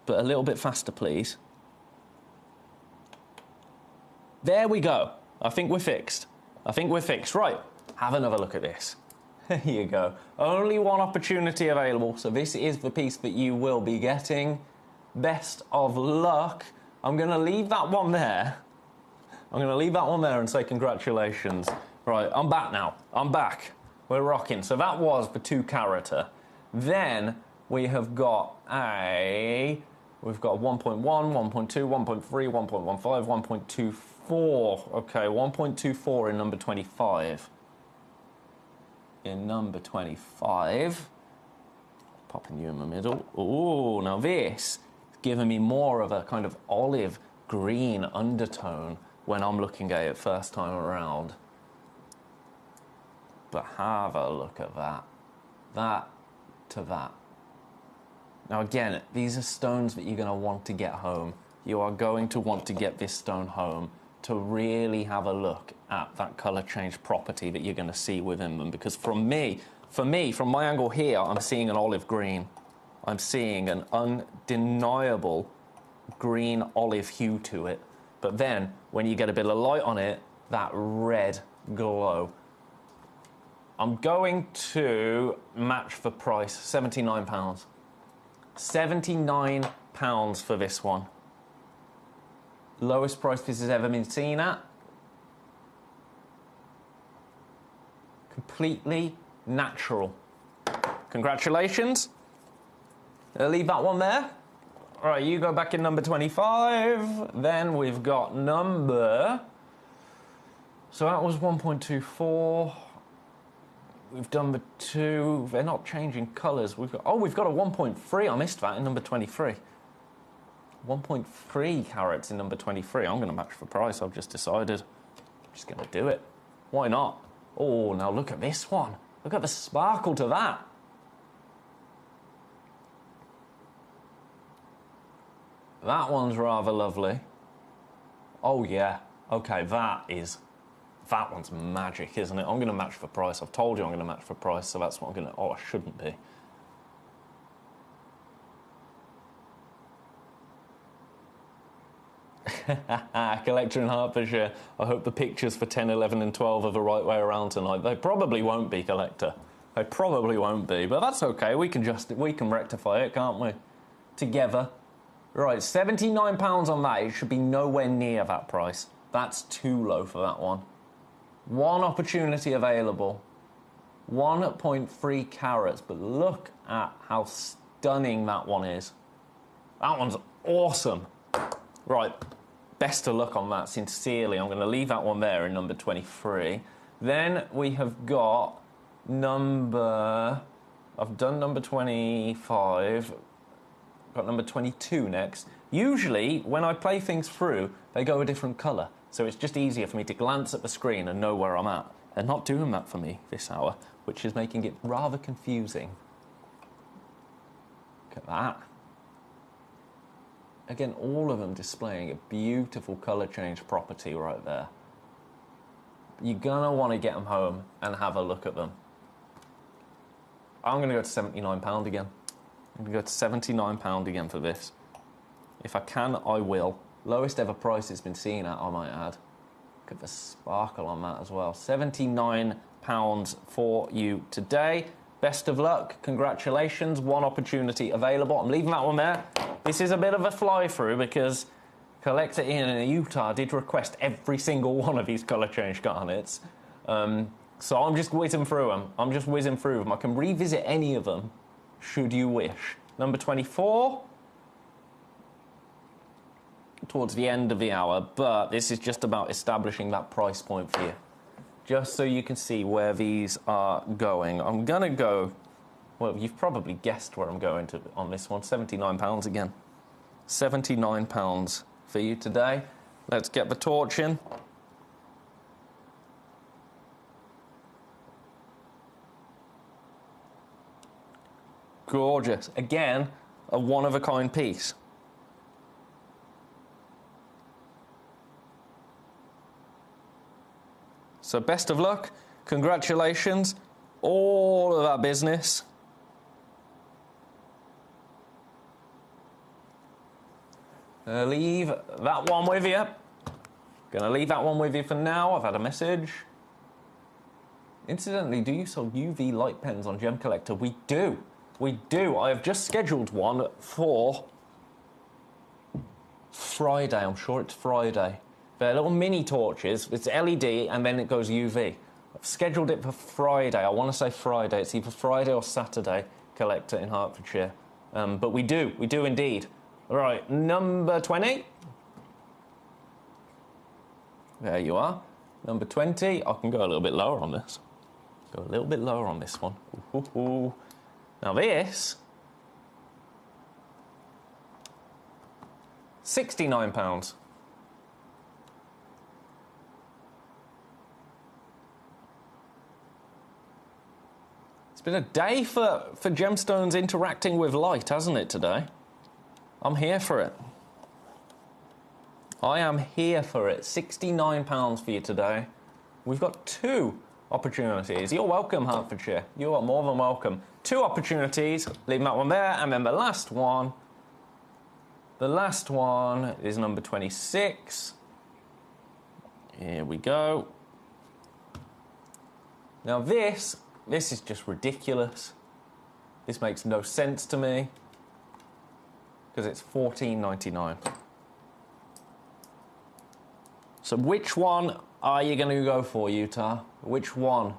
But a little bit faster, please. There we go. I think we're fixed. I think we're fixed. Right, have another look at this. There you go. Only one opportunity available, so this is the piece that you will be getting. Best of luck. I'm going to leave that one there. I'm going to leave that one there and say congratulations. Right, I'm back now. I'm back. We're rocking. So that was the 2 character. Then we have got a... We've got 1.1, 1.2, 1.3, 1.15, 1.24. Okay, 1.24 in number 25. In number 25. Popping you in the middle. Ooh, now this... giving me more of a kind of olive green undertone when I'm looking at it first time around. But have a look at that. That to that. Now again, these are stones that you're going to want to get home. You are going to want to get this stone home to really have a look at that colour change property that you're going to see within them. Because for me, from my angle here, I'm seeing an olive green. I'm seeing an undeniable green olive hue to it. But then, when you get a bit of light on it, that red glow. I'm going to match the price, £79. £79 for this one. Lowest price this has ever been seen at. Completely natural. Congratulations. I'll leave that one there. All right, you go back in number 25. Then we've got number... So that was 1.24. We've done the 2. They're not changing colours. We've got a 1.3. I missed that in number 23. 1.3 carats in number 23. I'm going to match the price. I've just decided. I'm just going to do it. Why not? Oh, now look at this one. Look at the sparkle to that. That one's rather lovely. Oh, yeah. Okay, that one's magic, isn't it? I'm going to match for price. I've told you I'm going to match for price, so that's what I'm going to... Oh, I shouldn't be. Collector in Hertfordshire. I hope the pictures for 10, 11 and 12 are the right way around tonight. They probably won't be, Collector. They probably won't be, but that's okay. We can rectify it, can't we? Together. Right, £79 on that. It should be nowhere near that price. That's too low for that one. One opportunity available. 1.3 carats, but look at how stunning that one is. That one's awesome. Right, best of luck on that, sincerely. I'm going to leave that one there in number 23. Then we have got number... I've done number 25. Got number 22 next. Usually, when I play things through, they go a different colour. So it's just easier for me to glance at the screen and know where I'm at. They're not doing that for me this hour, which is making it rather confusing. Look at that. Again, all of them displaying a beautiful colour change property right there. You're going to want to get them home and have a look at them. I'm going to go to £79 again. I'm going to go to £79 again for this. If I can, I will. Lowest ever price it's been seen at, I might add. Look at the sparkle on that as well. £79 for you today. Best of luck. Congratulations. One opportunity available. I'm leaving that one there. This is a bit of a fly-through because Collector Ian in Utah did request every single one of these colour change garnets. So I'm just whizzing through them. I can revisit any of them, should you wish. Number 24. Towards the end of the hour, but this is just about establishing that price point for you. Just so you can see where these are going. I'm going to go... Well, you've probably guessed where I'm going to on this one. £79 again. £79 for you today. Let's get the torch in. Gorgeous. Again, a one-of-a-kind piece. So best of luck, congratulations, all of that business. Gonna leave that one with you. Gonna leave that one with you for now. I've had a message. Incidentally, do you sell UV light pens on Gemcollector? We do. We do. I have just scheduled one for Friday. I'm sure it's Friday. They're little mini torches. It's LED and then it goes UV. I've scheduled it for Friday. I want to say Friday. It's either Friday or Saturday, Collector in Hertfordshire. But we do indeed. All right, number 20. There you are. Number 20. I can go a little bit lower on this. Go a little bit lower on this one. Ooh. Now this, £69. It's been a day for gemstones interacting with light, hasn't it, today? I'm here for it. I am here for it. £69 for you today. We've got two opportunities. You're welcome, Hertfordshire. You are more than welcome. Two opportunities. Leave that one there. And then the last one. The last one is number 26. Here we go. Now this is just ridiculous. This makes no sense to me. Because it's $14.99. So which one are you going to go for, Utah? Which one?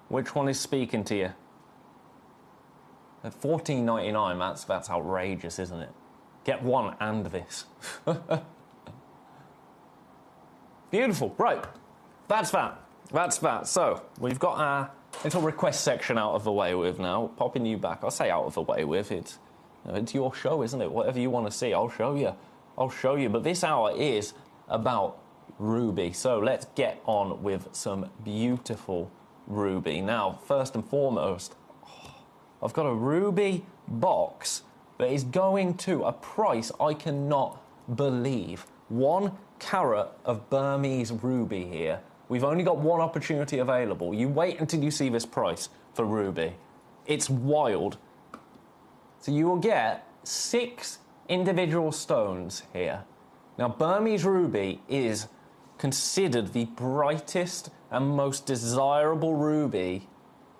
Which one is speaking to you? At $14.99, that's outrageous, isn't it? Get one and this. Beautiful. Right. That's that. That's that. So, we've got our little request section out of the way with now. Popping you back. I'll say out of the way with. It's your show, isn't it? Whatever you want to see, I'll show you. I'll show you. But this hour is about ruby. So let's get on with some beautiful ruby. Now, first and foremost, I've got a ruby box that is going to a price I cannot believe. 1 carat of Burmese ruby here. We've only got one opportunity available. You wait until you see this price for ruby. It's wild. So you will get 6 individual stones here. Now, Burmese ruby is considered the brightest and most desirable ruby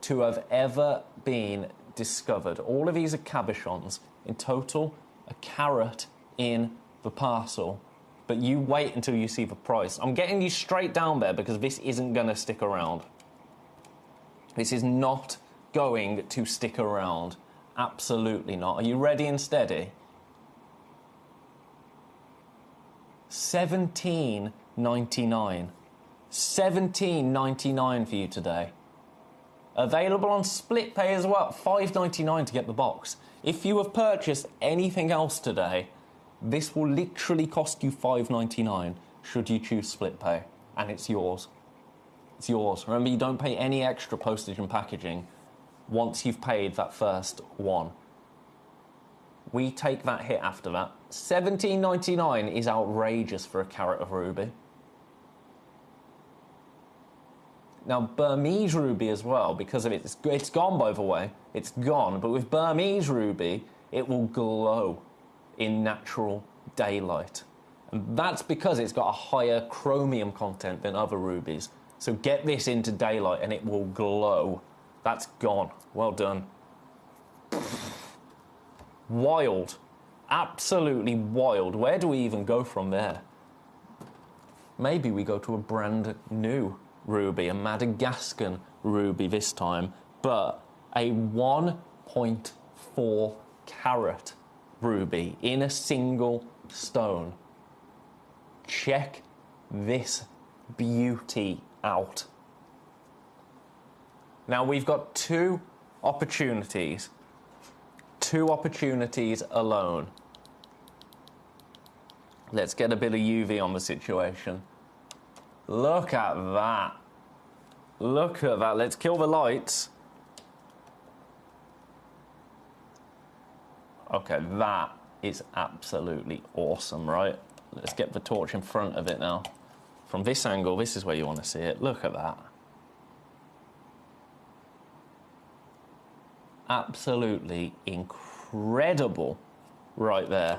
to have ever been discovered. All of these are cabochons. In total, a carat in the parcel. But you wait until you see the price. I'm getting you straight down there because this isn't going to stick around. This is not going to stick around. Absolutely not. Are you ready and steady? $17.99. $17.99 for you today. Available on split pay as well. $5.99 to get the box. If you have purchased anything else today, this will literally cost you $5.99 should you choose split pay. And it's yours. It's yours. Remember, you don't pay any extra postage and packaging once you've paid that first one. We take that hit after that. $17.99 is outrageous for a carat of ruby. Now, Burmese ruby as well, because of it's gone, by the way. It's gone. But with Burmese ruby, it will glow in natural daylight. And that's because it's got a higher chromium content than other rubies. So get this into daylight and it will glow. That's gone. Well done. Wild. Absolutely wild. Where do we even go from there? Maybe we go to a brand new ruby, a Madagascan ruby this time, but a 1.4 carat ruby in a single stone. Check this beauty out. Now we've got two opportunities alone. Let's get a bit of UV on the situation. Look at that. Look at that. Let's kill the lights. Okay, that is absolutely awesome, right? Let's get the torch in front of it now. From this angle, this is where you want to see it. Look at that. Absolutely incredible right there.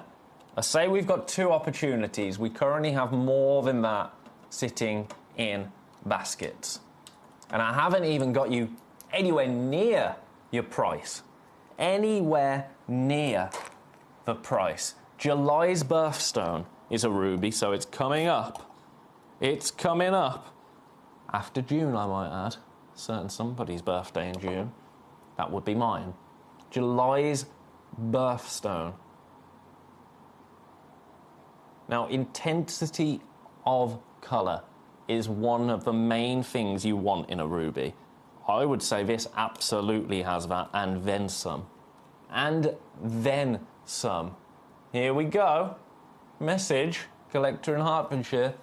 I say we've got two opportunities. We currently have more than that sitting in baskets. And I haven't even got you anywhere near your price. Anywhere near the price. July's birthstone is a ruby, so it's coming up. It's coming up. After June, I might add. Certain somebody's birthday in June. That would be mine. July's birthstone. Now, intensity of colour is one of the main things you want in a ruby. I would say this absolutely has that, and then some. And then some. Here we go. Message, collector in Hertfordshire.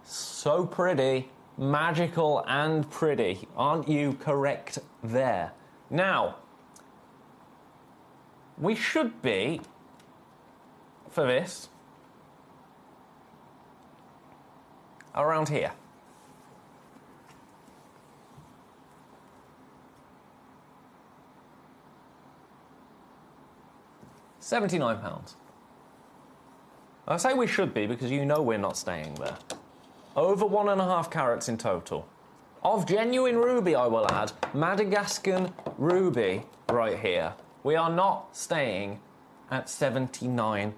So pretty, magical and pretty. Aren't you correct there? Now, we should be, for this, around here. £79. I say we should be because you know we're not staying there. Over 1.5 carats in total. Of genuine ruby, I will add, Madagascan ruby right here. We are not staying at £79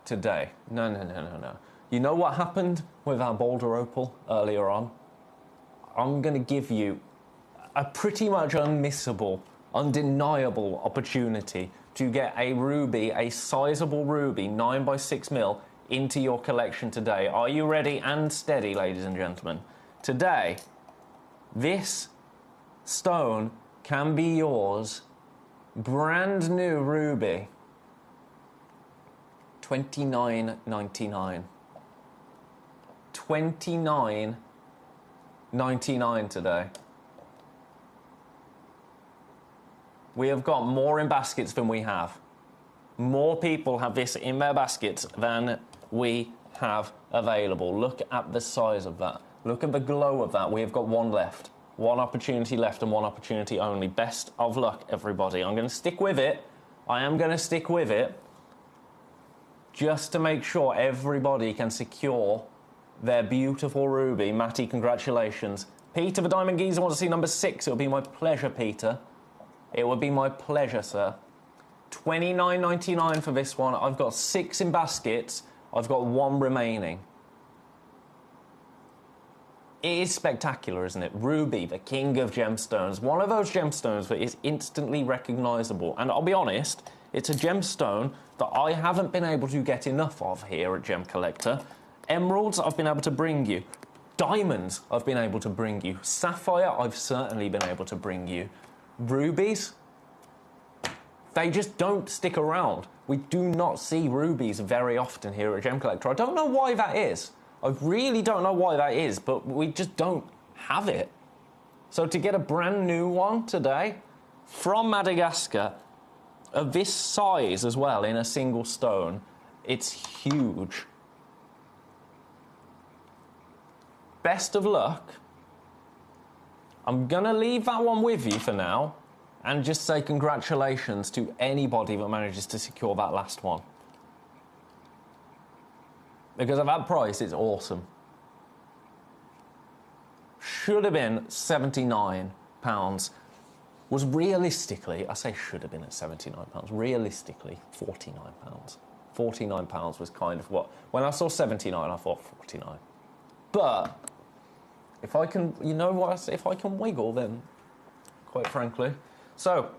today. No. You know what happened with our Boulder Opal earlier on? I'm going to give you a pretty much unmissable, undeniable opportunity to get a ruby, a sizable ruby, 9x6mm, into your collection today. Are you ready and steady, ladies and gentlemen? Today, this stone can be yours. Brand new ruby. $29.99. $29.99 today. We have got more in baskets than we have. More people have this in their baskets than we have available. Look at the size of that. Look at the glow of that. We have got one left. One opportunity left and one opportunity only. Best of luck, everybody. I'm going to stick with it. I am going to stick with it just to make sure everybody can secure their beautiful ruby. Matty, congratulations. Peter, the Diamond Geezer, wants to see number 6. It would be my pleasure, Peter. It would be my pleasure, sir. $29.99 for this one. I've got 6 in baskets. I've got 1 remaining. It is spectacular, isn't it? Ruby, the king of gemstones. One of those gemstones that is instantly recognisable. And I'll be honest, it's a gemstone that I haven't been able to get enough of here at Gem Collector. Emeralds, I've been able to bring you. Diamonds, I've been able to bring you. Sapphire, I've certainly been able to bring you. Rubies, they just don't stick around. We do not see rubies very often here at Gem Collector. I don't know why that is. I really don't know why that is, but we just don't have it. So to get a brand new one today from Madagascar, of this size as well, in a single stone, It's huge. Best of luck. I'm going to leave that one with you for now and just say congratulations to anybody that manages to secure that last one. Because at that price, it's awesome. Should have been £79. Was realistically, I say should have been at £79, realistically £49. £49 was kind of what, when I saw 79, I thought 49. But if I can, you know what, if I can wiggle, then quite frankly. So,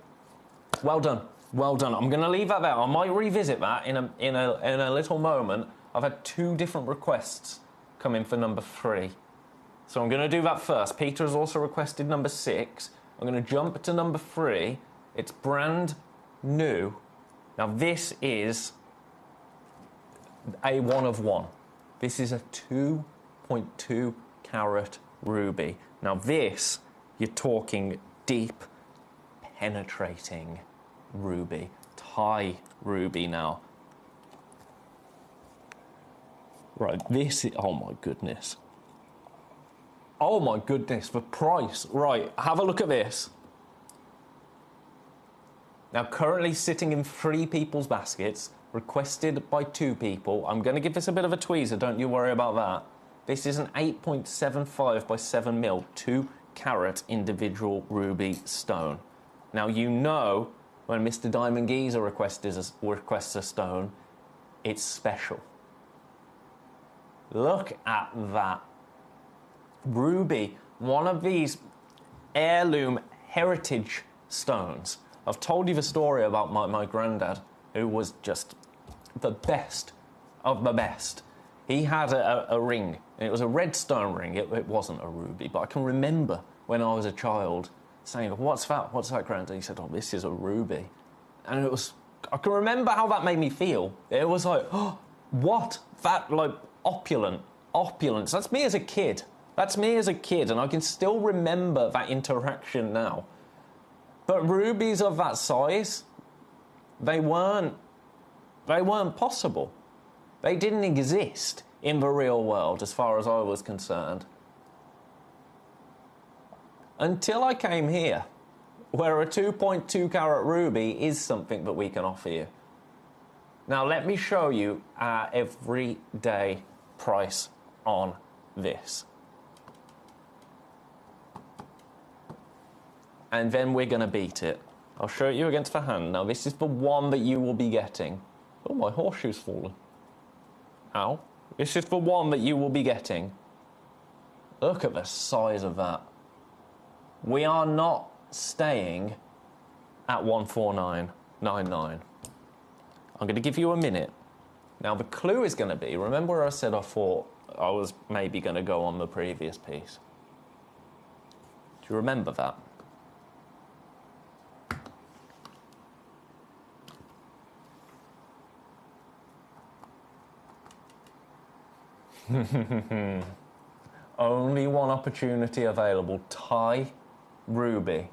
well done, well done. I'm going to leave that there. I might revisit that in a little moment. I've had 2 different requests come in for number 3. So I'm going to do that first. Peter has also requested number 6. I'm going to jump to number 3. It's brand new. Now this is a 1 of 1. This is a 2.2 carat ruby. Now this, you're talking deep, penetrating ruby. Thai ruby now. Right, this is, oh my goodness. Oh my goodness, the price. Right, have a look at this. Now, currently sitting in 3 people's baskets, requested by 2 people. I'm going to give this a bit of a tweezer, don't you worry about that. This is an 8.75 by 7 mil, 2 carat individual ruby stone. Now, you know, when Mr. Diamond Geezer requests a stone, it's special. Look at that. Ruby, one of these heirloom heritage stones. I've told you the story about my granddad, who was just the best of the best. He had a ring, and it was a red stone ring. It wasn't a ruby, but I can remember when I was a child saying, what's that? What's that, Granddad? He said, oh, this is a ruby. And it was, I can remember how that made me feel. It was like, oh, what? That, like, opulence. That's me as a kid. That's me as a kid, and I can still remember that interaction now. But rubies of that size, they weren't possible. They didn't exist in the real world, as far as I was concerned. Until I came here, where a 2.2 carat ruby is something that we can offer you. Now, let me show you our everyday price on this. And then we're going to beat it. I'll show it you against the hand. Now, this is the one that you will be getting. Oh, my horseshoe's fallen. Ow. This is the one that you will be getting. Look at the size of that. We are not staying at 149.99. I'm going to give you a minute. Now, the clue is going to be, remember where I said I thought I was maybe going to go on the previous piece? Do you remember that? Only one opportunity available. Thai ruby.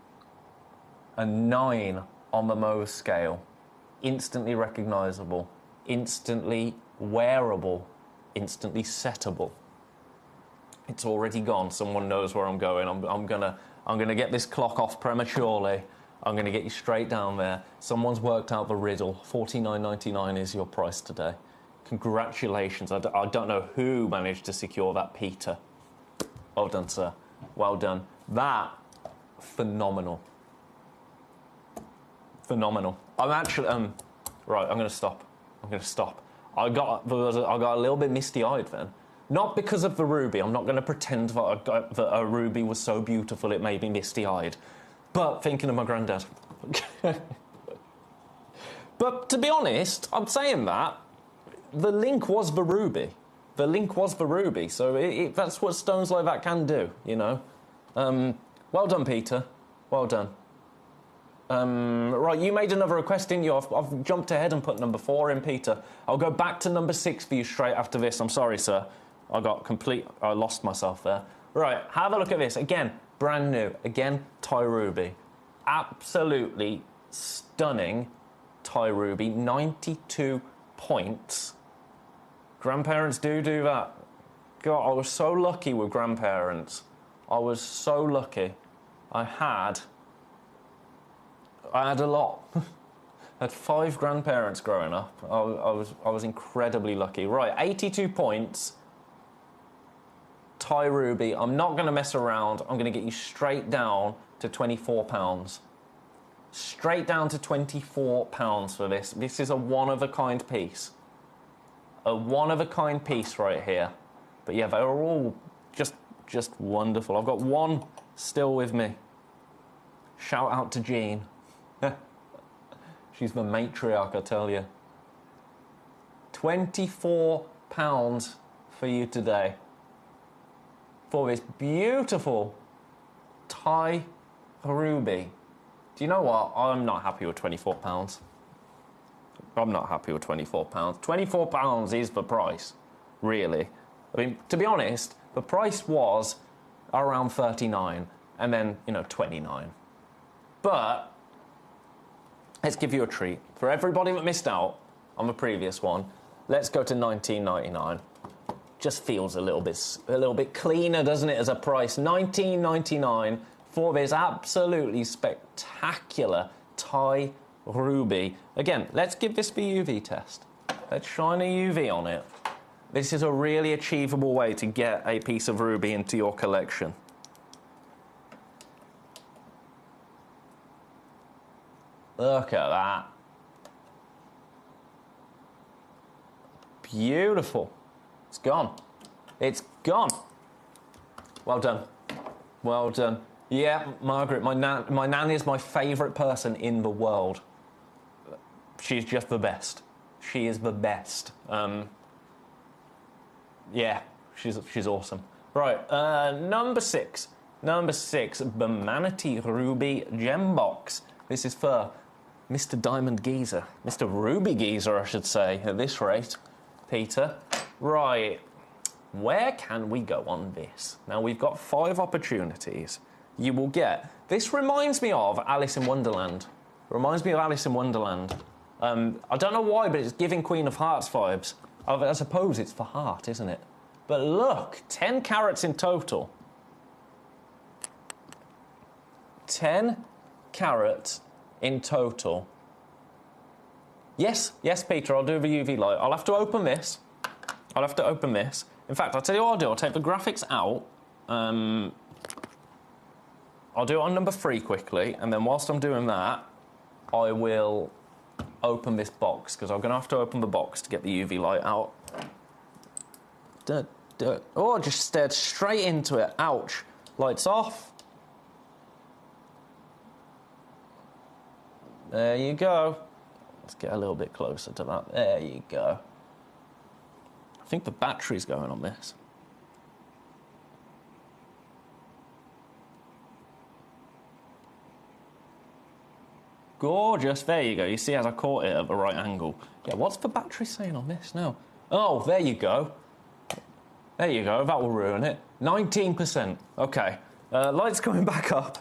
A 9 on the Mohs scale. Instantly recognisable. Instantly wearable. Instantly settable. It's already gone. Someone knows where I'm going. I'm gonna get this clock off prematurely. I'm gonna get you straight down there. Someone's worked out the riddle. $49.99 is your price today. Congratulations. I don't know who managed to secure that, Peter. Well done, sir. Well done. That, phenomenal. Phenomenal. I'm actually, right, I'm going to stop. I got a little bit misty-eyed then. Not because of the ruby. I'm not going to pretend that a ruby was so beautiful it made me misty-eyed. But thinking of my granddad. But to be honest, I'm saying that, the link was the ruby. The link was the ruby, so that's what stones like that can do, you know. Well done, Peter. Well done. Right, you made another request, didn't you? I've jumped ahead and put number 4 in, Peter. I'll go back to number 6 for you straight after this. I'm sorry, sir. I lost myself there. Right, have a look at this. Again, brand new. Again, Thai ruby. Absolutely stunning Thai ruby. 92 points Grandparents do that. God, I was so lucky with grandparents. I was so lucky. I had a lot. I had 5 grandparents growing up. I was incredibly lucky. Right, 82 points. Thai ruby. I'm not going to mess around. I'm going to get you straight down to £24. Straight down to £24 for this. This is a one-of-a-kind piece. A one-of-a-kind piece right here. But yeah, they're all just wonderful. I've got one still with me. Shout out to Jean. She's the matriarch, I tell you. £24 for you today. For this beautiful Thai ruby. Do you know what? I'm not happy with £24. I'm not happy with £24. £24 is the price, really. I mean, to be honest, the price was around 39 and then, 29. But let's give you a treat. For everybody that missed out on the previous one, let's go to $19.99. Just feels a little bit cleaner, doesn't it, as a price? $19.99 for this absolutely spectacular Thai ruby. Again, let's give this the UV test. Let's shine a UV on it. This is a really achievable way to get a piece of ruby into your collection. Look at that. Beautiful. It's gone. It's gone. Well done. Well done. Yeah, Margaret, my nan is my favourite person in the world. She's just the best. She is the best. Yeah, she's awesome. Right, number 6. Number 6, the Manatee Ruby Gem Box. This is for Mr. Diamond Geezer. Mr. Ruby Geezer, I should say, at this rate. Peter. Right, where can we go on this? Now, we've got 5 opportunities. You will get... This reminds me of Alice in Wonderland. It reminds me of Alice in Wonderland. I don't know why, but it's giving Queen of Hearts vibes. I suppose it's for heart, isn't it? But look, 10 carats in total. 10 carats in total. Yes, Peter, I'll do the UV light. I'll have to open this. I'll have to open this. In fact, I'll tell you what I'll do. I'll take the graphics out. I'll do it on number 3 quickly, and then whilst I'm doing that, I will open this box, because I'm going to have to open the box to get the UV light out. Oh, I just stared straight into it. Ouch. Lights off. There you go. Let's get a little bit closer to that. There you go. I think the battery's going on this. Gorgeous. There you go. You see as I caught it at the right angle. Yeah, what's the battery saying on this now? Oh, there you go. There you go. That will ruin it. 19%. Okay. Lights coming back up.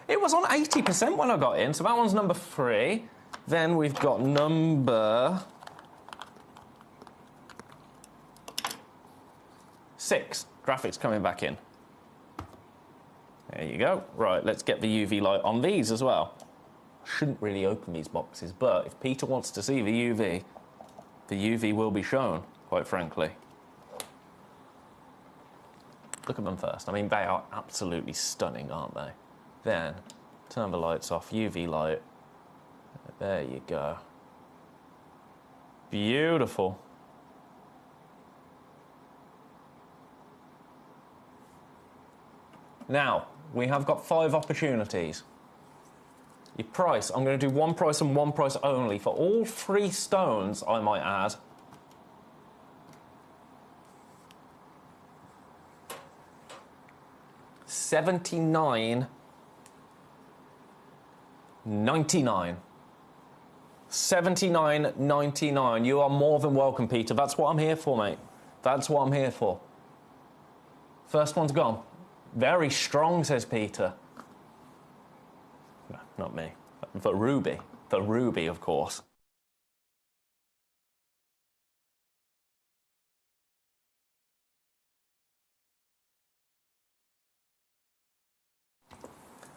It was on 80% when I got in, so that one's number 3. Then we've got number 6. Graphics coming back in. There you go. Right, let's get the UV light on these as well. Shouldn't really open these boxes, but if Peter wants to see the UV will be shown, quite frankly. Look at them first. I mean, they are absolutely stunning, aren't they? Then, turn the lights off, UV light. There you go. Beautiful. Now, we have got 5 opportunities. Your price, I'm going to do one price and one price only for all 3 stones, I might add. $79.99. $79.99. You are more than welcome, Peter. That's what I'm here for, mate. That's what I'm here for. First one's gone. Very strong, says Peter. No, not me. The ruby. The ruby, of course.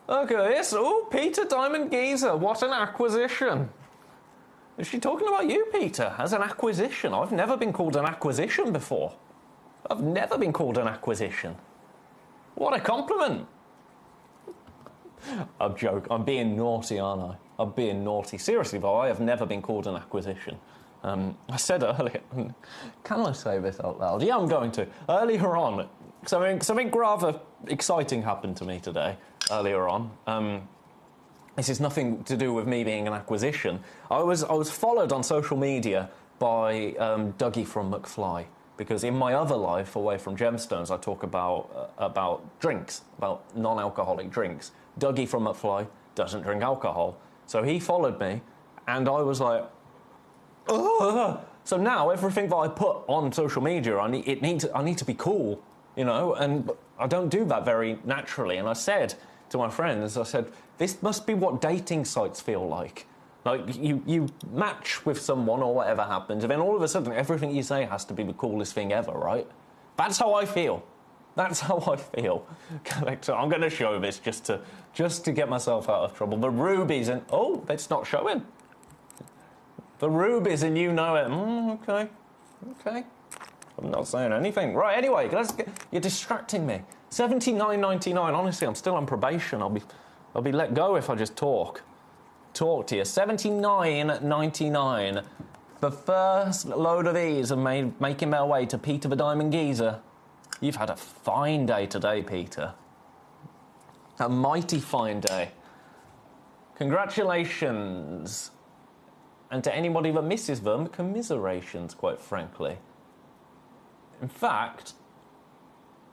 Look at this. Oh, Peter Diamond Geezer. What an acquisition. Is she talking about you, Peter, as an acquisition? I've never been called an acquisition before. I've never been called an acquisition. What a compliment. I'm joking. I'm being naughty, aren't I? I'm being naughty. Seriously, though, I have never been called an acquisition. I said earlier... Can I say this out loud? Yeah, I'm going to. Earlier on, something rather exciting happened to me today, earlier on. This is nothing to do with me being an acquisition. I was followed on social media by Dougie from McFly, because in my other life, away from Gemstones, I talk about drinks, about non-alcoholic drinks. Dougie from McFly doesn't drink alcohol. So he followed me, and I was like, ugh. So now everything that I put on social media, I need to be cool, you know, and I don't do that very naturally. And I said to my friends, I said, this must be what dating sites feel like. Like, you match with someone or whatever happens, and then all of a sudden everything you say has to be the coolest thing ever, right? That's how I feel. That's how I feel. So I'm going to show this just to get myself out of trouble. The rubies and... Oh, it's not showing. The rubies and you know it. Okay. Okay. I'm not saying anything. Right, anyway, you're distracting me. $79.99. Honestly, I'm still on probation. I'll be let go if I just talk to you. $79.99. The first load of these are making their way to Peter the Diamond Geezer. You've had a fine day today, Peter. A mighty fine day. Congratulations. And to anybody that misses them, commiserations, quite frankly. In fact,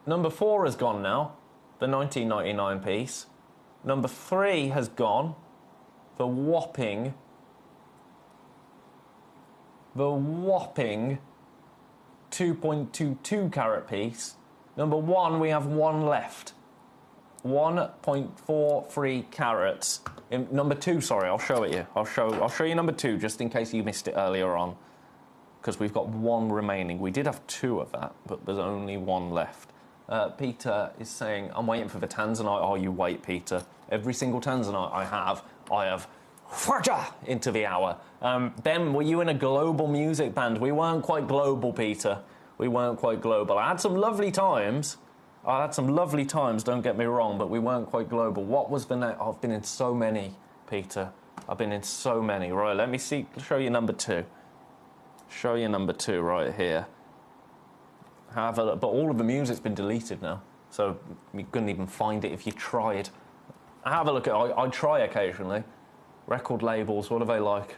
number 4 has gone now, the 19.99 piece. Number 3 has gone, the whopping 2.22 carat piece. Number 1, we have 1 left. 1.43 carats. Number 2, sorry, I'll show it you. I'll show you number 2 just in case you missed it earlier on, because we've got 1 remaining. We did have 2 of that, but there's only 1 left. Peter is saying, I'm waiting for the Tanzanite. Oh, you wait, Peter. Every single Tanzanite I have into the hour. Ben, were you in a global music band? We weren't quite global, Peter. We weren't quite global. I had some lovely times. Don't get me wrong, but we weren't quite global. What was the name? I've been in so many, Peter. I've been in so many. Right, let me show you number 2. Show you number 2 right here. Have a look. But all of the music's been deleted now, so you couldn't even find it if you tried. Have a look at it. I try occasionally. Record labels, what are they like?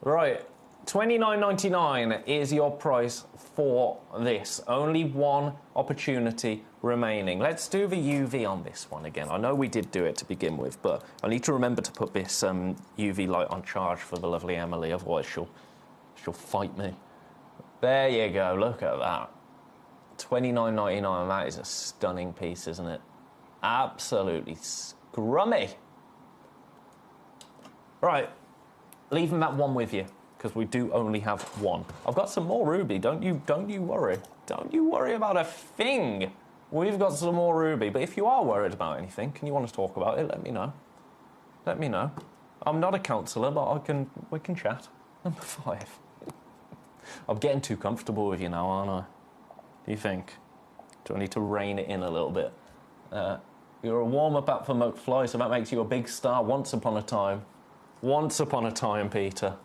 Right, $29.99 is your price for this. Only 1 opportunity remaining. Let's do the UV on this one again. I know we did do it to begin with, but I need to remember to put this UV light on charge for the lovely Emily, otherwise she'll fight me. There you go, look at that. $29.99, that is a stunning piece, isn't it? Absolutely scrummy. Right, leaving that 1 with you, because we do only have 1. I've got some more ruby, don't you worry. Don't you worry about a thing. We've got some more ruby, but if you are worried about anything and you want to talk about it, let me know. Let me know. I'm not a counsellor, but we can chat. Number 5. I'm getting too comfortable with you now, aren't I? Do you think? Do I need to rein it in a little bit? You're a warm-up act for McFly, so that makes you a big star once upon a time. Once upon a time, Peter.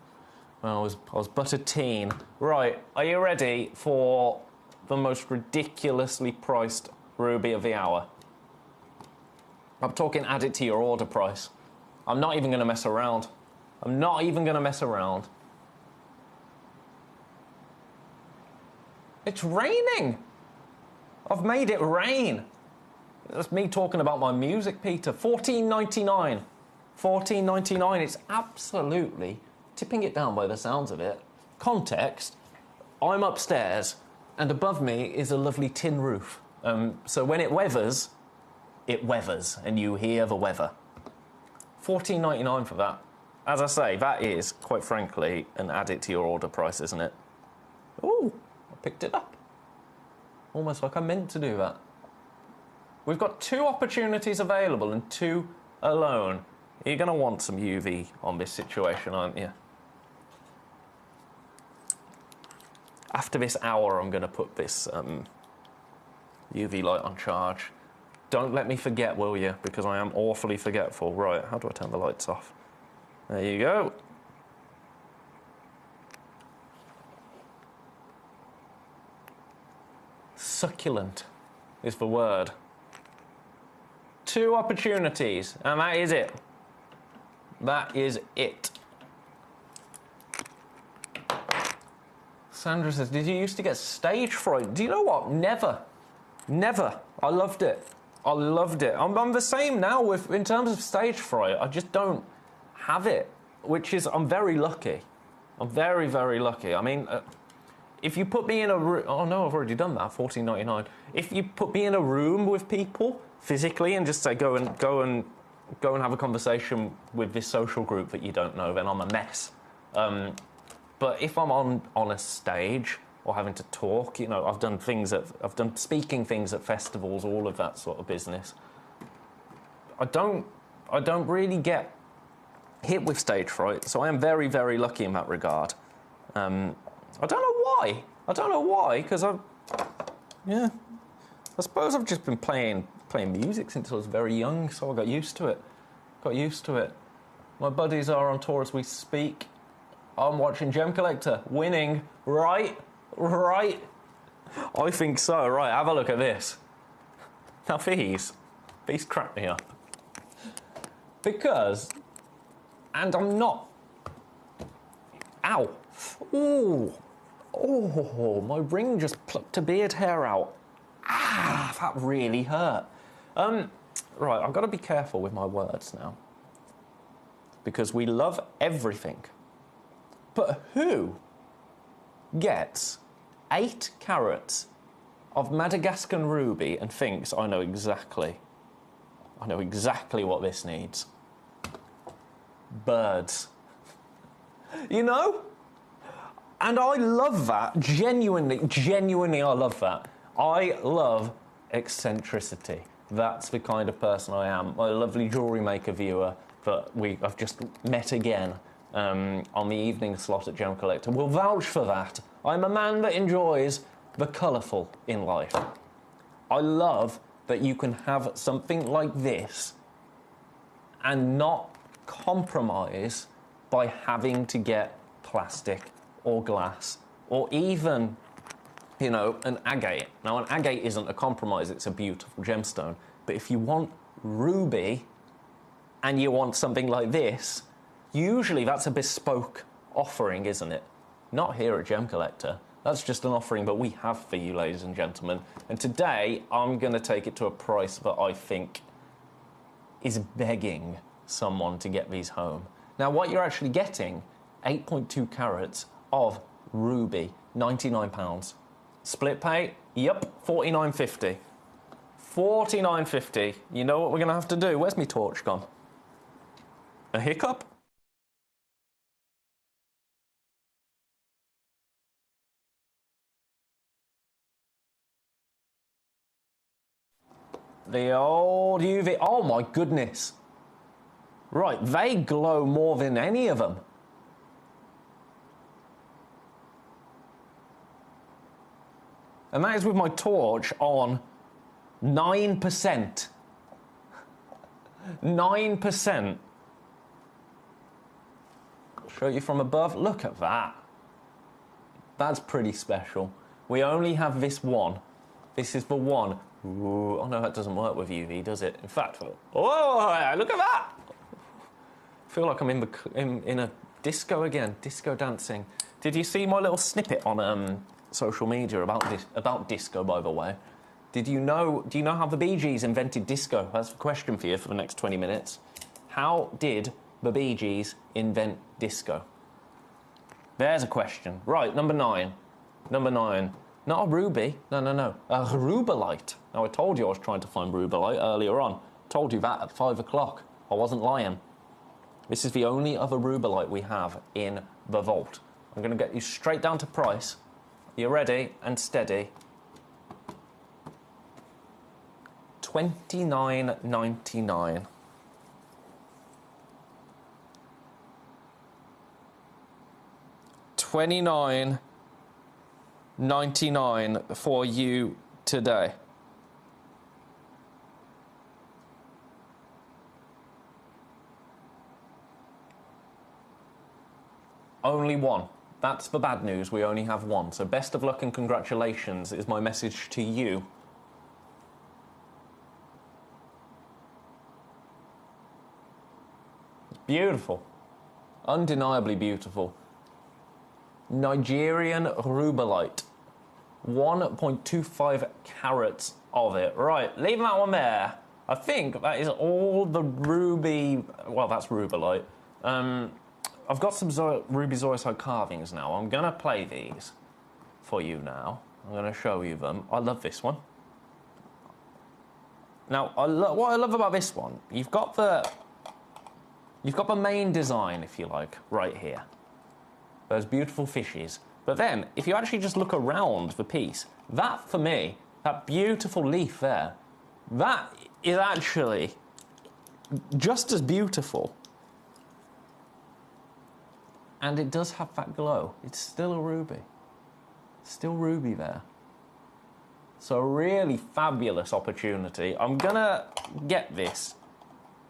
I was but a teen. Right, are you ready for the most ridiculously priced ruby of the hour? I'm talking add it to your order price. I'm not even going to mess around. I'm not even going to mess around. It's raining. I've made it rain. That's me talking about my music, Peter. $14.99. $14.99. It's absolutely tipping it down by the sounds of it. Context, I'm upstairs and above me is a lovely tin roof. So when it weathers, and you hear the weather. $14.99 for that. As I say, that is, quite frankly, an add it to your order price, isn't it? Ooh, I picked it up. Almost like I meant to do that. We've got 2 opportunities available and 2 alone, you're going to want some UV on this situation, aren't you? After this hour, I'm going to put this UV light on charge. Don't let me forget, will you? Because I am awfully forgetful. Right, how do I turn the lights off? There you go. Succulent is the word. 2 opportunities, and that is it. That is it. Sandra says, did you used to get stage fright? Do you know what? Never. Never. I loved it. I loved it. I'm the same now in terms of stage fright. I just don't have it, which is, I'm very lucky. I'm very, very lucky. I mean, if you put me in a room... Oh, no, I've already done that, $14.99. If you put me in a room with people physically and just say, go and have a conversation with this social group that you don't know, then I'm a mess. But if I'm on a stage or having to talk, you know, I've done speaking things at festivals, all of that sort of business. I don't really get hit with stage fright, so I am very, very lucky in that regard. I don't know why. I don't know why, because I suppose I've just been playing music since I was very young, so I got used to it. My buddies are on tour as we speak. I'm watching Gemcollector winning, right? I think so. Right, have a look at this. Now these crack me up. Because, and I'm not... Ow. Ooh. Oh, my ring just plucked a beard hair out. Ah, that really hurt. Right, I've got to be careful with my words now. Because we love everything. But who gets 8 carats of Madagascan ruby and thinks, I know exactly what this needs? Birds. You know? And I love that. Genuinely I love that. I love eccentricity. That's the kind of person I am. My lovely jewellery maker viewer that I've just met again on the evening slot at Gemcollector will vouch for that. I'm a man that enjoys the colourful in life. I love that you can have something like this and not compromise by having to get plastic or glass or even, you know, an agate. Now, an agate isn't a compromise, it's a beautiful gemstone. But if you want ruby and you want something like this, usually that's a bespoke offering, isn't it? Not here at Gemcollector. That's just an offering that we have for you, ladies and gentlemen. And today, I'm going to take it to a price that I think is begging someone to get these home. Now, what you're actually getting, 8.2 carats of ruby, £99. Split pay, yep, $49.50. $49.50. You know what we're going to have to do? Where's my torch gone? A hiccup? The old UV... Oh, my goodness. Right, they glow more than any of them. And that is with my torch on 9%. 9%. I'll show you from above. Look at that. That's pretty special. We only have this one. This is the one. Ooh, oh no, that doesn't work with UV, does it? In fact, oh, look at that! I feel like I'm in a disco again, disco dancing. Did you see my little snippet on social media about disco, by the way? Do you know how the Bee Gees invented disco? That's a question for you for the next 20 minutes. How did the Bee Gees invent disco? There's a question. Right, number 9. Number 9. Not a ruby. No. A rubellite. Now, I told you I was trying to find rubellite earlier on. Told you that at 5 o'clock. I wasn't lying. This is the only other rubellite we have in the vault. I'm going to get you straight down to price. You ready and steady? $29.99. $29.99 for you today. Only one. That's the bad news. We only have one. So best of luck and congratulations is my message to you. It's beautiful. Undeniably beautiful. Nigerian rubellite. 1.25 carats of it. Right, leave that one there. I think that is all the ruby... Well, that's rubellite. I've got some ruby zoisite carvings now. I'm going to play these for you now. I'm going to show you them. I love this one. Now, what I love about this one, you've got the main design, if you like, right here. Those beautiful fishes. But then, if you actually just look around the piece, that, for me, that beautiful leaf there, that is actually just as beautiful. And it does have that glow. It's still a ruby. Still ruby there. So a really fabulous opportunity. I'm gonna get this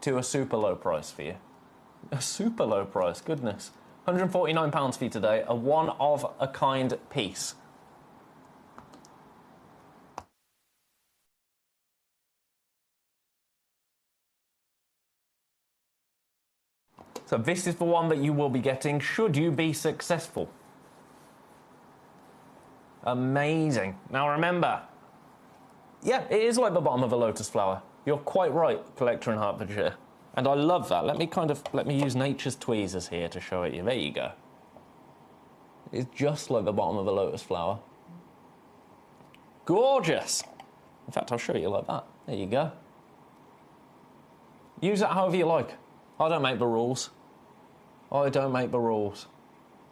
to a super low price for you. A super low price, goodness. £149 for you today, a one-of-a-kind piece. So this is the one that you will be getting should you be successful. Amazing. Now remember, yeah, it is like the bottom of a lotus flower. You're quite right, collector in Hertfordshire. And I love that. Let me use nature's tweezers here to show it you. There you go. It's just like the bottom of a lotus flower. Gorgeous. In fact, I'll show you like that. There you go. Use it however you like. I don't make the rules. I don't make the rules.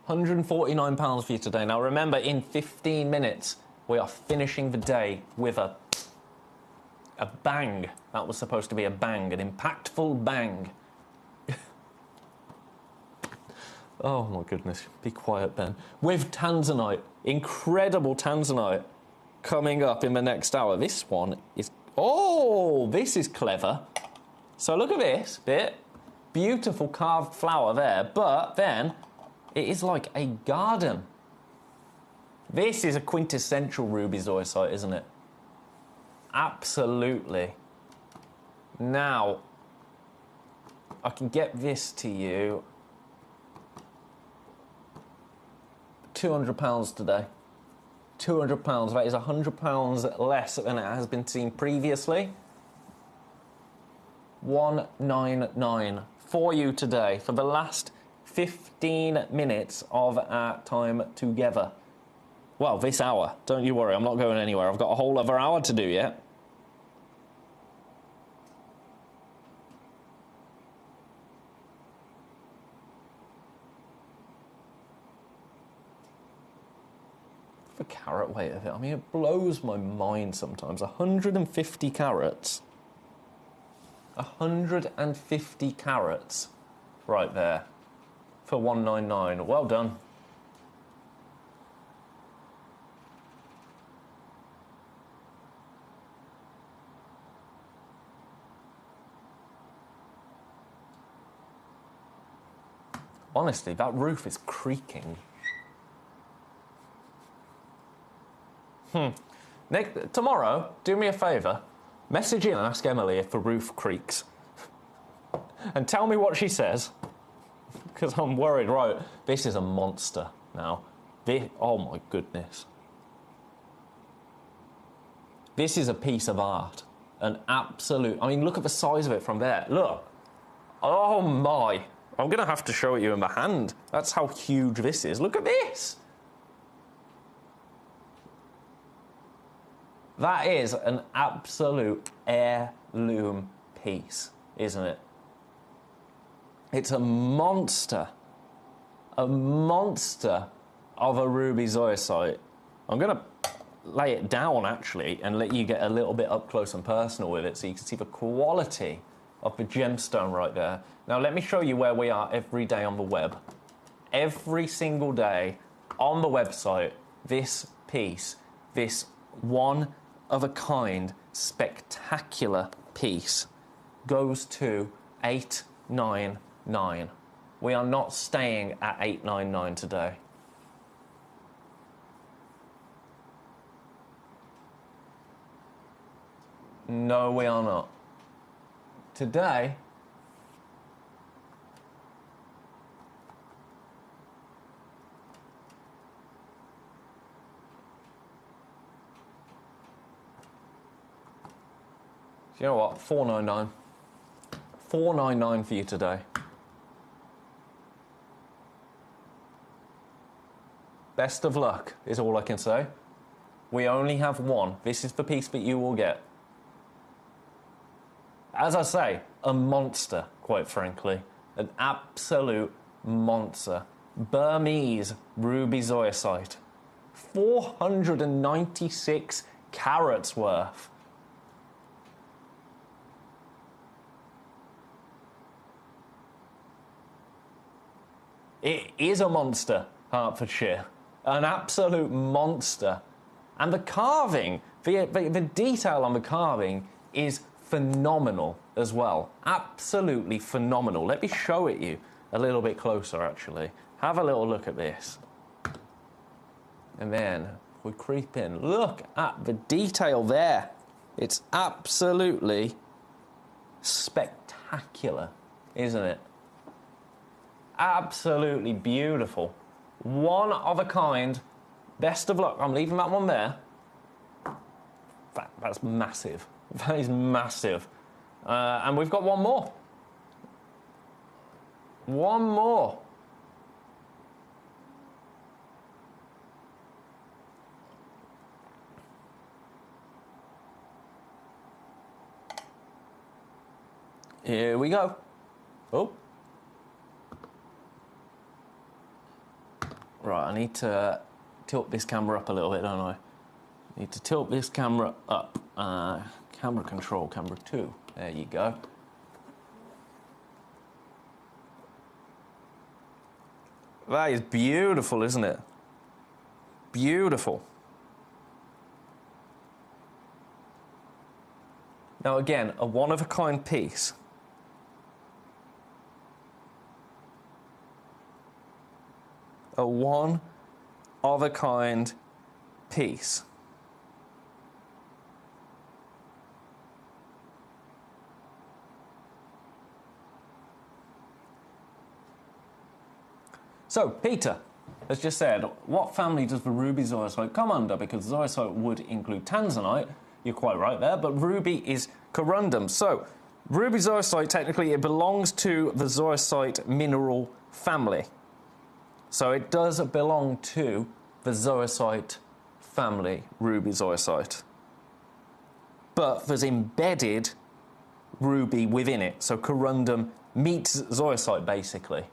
£149 for you today. Now remember, in 15 minutes, we are finishing the day with a bang. That was supposed to be a bang, an impactful bang. Oh my goodness, be quiet, Ben. With tanzanite, incredible tanzanite coming up in the next hour. This one is, oh, this is clever. So look at this bit. Beautiful carved flower there, but then it is like a garden. This is a quintessential ruby zoisite, isn't it? Absolutely. Now, I can get this to you. £200 today. £200. That is £100 less than it has been seen previously. 199 for you today for the last 15 minutes of our time together. Well, this hour. Don't you worry, I'm not going anywhere. I've got a whole other hour to do yet. The carat weight of it, I mean, it blows my mind sometimes. 150 carats. 150 carats right there for 199. Well done. Honestly, that roof is creaking. Tomorrow, do me a favour. Message in and ask Emily if the roof creaks. And tell me what she says. Because I'm worried. Right, this is a monster now. Oh my goodness. This is a piece of art. An absolute... I mean, look at the size of it from there. Look. Oh my. I'm going to have to show it you in my hand. That's how huge this is. Look at this. That is an absolute heirloom piece, isn't it? It's a monster of a ruby zoisite. I'm going to lay it down, actually, and let you get a little bit up close and personal with it so you can see the quality of the gemstone right there. Now, let me show you where we are every day on the web. Every single day, on the website, this piece, this one-of-a-kind, spectacular piece, goes to $899. We are not staying at $899 today. No, we are not. Today, you know what? $499. $499 for you today. Best of luck is all I can say. We only have one. This is the piece that you will get. As I say, a monster, quite frankly. An absolute monster. Burmese ruby zoisite. 496 carats worth. It is a monster, Hertfordshire. An absolute monster. And the carving, the detail on the carving is phenomenal as well. Absolutely phenomenal. Let me show it you a little bit closer, actually. Have a little look at this. And then we creep in. Look at the detail there. It's absolutely spectacular, isn't it? Absolutely beautiful. One of a kind. Best of luck. I'm leaving that one there. That's massive. That is massive. And we've got one more. One more. Here we go. Oh. Right, I need to tilt this camera up a little bit, don't I? Need to tilt this camera up. Camera control, camera 2. There you go. That is beautiful, isn't it? Beautiful. Now again, a one-of-a-kind piece. A one-of-a-kind piece. So, Peter has just said, what family does the ruby zoisite come under? Because zoisite would include tanzanite. You're quite right there, but ruby is corundum. So, ruby zoisite, technically, it belongs to the zoisite mineral family. So it does belong to the zoisite family, ruby zoisite. But there's embedded ruby within it. So corundum meets zoisite, basically.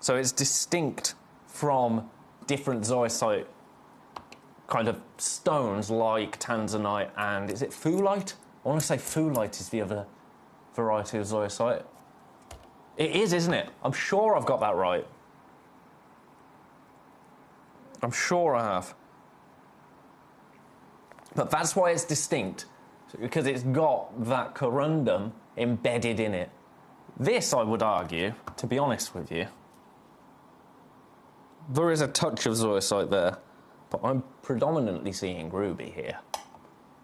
So it's distinct from different zoisite kind of stones like tanzanite and, is it fulite? I want to say fulite is the other variety of zoisite. It is, isn't it? I'm sure I've got that right. I'm sure I have. But that's why it's distinct, because it's got that corundum embedded in it. This, I would argue, to be honest with you, there is a touch of zoisite there, but I'm predominantly seeing ruby here.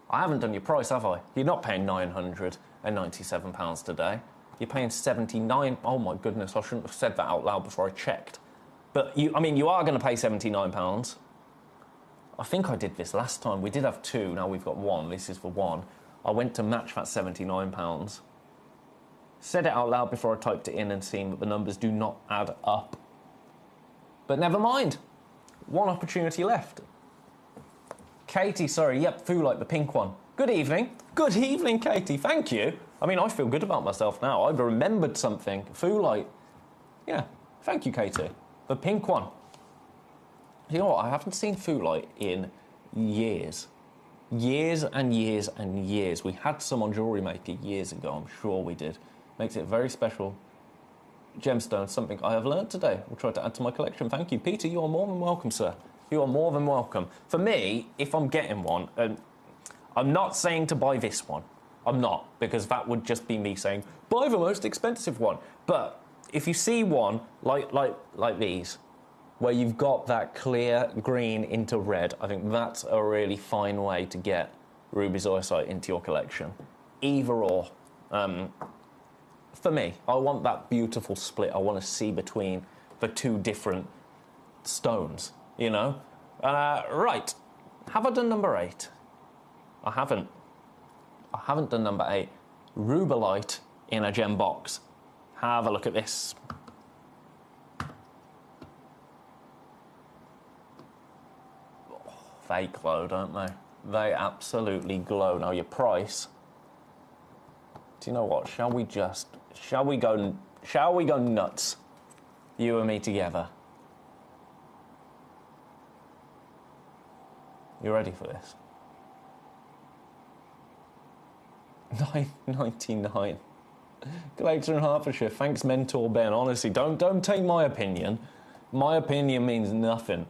I haven't done your price, have I? You're not paying £997 today. You're paying $79. Oh my goodness, I shouldn't have said that out loud before I checked. But you are going to pay £79. I think I did this last time. We did have two, now we've got one. This is for one. I went to match that £79. Said it out loud before I typed it in and seen that the numbers do not add up. But never mind. One opportunity left. Katie, sorry, yep, Fulite, the pink one. Good evening. Good evening, Katie, thank you. I mean, I feel good about myself now. I've remembered something. Fulite. Yeah, thank you, Katie. The pink one. You know what? I haven't seen Fulite in years. Years and years and years. We had some on Jewellery Maker years ago. I'm sure we did. Makes it very special gemstones, something I have learnt today. We'll try to add to my collection. Thank you, Peter. You are more than welcome, sir. You are more than welcome. For me, if I'm getting one, I'm not saying to buy this one. I'm not, because that would just be me saying, buy the most expensive one. But if you see one like these, where you've got that clear green into red, I think that's a really fine way to get ruby zoisite into your collection. Either or. For me, I want that beautiful split. I want to see between the two different stones, you know? Right. Have I done number 8? I haven't. I haven't done number 8. Rubellite in a gem box. Have a look at this. Oh, they glow, don't they? They absolutely glow. Now, your price... Do you know what? Shall we go nuts? You and me together. You ready for this? $9.99. Collector in Hertfordshire. Thanks, Mentor Ben. Honestly, don't take my opinion. My opinion means nothing.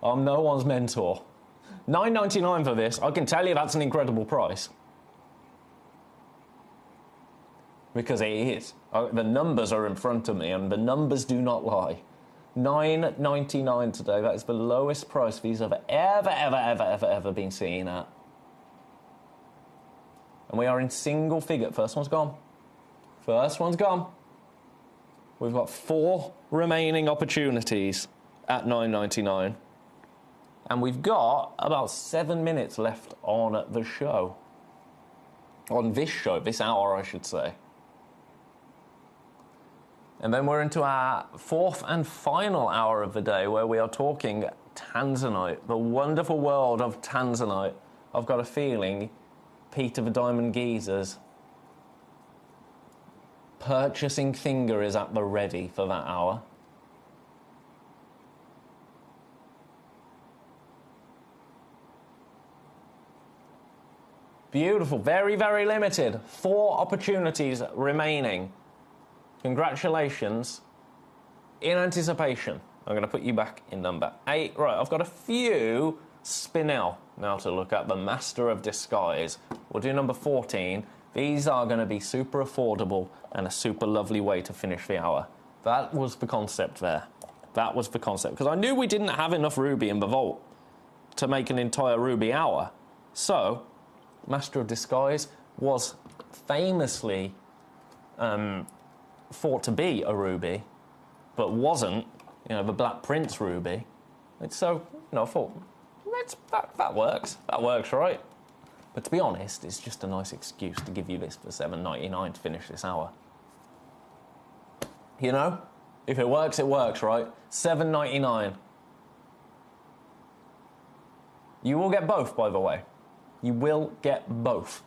I'm no one's mentor. $9.99 for this. I can tell you that's an incredible price. Because it is. The numbers are in front of me, and the numbers do not lie. $9.99 today. That is the lowest price these have ever been seen at. And we are in single figure. First one's gone. First one's gone. We've got 4 remaining opportunities at $9.99. And we've got about 7 minutes left on the show. On this show, this hour, I should say. And then we're into our 4th and final hour of the day, where we are talking tanzanite, the wonderful world of tanzanite. I've got a feeling Peter the Diamond Geezer's purchasing finger is at the ready for that hour. Beautiful, very, very limited. 4 opportunities remaining. Congratulations. In anticipation, I'm going to put you back in number 8. Right, I've got a few spinel now to look at. The Master of Disguise. We'll do number 14. These are going to be super affordable and a super lovely way to finish the hour. That was the concept there. That was the concept. Because I knew we didn't have enough ruby in the vault to make an entire ruby hour. So, Master of Disguise was famously... thought to be a ruby, but wasn't, you know, the Black Prince ruby. And so, you know, I thought, that works. That works, right? But to be honest, it's just a nice excuse to give you this for $7.99 to finish this hour. You know? If it works, right? $7.99. You will get both, by the way. You will get both.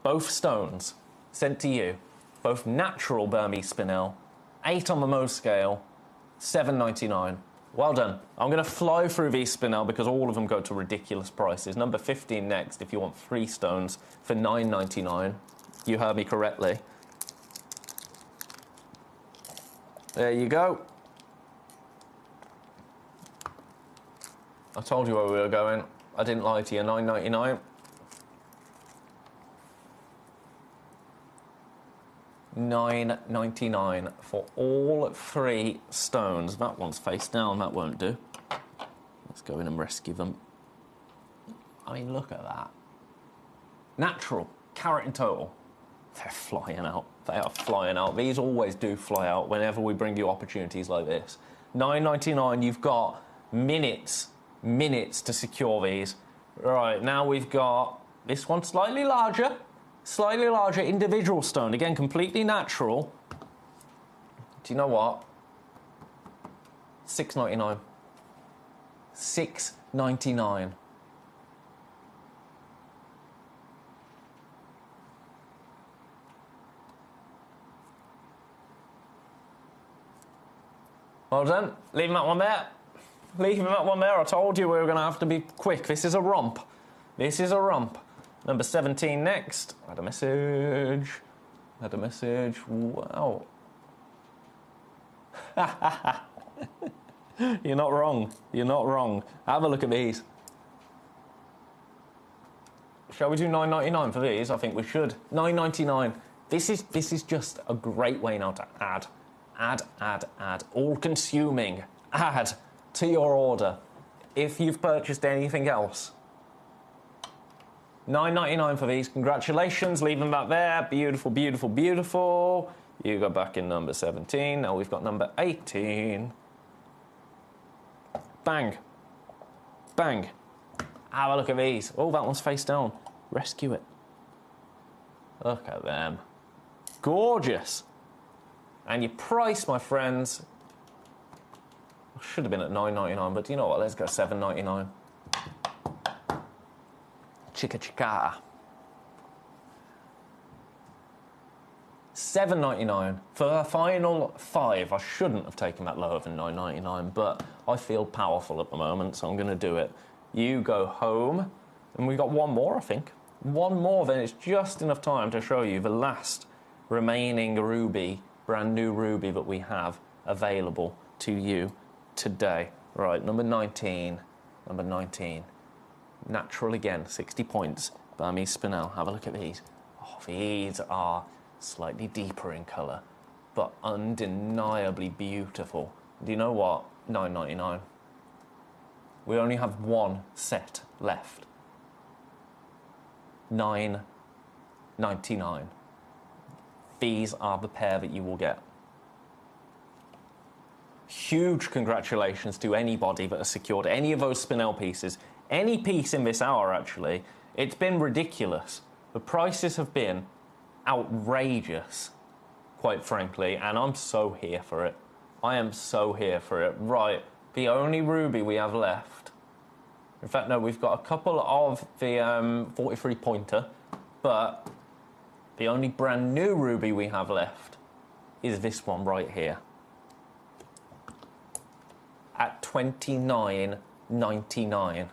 Both stones sent to you. Both natural Burmese spinel, 8 on the Mohs scale, $7.99. Well done. I'm going to fly through these spinel because all of them go to ridiculous prices. Number 15 next, if you want 3 stones for $9.99. You heard me correctly. There you go. I told you where we were going. I didn't lie to you. $9.99. $9.99 for all 3 stones. That one's face down, that won't do. Let's go in and rescue them. I mean, look at that. Natural, carat in total. They're flying out. They are flying out. These always do fly out whenever we bring you opportunities like this. $9.99, you've got minutes to secure these. Right, now we've got this one slightly larger individual stone. Again, completely natural. Do you know what? $6.99. $6.99. Well done. Leaving that one there. Leaving that one there. I told you we were going to have to be quick. This is a romp. This is a romp. Number 17 next. Had a message. Wow. You're not wrong. You're not wrong. Have a look at these. Shall we do $9.99 for these? I think we should. $9.99. This is just a great way now to add, all-consuming, add to your order. If you've purchased anything else. $9.99 for these. Congratulations. Leaving that there. Beautiful, beautiful, beautiful. You go back in number 17. Now we've got number 18. Bang. Bang. Have a look at these. Oh, that one's face down. Rescue it. Look at them. Gorgeous. And your price, my friends, should have been at $9.99, but you know what? Let's go $7.99. Chica chica. $7.99 for the final 5. I shouldn't have taken that lower than $9.99, but I feel powerful at the moment, so I'm going to do it. You go home, and we've got one more, I think. One more, then it's just enough time to show you the last remaining ruby, brand new ruby that we have available to you today. Right, number 19. Number 19. Natural again, 60 points. Burmese Spinel. Have a look at these. Oh, these are slightly deeper in colour, but undeniably beautiful. Do you know what? $9.99. We only have one set left. $9.99. These are the pair that you will get. Huge congratulations to anybody that has secured any of those Spinel pieces. Any piece in this hour, actually. It's been ridiculous. The prices have been outrageous, quite frankly, and I'm so here for it. I am so here for it. Right, the only ruby we have left. In fact, no, we've got a couple of the 43 pointer, but the only brand new ruby we have left is this one right here. At $29.99.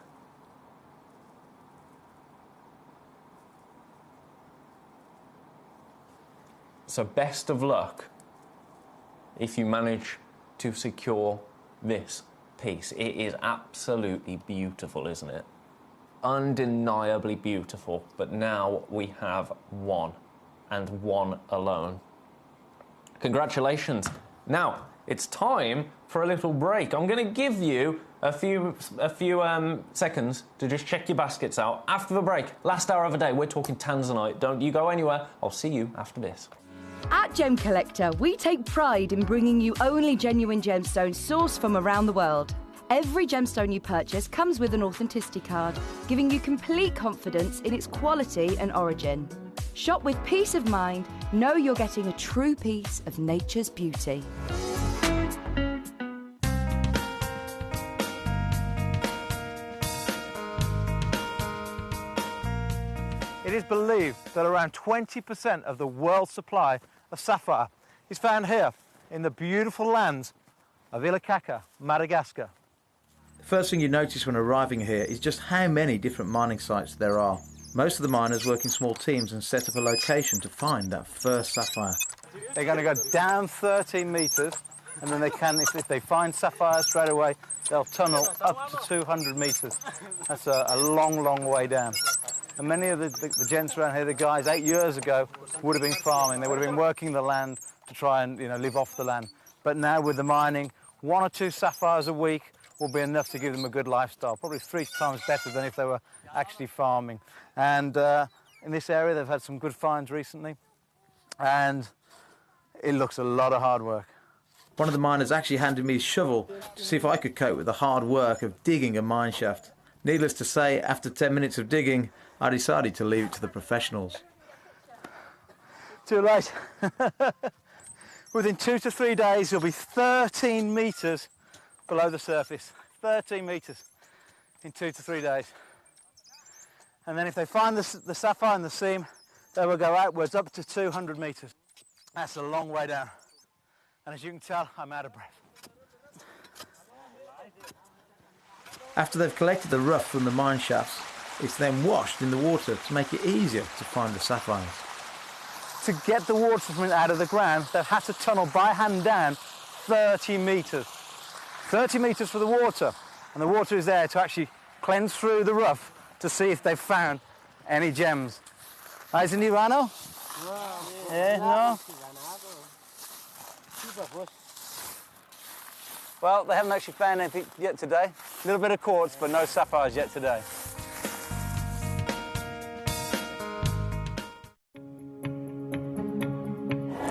So best of luck if you manage to secure this piece. It is absolutely beautiful, isn't it? Undeniably beautiful. But now we have one, and one alone. Congratulations. Now, it's time for a little break. I'm going to give you a few seconds to just check your baskets out. After the break, last hour of the day, we're talking tanzanite. Don't you go anywhere. I'll see you after this. At Gemcollector, we take pride in bringing you only genuine gemstones sourced from around the world. Every gemstone you purchase comes with an authenticity card, giving you complete confidence in its quality and origin. Shop with peace of mind, know you're getting a true piece of nature's beauty. It is believed that around 20% of the world's supply of sapphire is found here in the beautiful lands of Ilakaka, Madagascar. The first thing you notice when arriving here is just how many different mining sites there are. Most of the miners work in small teams and set up a location to find that first sapphire. They're going to go down 13 metres, and then they can, if they find sapphire straight away, they'll tunnel up to 200 metres. That's a long, long way down. And many of the gents around here, the guys 8 years ago, would have been farming. They would have been working the land to try and live off the land. But now with the mining, 1 or 2 sapphires a week will be enough to give them a good lifestyle, probably 3 times better than if they were actually farming. And in this area, they've had some good finds recently, and it looks a lot of hard work. One of the miners actually handed me a shovel to see if I could cope with the hard work of digging a mine shaft. Needless to say, after 10 minutes of digging, I decided to leave it to the professionals. Too late. Within 2 to 3 days, you'll be 13 metres below the surface. 13 metres in 2 to 3 days. And then if they find the sapphire in the seam, they will go outwards up to 200 metres. That's a long way down. And as you can tell, I'm out of breath. After they've collected the rough from the mine shafts, it's then washed in the water to make it easier to find the sapphires. To get the water from it out of the ground, they've had to tunnel by hand down 30 metres. 30 metres for the water, and the water is there to actually cleanse through the rough to see if they've found any gems. Is it Nirano? No? Well, they haven't actually found anything yet today. A little bit of quartz, but no sapphires yet today.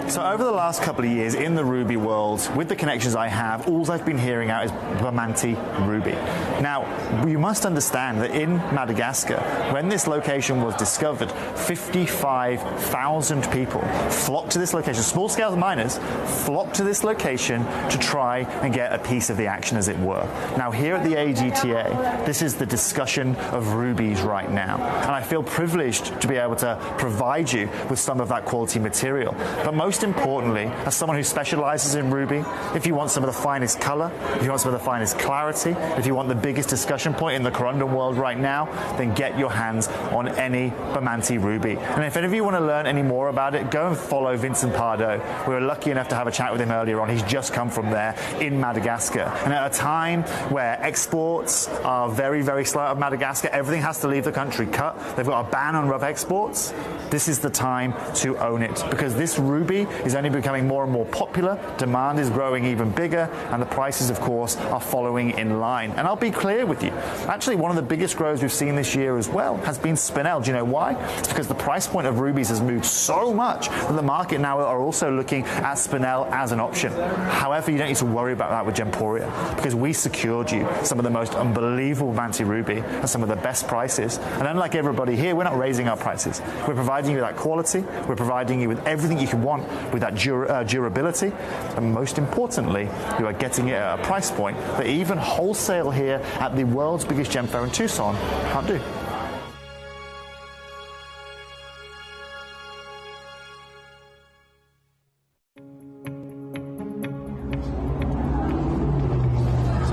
So over the last couple of years in the ruby world, with the connections I have, all I've been hearing out is Bermonti ruby. Now, you must understand that in Madagascar, when this location was discovered, 55,000 people flocked to this location. Small-scale miners flocked to this location to try and get a piece of the action, as it were. Now, here at the AGTA, this is the discussion of rubies right now. And I feel privileged to be able to provide you with some of that quality material. But most importantly, as someone who specializes in ruby, if you want some of the finest color, if you want some of the finest clarity, if you want the biggest discussion point in the corundum world right now, then get your hands on any Bermonti ruby. And if any of you want to learn any more about it, go and follow Vincent Pardo. We were lucky enough to have a chat with him earlier on. He's just come from there in Madagascar. And at a time where exports are very, very slow out of Madagascar, everything has to leave the country cut. They've got a ban on rough exports. This is the time to own it, because this ruby is only becoming more and more popular, demand is growing even bigger, and the prices, of course, are following in line. And I'll be clear with you, actually one of the biggest grows we've seen this year as well has been Spinel. Do you know why? It's because the price point of rubies has moved so much that the market now are also looking at Spinel as an option. However, you don't need to worry about that with Gemporia, because we secured you some of the most unbelievable Bermonti ruby at some of the best prices. And unlike everybody here, we're not raising our prices. We're providing you that quality, we're providing you with everything you can want, with that durability, and most importantly, you are getting it at a price point that even wholesale here at the world's biggest gem fair in Tucson can't do.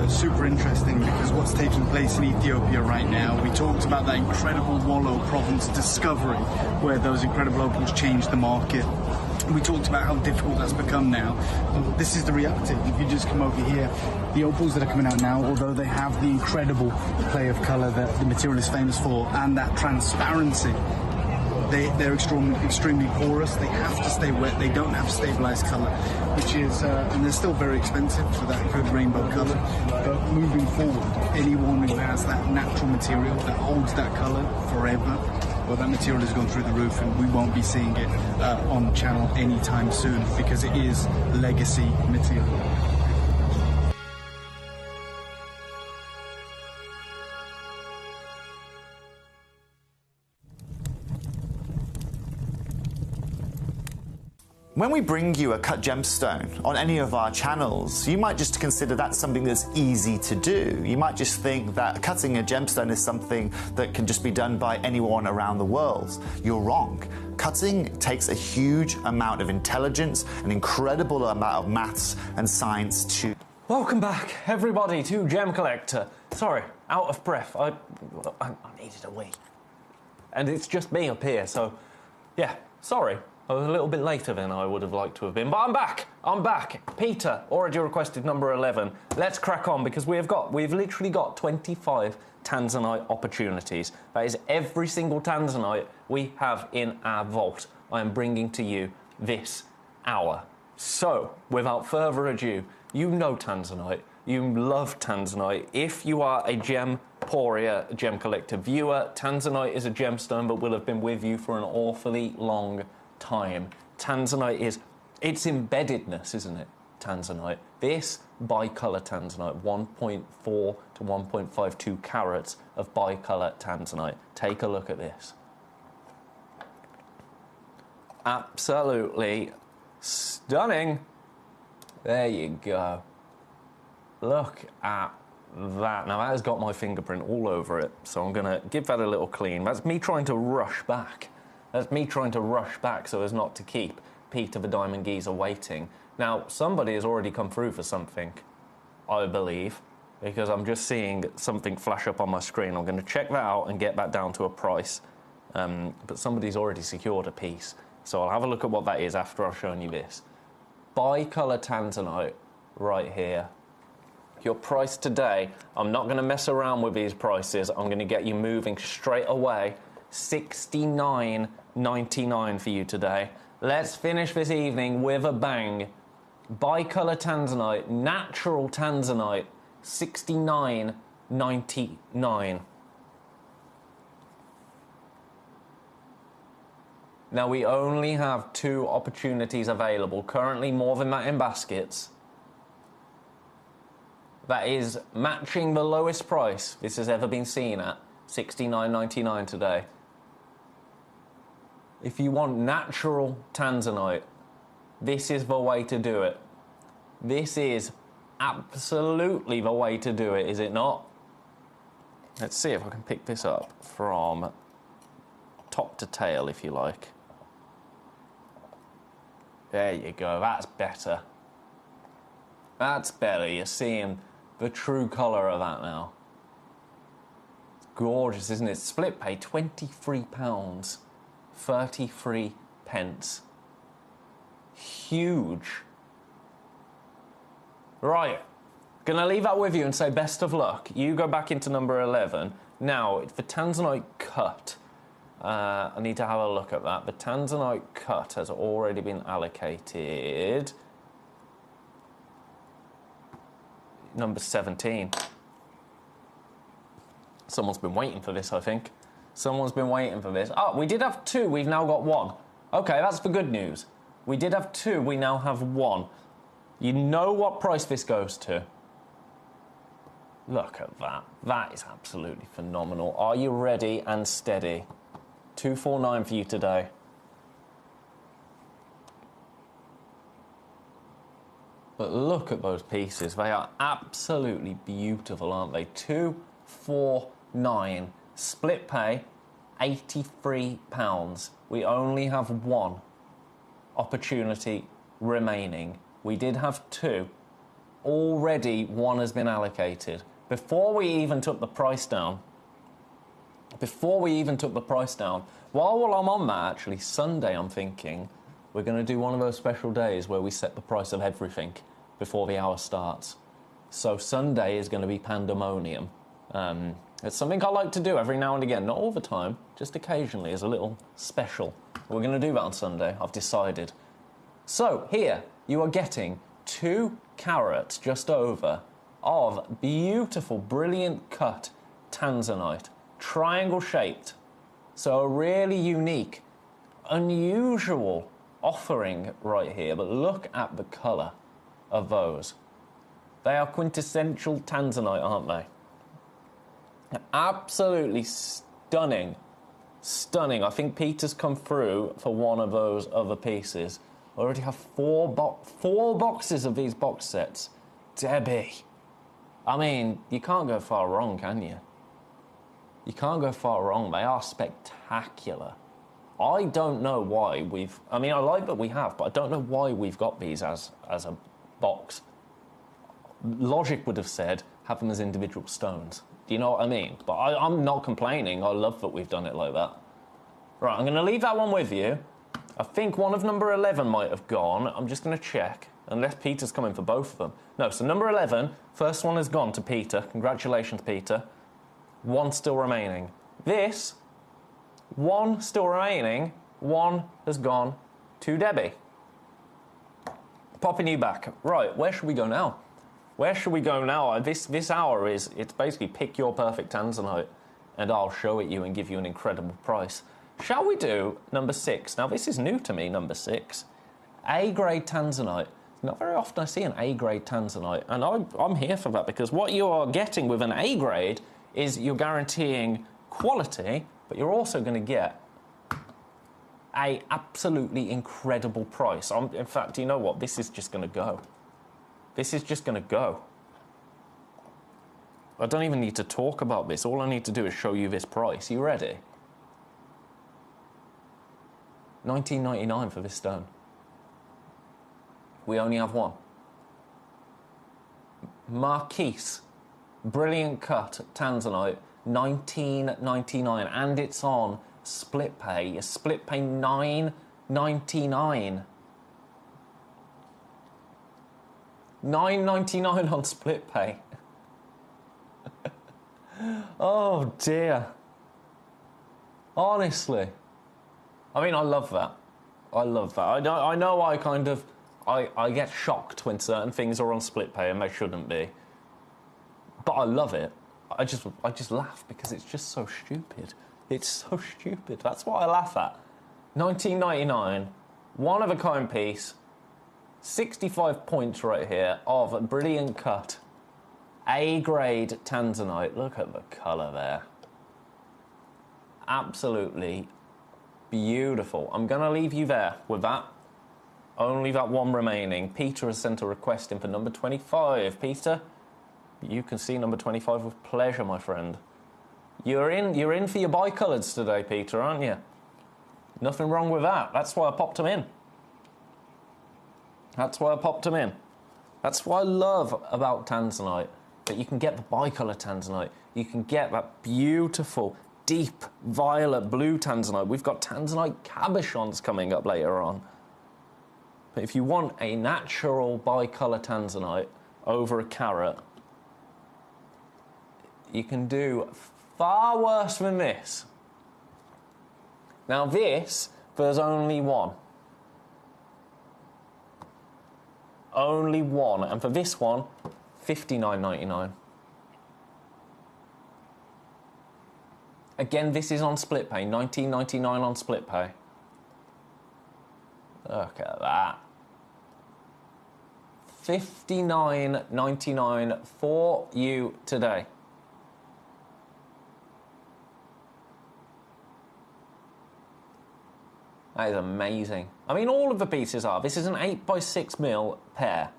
Super interesting, because what's taking place in Ethiopia right now, we talked about that incredible Wollo province discovery where those incredible opals changed the market. We talked about how difficult that's become now. This is the reality. If you just come over here, the opals that are coming out now, although they have the incredible play of colour that the material is famous for and that transparency, they're extremely porous. They have to stay wet. They don't have stabilized color, which is, and they're still very expensive for that good rainbow color. But moving forward, anyone who has that natural material that holds that color forever, well, that material has gone through the roof, and we won't be seeing it on the channel anytime soon, because it is legacy material. When we bring you a cut gemstone on any of our channels, you might just consider that something that's easy to do. You might just think that cutting a gemstone is something that can just be done by anyone around the world. You're wrong. Cutting takes a huge amount of intelligence, an incredible amount of maths and science to... Welcome back, everybody, to Gemcollector. Sorry, out of breath. I needed a wee. And it's just me up here, so yeah, sorry. I was a little bit later than I would have liked to have been, but I'm back. I'm back. Peter, already requested number 11. Let's crack on, because we've literally got 25 tanzanite opportunities. That is every single tanzanite we have in our vault. I am bringing to you this hour. So, without further ado, you know tanzanite. You love tanzanite. If you are a Gemporia Gemcollector viewer, tanzanite is a gemstone, but will have been with you for an awfully long time. Tanzanite is, it's embeddedness, isn't it? Tanzanite. This bicolour tanzanite, 1.4 to 1.52 carats of bicolour tanzanite. Take a look at this. Absolutely stunning. There you go. Look at that. Now that has got my fingerprint all over it, so I'm gonna give that a little clean. That's me trying to rush back. That's me trying to rush back so as not to keep Peter the Diamond Geezer waiting. Now, somebody has already come through for something, I believe, because I'm just seeing something flash up on my screen. I'm going to check that out and get that down to a price. But somebody's already secured a piece, so I'll have a look at what that is after I've shown you this. Bicolour tanzanite, right here. Your price today, I'm not going to mess around with these prices. I'm going to get you moving straight away. $69.99 for you today. Let's finish this evening with a bang. Bicolor tanzanite, natural tanzanite, $69.99. Now, we only have 2 opportunities available. Currently, more than that in baskets. That is matching the lowest price this has ever been seen at, $69.99 today. If you want natural tanzanite, this is the way to do it. This is absolutely the way to do it, is it not? Let's see if I can pick this up from top to tail, if you like. There you go, that's better. That's better, you're seeing the true colour of that now. It's gorgeous, isn't it? Split pay, £23, 33 pence. Huge. Right, gonna leave that with you and say best of luck. You go back into number 11. Now, the tanzanite cut. I need to have a look at that. The tanzanite cut has already been allocated. Number 17. Someone's been waiting for this, I think. Someone's been waiting for this. Oh, we did have 2. We've now got 1. Okay, that's the good news. We did have 2. We now have 1. You know what price this goes to. Look at that. That is absolutely phenomenal. Are you ready and steady? $249 for you today. But look at those pieces. They are absolutely beautiful, aren't they? $249. Split pay, £83. We only have 1 opportunity remaining. We did have 2. Already 1 has been allocated. Before we even took the price down, while I'm on that, actually, Sunday, I'm thinking, we're going to do one of those special days where we set the price of everything before the hour starts. So Sunday is going to be pandemonium. It's something I like to do every now and again, not all the time, just occasionally as a little special. We're going to do that on Sunday, I've decided. So here, you are getting 2 carats just over of beautiful, brilliant cut tanzanite, triangle shaped. So a really unique, unusual offering right here, but look at the colour of those. They are quintessential tanzanite, aren't they? Absolutely stunning. Stunning. I think Peter's come through for one of those other pieces. I already have 4 boxes of these box sets. Debbie. I mean, you can't go far wrong, can you? You can't go far wrong. They are spectacular. I don't know why we've... I mean, I like that we have, but I don't know why we've got these as a box. Logic would have said, have them as individual stones. Do you know what I mean? But I'm not complaining. I love that we've done it like that. Right, I'm going to leave that one with you. I think one of number 11 might have gone. I'm just going to check, unless Peter's coming for both of them. No, so number 11, first one has gone to Peter. Congratulations, Peter. 1 still remaining. This, 1 still remaining. 1 has gone to Debbie. Popping you back. Right, where should we go now? Where should we go now? This hour is, it's basically pick your perfect tanzanite and I'll show it you and give you an incredible price. Shall we do number 6? Now, this is new to me, number 6. A-grade tanzanite. Not very often I see an A-grade tanzanite, and I'm here for that, because what you are getting with an A-grade is you're guaranteeing quality, but you're also going to get a absolutely incredible price. In fact, you know what? This is just going to go. This is just going to go. I don't even need to talk about this. All I need to do is show you this price. You ready? $19.99 for this stone. We only have 1. Marquise, brilliant cut tanzanite, $19.99, and it's on split pay. Split pay $9.99. $9.99 on split pay. Oh dear. Honestly. I mean, I love that. I love that. I know I kind of... I get shocked when certain things are on split pay and they shouldn't be. But I love it. I just laugh because it's just so stupid. It's so stupid. That's what I laugh at. $19.99, one-of-a-kind piece, 65 points right here of a brilliant cut. A-grade tanzanite. Look at the colour there. Absolutely beautiful. I'm going to leave you there with that. Only that one remaining. Peter has sent a request in for number 25. Peter, you can see number 25 with pleasure, my friend. You're in for your bicolours today, Peter, aren't you? Nothing wrong with that. That's why I popped them in. That's why I popped them in. That's what I love about tanzanite, that you can get the bicolour tanzanite. You can get that beautiful, deep violet blue tanzanite. We've got tanzanite cabochons coming up later on. But if you want a natural bicolour tanzanite over a carrot, you can do far worse than this. Now this, there's only one. Only one. And for this one, $59.99. Again, this is on split pay. $19.99 on split pay. Look at that. $59.99 for you today. That is amazing. I mean, all of the pieces are. This is an 8x6mm pair.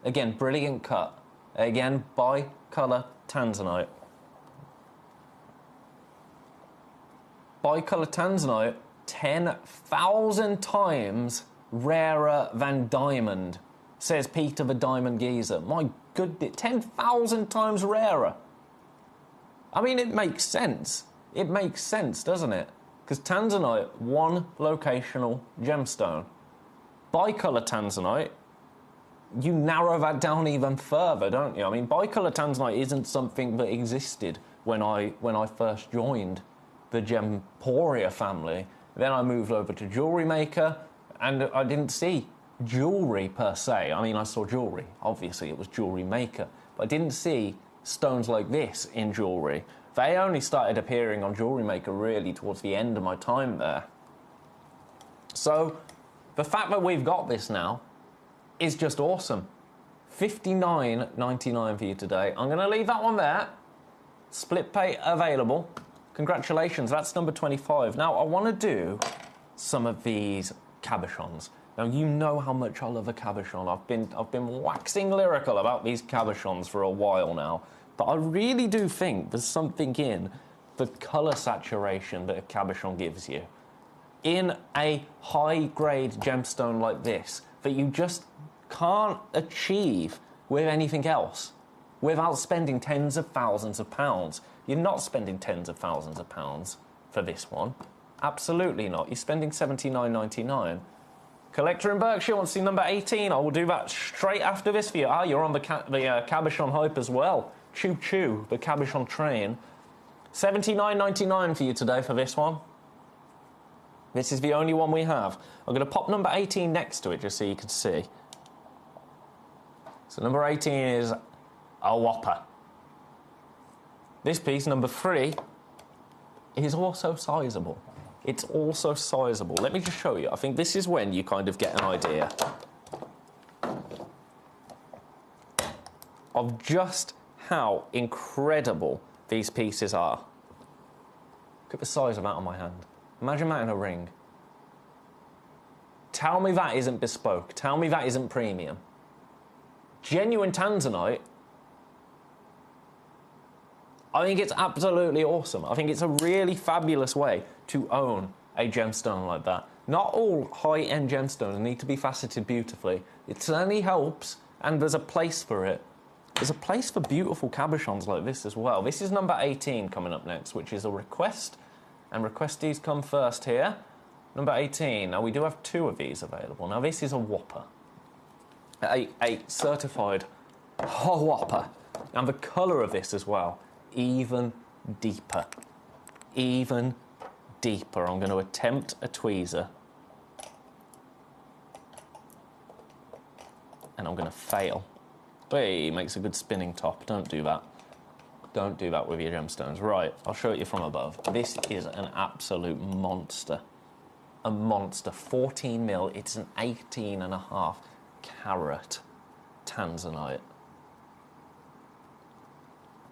Again, brilliant cut. Again, bicolour tanzanite. Bicolour tanzanite, 10,000 times rarer than diamond, says Peter the Diamond Geezer. My goodness, 10,000 times rarer. I mean, it makes sense. It makes sense, doesn't it? Because tanzanite, one locational gemstone. Bicolour tanzanite, you narrow that down even further, don't you? I mean, bicolour tanzanite isn't something that existed when I first joined the Gemporia family. Then I moved over to Jewellery Maker, and I didn't see jewellery per se. I mean, I saw jewellery. Obviously, it was Jewellery Maker. But I didn't see stones like this in jewellery. They only started appearing on Jewellery Maker really towards the end of my time there. So, the fact that we've got this now is just awesome. $59.99 for you today. I'm going to leave that one there. Split pay available. Congratulations, that's number 25. Now, I want to do some of these cabochons. Now, you know how much I love a cabochon. I've been waxing lyrical about these cabochons for a while now. But I really do think there's something in the colour saturation that a cabochon gives you in a high-grade gemstone like this that you just can't achieve with anything else without spending tens of thousands of pounds. You're not spending tens of thousands of pounds for this one. Absolutely not. You're spending $79.99. Collector in Berkshire wants to see number 18. I will do that straight after this for you. Ah, you're on the cabochon hype as well. Choo-choo, the cabochon train. $79.99 for you today for this one. This is the only one we have. I'm going to pop number 18 next to it just so you can see. So number 18 is a whopper. This piece, number 3, is also sizable. It's also sizable. Let me just show you. I think this is when you kind of get an idea of just how incredible these pieces are. Look at the size of that on my hand. Imagine that in a ring. Tell me that isn't bespoke. Tell me that isn't premium. Genuine tanzanite. I think it's absolutely awesome. I think it's a really fabulous way to own a gemstone like that. Not all high-end gemstones need to be faceted beautifully. It certainly helps, and there's a place for it. There's a place for beautiful cabochons like this as well. This is number 18 coming up next, which is a request, and requestees come first here. Number 18. Now, we do have 2 of these available. Now, this is a whopper. a certified whopper. And the colour of this as well, even deeper. Even deeper. I'm going to attempt a tweezer. And I'm going to fail. Hey, makes a good spinning top. Don't do that. Don't do that with your gemstones. Right, I'll show it you from above. This is an absolute monster. A monster. 14 mil. It's an 18.5 carat tanzanite.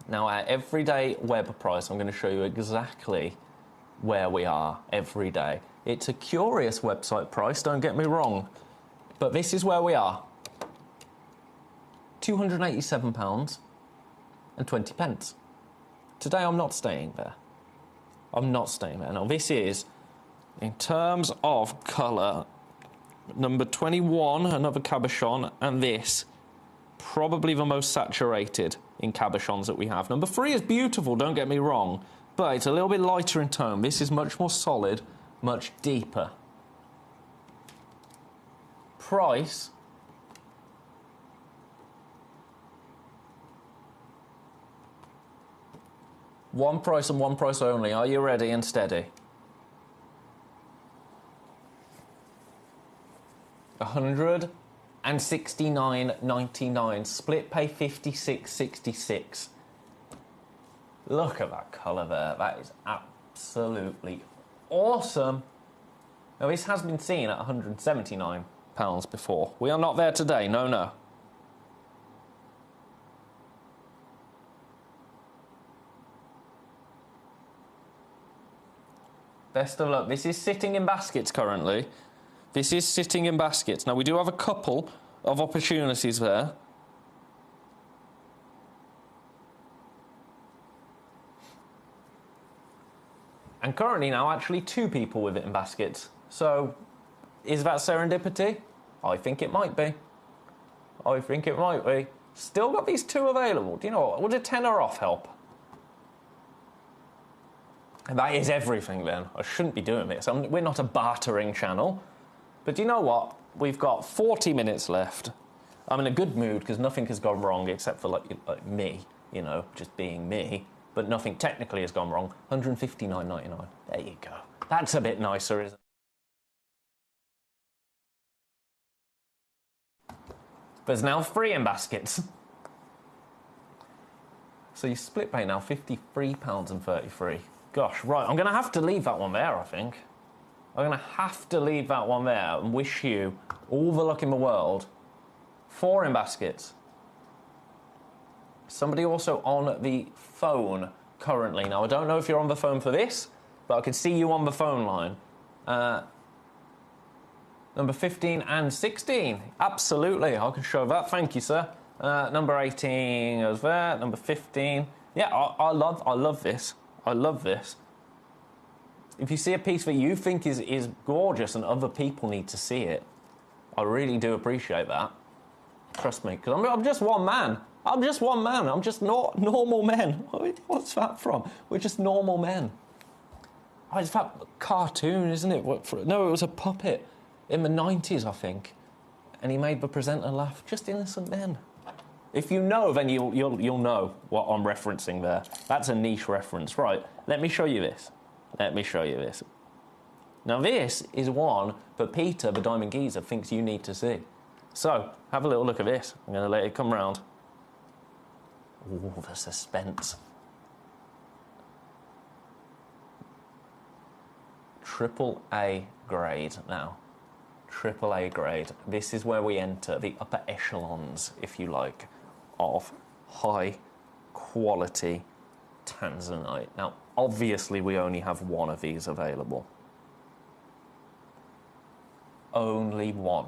Now, our everyday web price, I'm going to show you exactly where we are every day. It's a curious website price, don't get me wrong, but this is where we are. £287 and 20 pence. Today I'm not staying there. I'm not staying there. Now this is, in terms of colour, number 21, another cabochon, and this, probably the most saturated in cabochons that we have. Number 3 is beautiful, don't get me wrong, but it's a little bit lighter in tone. This is much more solid, much deeper. Price, one price and one price only. Are you ready and steady? £169.99. Split pay £56.66. Look at that colour there. That is absolutely awesome. Now this has been seen at £179 before. We are not there today. No, no. Best of luck. This is sitting in baskets currently. This is sitting in baskets. Now, we do have a couple of opportunities there. And currently now, actually 2 people with it in baskets. So, is that serendipity? I think it might be. I think it might be. Still got these 2 available. Do you know what? Would a tenner off help? And that is everything then. I shouldn't be doing this. We're not a bartering channel. But do you know what? We've got 40 minutes left. I'm in a good mood because nothing has gone wrong except for like me, you know, just being me. But nothing technically has gone wrong. £159.99. There you go. That's a bit nicer, isn't it? There's now 3 in baskets. So you split pay now £53.33. Gosh, right, I'm going to have to leave that one there, I think. I'm going to have to leave that one there and wish you all the luck in the world. 4 in baskets. Somebody also on the phone currently. Now, I don't know if you're on the phone for this, but I can see you on the phone line. Number 15 and 16. Absolutely, I can show that. Thank you, sir. Number 18 goes there. Number 15. Yeah, I love this. I love this. If you see a piece that you think is gorgeous and other people need to see it, I really do appreciate that. Trust me, because I'm just one man. I'm just one man. I'm just not normal men. What's that from? We're just normal men. Oh, it's that cartoon, isn't it? No, it was a puppet in the 90s, I think. And he made the presenter laugh. Just innocent men. If you know, then you'll know what I'm referencing there. That's a niche reference. Right, let me show you this. Let me show you this. Now this is one that Peter, the Diamond Geezer, thinks you need to see. So, have a little look at this. I'm going to let it come round. Ooh, the suspense. AAA grade now. AAA grade. This is where we enter the upper echelons, if you like, of high quality tanzanite. Now, obviously, we only have one of these available. Only one.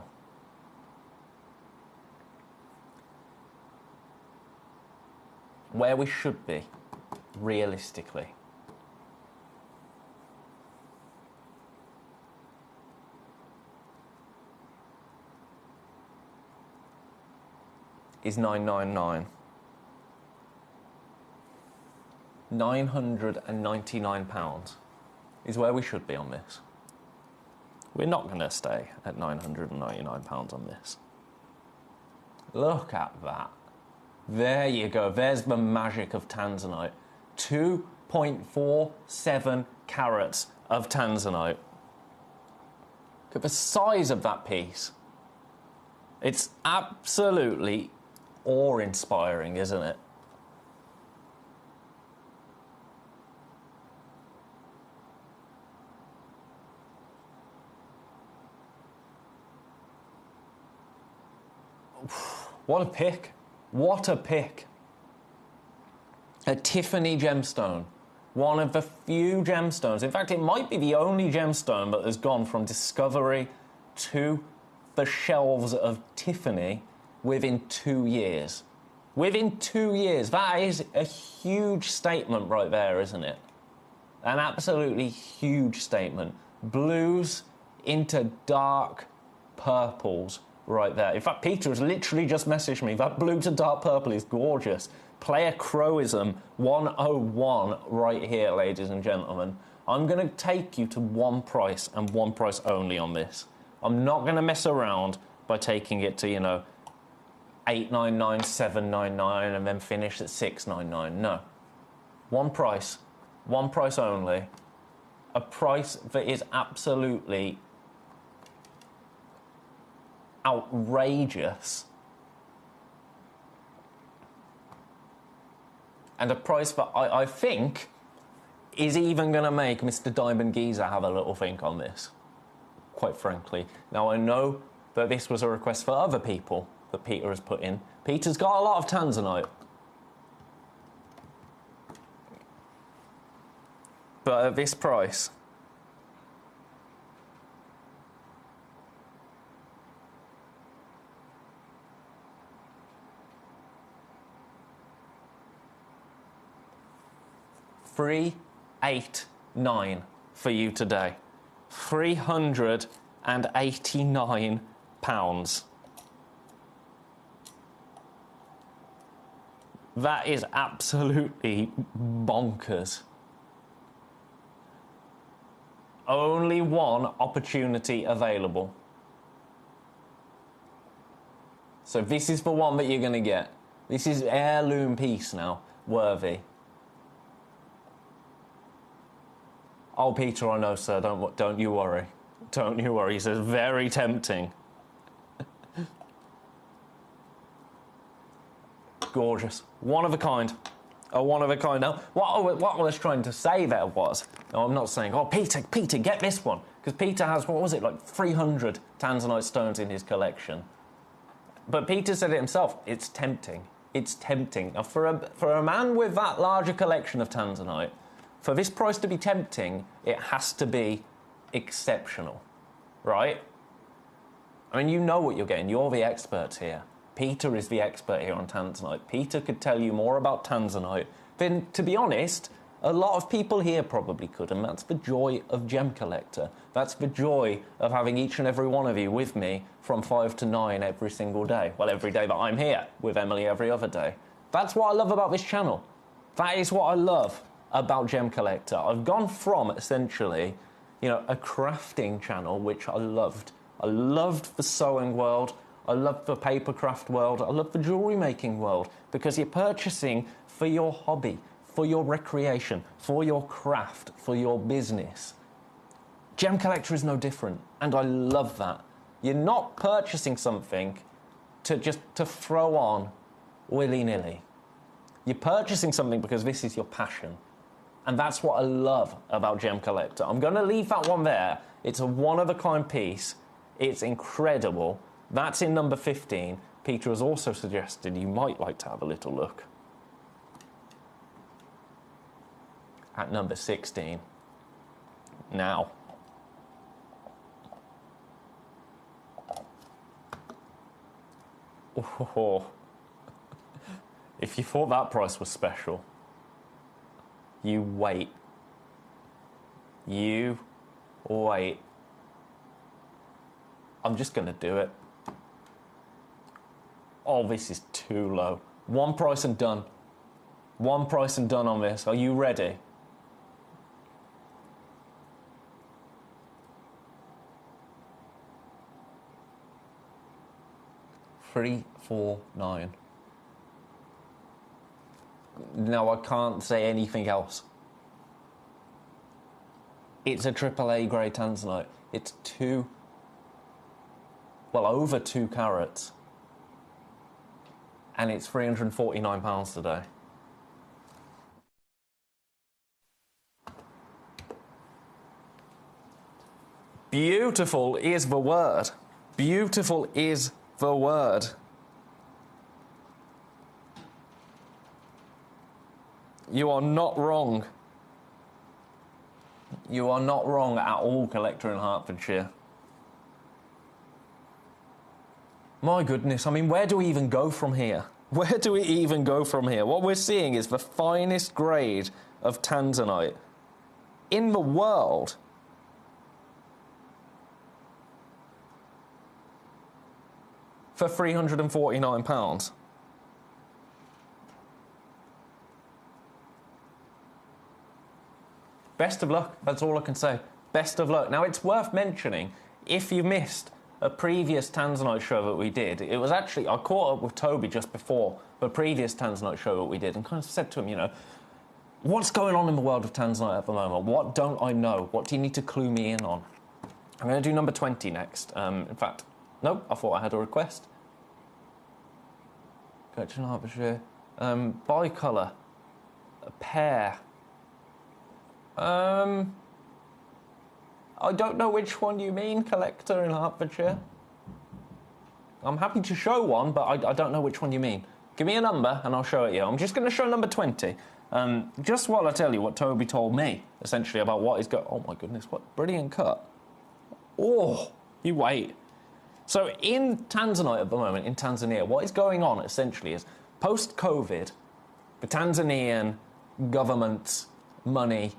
Where we should be, realistically. Is £999. £999 is where we should be on this. We're not going to stay at £999 on this. Look at that. There you go. There's the magic of tanzanite. 2.47 carats of tanzanite. Look at the size of that piece. It's absolutely awe-inspiring, isn't it? What a pick. What a pick. A Tiffany gemstone. One of the few gemstones. In fact, it might be the only gemstone that has gone from discovery to the shelves of Tiffany within 2 years. Within 2 years. That is a huge statement right there, isn't it? An absolutely huge statement. Blues into dark purples right there. In fact, Peter has literally just messaged me. That blue to dark purple is gorgeous. Player Crowism 101 right here, ladies and gentlemen. I'm going to take you to one price and one price only on this. I'm not going to mess around by taking it to, you know, $8.99, $7.99 and then finish at $6.99. No. One price only. A price that is absolutely outrageous. And a price that I think is even going to make Mr. Diamond Geezer have a little think on this, quite frankly. Now, I know that this was a request for other people that Peter has put in. Peter's got a lot of tanzanite. But at this price, $389 for you today. £389. That is absolutely bonkers. Only one opportunity available. So this is the one that you're going to get. This is heirloom piece now, worthy. Oh, Peter, I know, sir. Don't you worry. Don't you worry. He says, very tempting. Gorgeous. One of a kind. A one of a kind. Now, what I was trying to say there was, no, I'm not saying, oh, Peter, get this one. Because Peter has, what was it, like 300 tanzanite stones in his collection. But Peter said it himself, it's tempting. It's tempting. Now, for a man with that larger collection of tanzanite, for this price to be tempting, it has to be exceptional, right? I mean, you know what you're getting. You're the experts here. Peter is the expert here on tanzanite. Peter could tell you more about tanzanite than, to be honest, a lot of people here probably could, and that's the joy of Gemcollector. That's the joy of having each and every one of you with me from 5 to 9 every single day. Well, every day that I'm here, with Emily every other day. That's what I love about this channel. That is what I love about Gemcollector. I've gone from, essentially, you know, a crafting channel, which I loved. I loved the sewing world. I love the paper craft world. I love the jewellery making world, because you're purchasing for your hobby, for your recreation, for your craft, for your business. Gemcollector is no different, and I love that. You're not purchasing something to throw on willy-nilly. You're purchasing something because this is your passion. And that's what I love about Gemcollector. I'm going to leave that one there. It's a one-of-a-kind piece. It's incredible. That's in number 15. Peter has also suggested you might like to have a little look at number 16. Now, oh, if you thought that price was special, you wait. You wait. I'm just going to do it. Oh, this is too low. One price and done. One price and done on this. Are you ready? 349. No, I can't say anything else. It's a AAA grade tanzanite. It's over 2 carats. And it's £349 today. Beautiful is the word. Beautiful is the word. You are not wrong. You are not wrong at all, collector in Hertfordshire. My goodness, I mean, where do we even go from here? Where do we even go from here? What we're seeing is the finest grade of tanzanite in the world. For £349. Best of luck, that's all I can say. Best of luck. Now, it's worth mentioning, if you missed a previous tanzanite show that we did, it was actually, I caught up with Toby just before the previous tanzanite show that we did and kind of said to him, you know, what's going on in the world of tanzanite at the moment? What don't I know? What do you need to clue me in on? I'm going to do number 20 next. In fact, nope, I thought I had a request. Collection Hertfordshire. Bicolour. A pair. I don't know which one you mean, collector in Hertfordshire. I'm happy to show one, but I don't know which one you mean. Give me a number and I'll show it you. I'm just going to show number 20. Just while I tell you what Toby told me, essentially, about what is going... Oh, my goodness, what brilliant cut. Oh, you wait. So in Tanzanite at the moment, in Tanzania, what is going on, essentially, is post-COVID, the Tanzanian government's money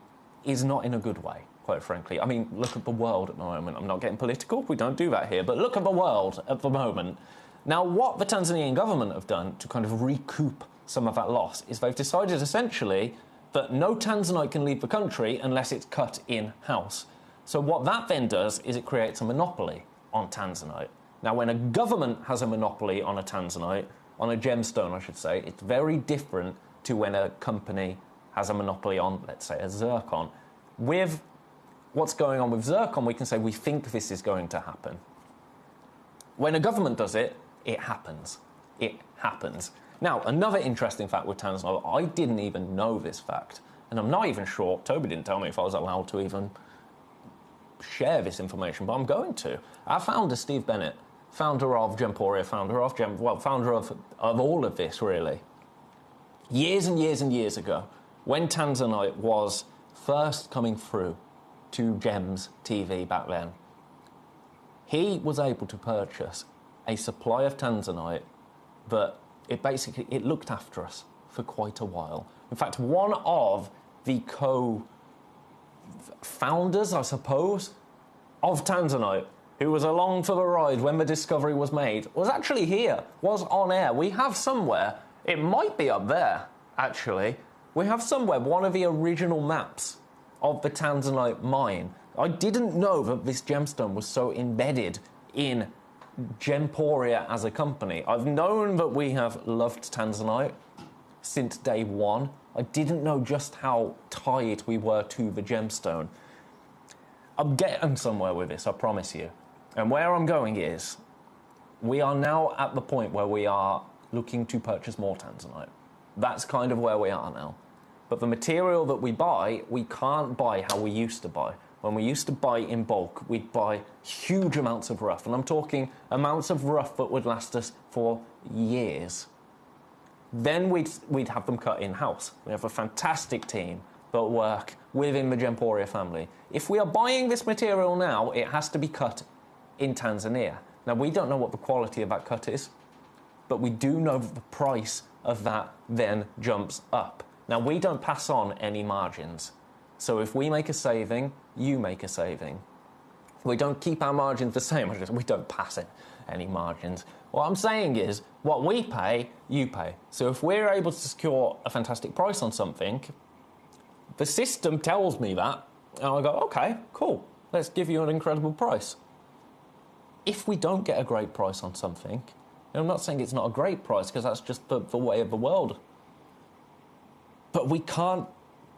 is not in a good way, quite frankly. I mean, look at the world at the moment. I'm not getting political. We don't do that here. But look at the world at the moment. Now, what the Tanzanian government have done to kind of recoup some of that loss is they've decided, essentially, that no Tanzanite can leave the country unless it's cut in-house. So what that then does is it creates a monopoly on Tanzanite. Now, when a government has a monopoly on a Tanzanite, on a gemstone, I should say, it's very different to when a company has a monopoly on, let's say, a zircon. With what's going on with zircon, we can say we think this is going to happen. When a government does it, it happens. It happens. Now, another interesting fact with Tanzanite, I didn't even know this fact, and I'm not even sure, Toby didn't tell me if I was allowed to even share this information, but I'm going to. Our founder, Steve Bennett, founder of Gemporia, founder of all of this, really. Years and years and years ago, when Tanzanite was first coming through to Gems TV back then, he was able to purchase a supply of Tanzanite that it looked after us for quite a while. In fact, one of the co-founders, I suppose, of Tanzanite, who was along for the ride when the discovery was made, was actually here, was on air. We have somewhere, it might be up there, actually, we have somewhere one of the original maps of the Tanzanite mine. I didn't know that this gemstone was so embedded in Gemporia as a company. I've known that we have loved Tanzanite since day one. I didn't know just how tied we were to the gemstone. I'm getting somewhere with this, I promise you. And where I'm going is, we are now at the point where we are looking to purchase more Tanzanite. That's kind of where we are now. But the material that we buy, we can't buy how we used to buy. When we used to buy in bulk, we'd buy huge amounts of rough. And I'm talking amounts of rough that would last us for years. Then we'd have them cut in-house. We have a fantastic team that work within the Gemporia family. If we are buying this material now, it has to be cut in Tanzania. Now, we don't know what the quality of that cut is, but we do know that the price of that then jumps up. Now, we don't pass on any margins. So if we make a saving, you make a saving. We don't keep our margins the same. We don't pass it any margins. What I'm saying is, what we pay, you pay. So if we're able to secure a fantastic price on something, the system tells me that, and I go, okay, cool, let's give you an incredible price. If we don't get a great price on something, I'm not saying it's not a great price, because that's just the way of the world. But we can't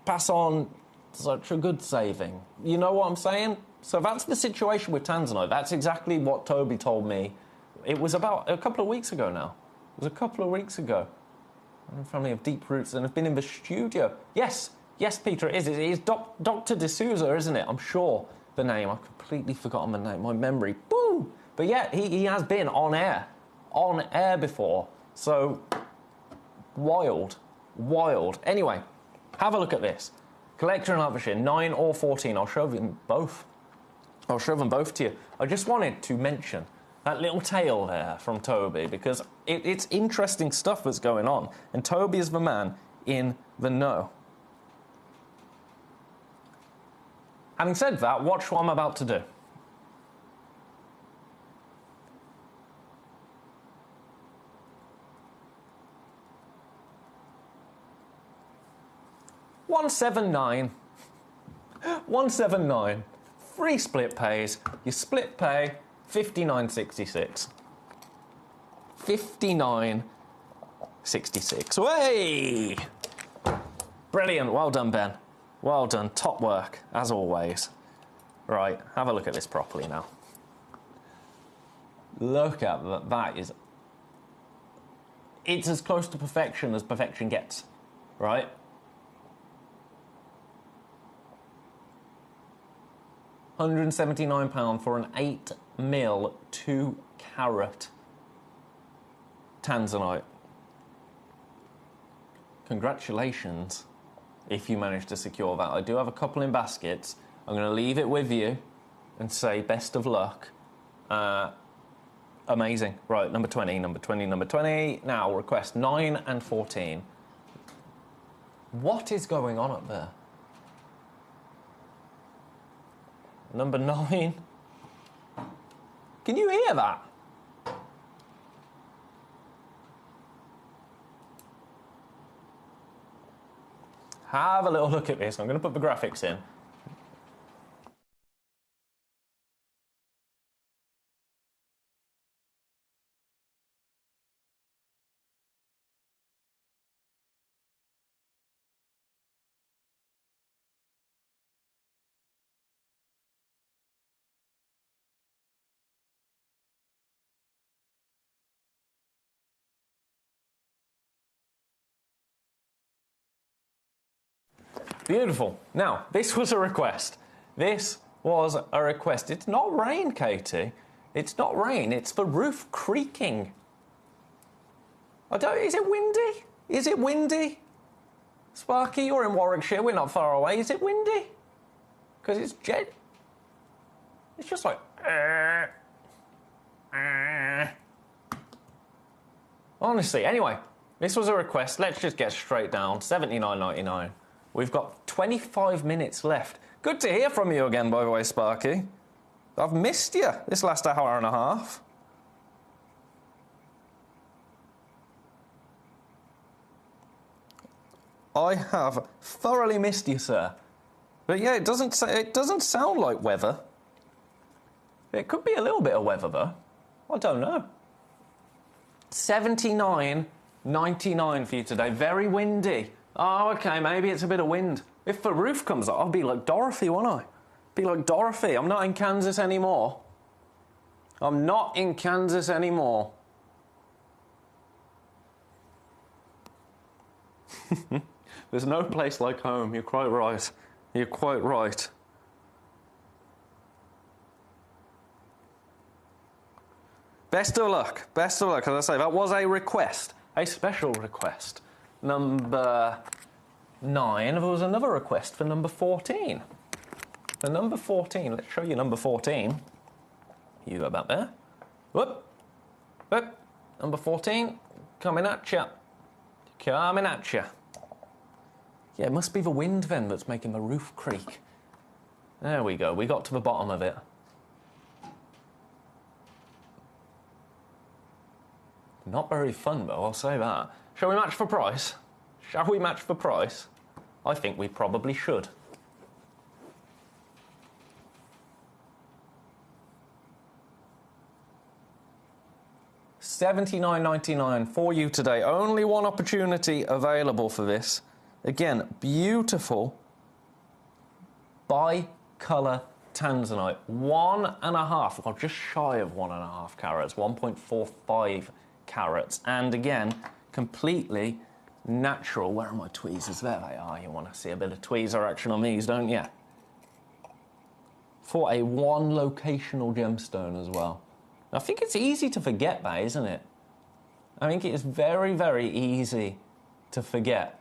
pass on such a good saving. You know what I'm saying? So that's the situation with Tanzanite. That's exactly what Toby told me. It was about a couple of weeks ago now. It was a couple of weeks ago. I'm a family of deep roots and have been in the studio. Yes, Peter, it is. It is Dr. D'Souza, isn't it? I'm sure the name. I've completely forgotten the name. My memory. Boom! But yeah, he has been on air before. So, wild. Anyway, have a look at this. Collector and Hertfordshire, 9 or 14. I'll show them both. I'll show them both to you. I just wanted to mention that little tale there from Toby, because it's interesting stuff that's going on, and Toby is the man in the know. Having said that, watch what I'm about to do. $179. Free split pays. You split pay $59.66. $59.66. Way! Brilliant. Well done, Ben. Well done. Top work, as always. Right, have a look at this properly now. Look at that. That is... It's as close to perfection as perfection gets, right? £179 for an 8mm 2-carat Tanzanite. Congratulations if you manage to secure that. I do have a couple in baskets. I'm going to leave it with you and say best of luck. Amazing. Right, number 20. Now, request 9 and 14. What is going on up there? Number 9. Can you hear that? Have a little look at this. I'm going to put the graphics in. Beautiful. Now, this was a request. It's not rain, Katie. It's not rain. It's the roof creaking. Is it windy? Is it windy? Sparky, you're in Warwickshire. We're not far away. Is it windy? Because it's just like... Honestly, anyway, this was a request. Let's just get straight down. $79.99. We've got 25 minutes left. Good to hear from you again, by the way, Sparky. I've missed you this last hour and a half. I have thoroughly missed you, sir. But yeah, it doesn't sound like weather. It could be a little bit of weather, though. I don't know. $79.99 for you today. Very windy. Oh, okay, maybe it's a bit of wind. If the roof comes up, I'll be like Dorothy, won't I? Be like Dorothy. I'm not in Kansas anymore. I'm not in Kansas anymore. There's no place like home. You're quite right. You're quite right. Best of luck. Best of luck. As I say, that was a request. A special request. Number 9, there was another request for number 14. For number 14, let's show you number 14. You go back there. Whoop. Whoop. Number 14, coming at you. Coming at you. Yeah, it must be the wind then that's making the roof creak. There we go, we got to the bottom of it. Not very fun, though, I'll say that. Shall we match for price? Shall we match for price? I think we probably should. $79.99 for you today. Only one opportunity available for this. Again, beautiful bi-colour tanzanite. 1.5, or just shy of 1.5 carats, 1.45 carats. And again, completely natural. Where are my tweezers? There they are. You want to see a bit of tweezer action on these, don't you? For a one locational gemstone as well. I think it's easy to forget that, isn't it? I think it is very, very easy to forget.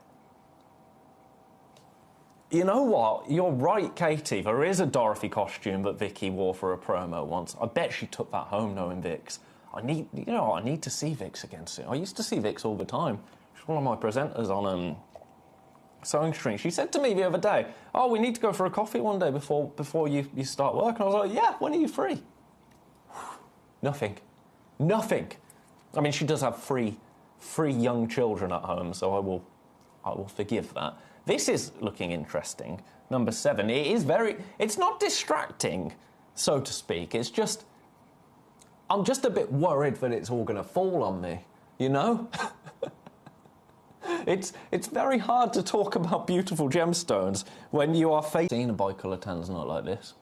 You know what? You're right, Katie. There is a Dorothy costume that Vicky wore for a promo once. I bet she took that home knowing Vix. I need to see Vix again soon. I used to see Vix all the time. She's one of my presenters on Sewing String. She said to me the other day, "Oh, we need to go for a coffee one day before you start work." And I was like, "Yeah, when are you free?" Nothing. I mean, she does have three young children at home, so I will forgive that. This is looking interesting. Number 7. It's not distracting, so to speak. It's just, I'm just a bit worried that it's all going to fall on me, you know? It's very hard to talk about beautiful gemstones when you are facing a bicolour tanzanite like this.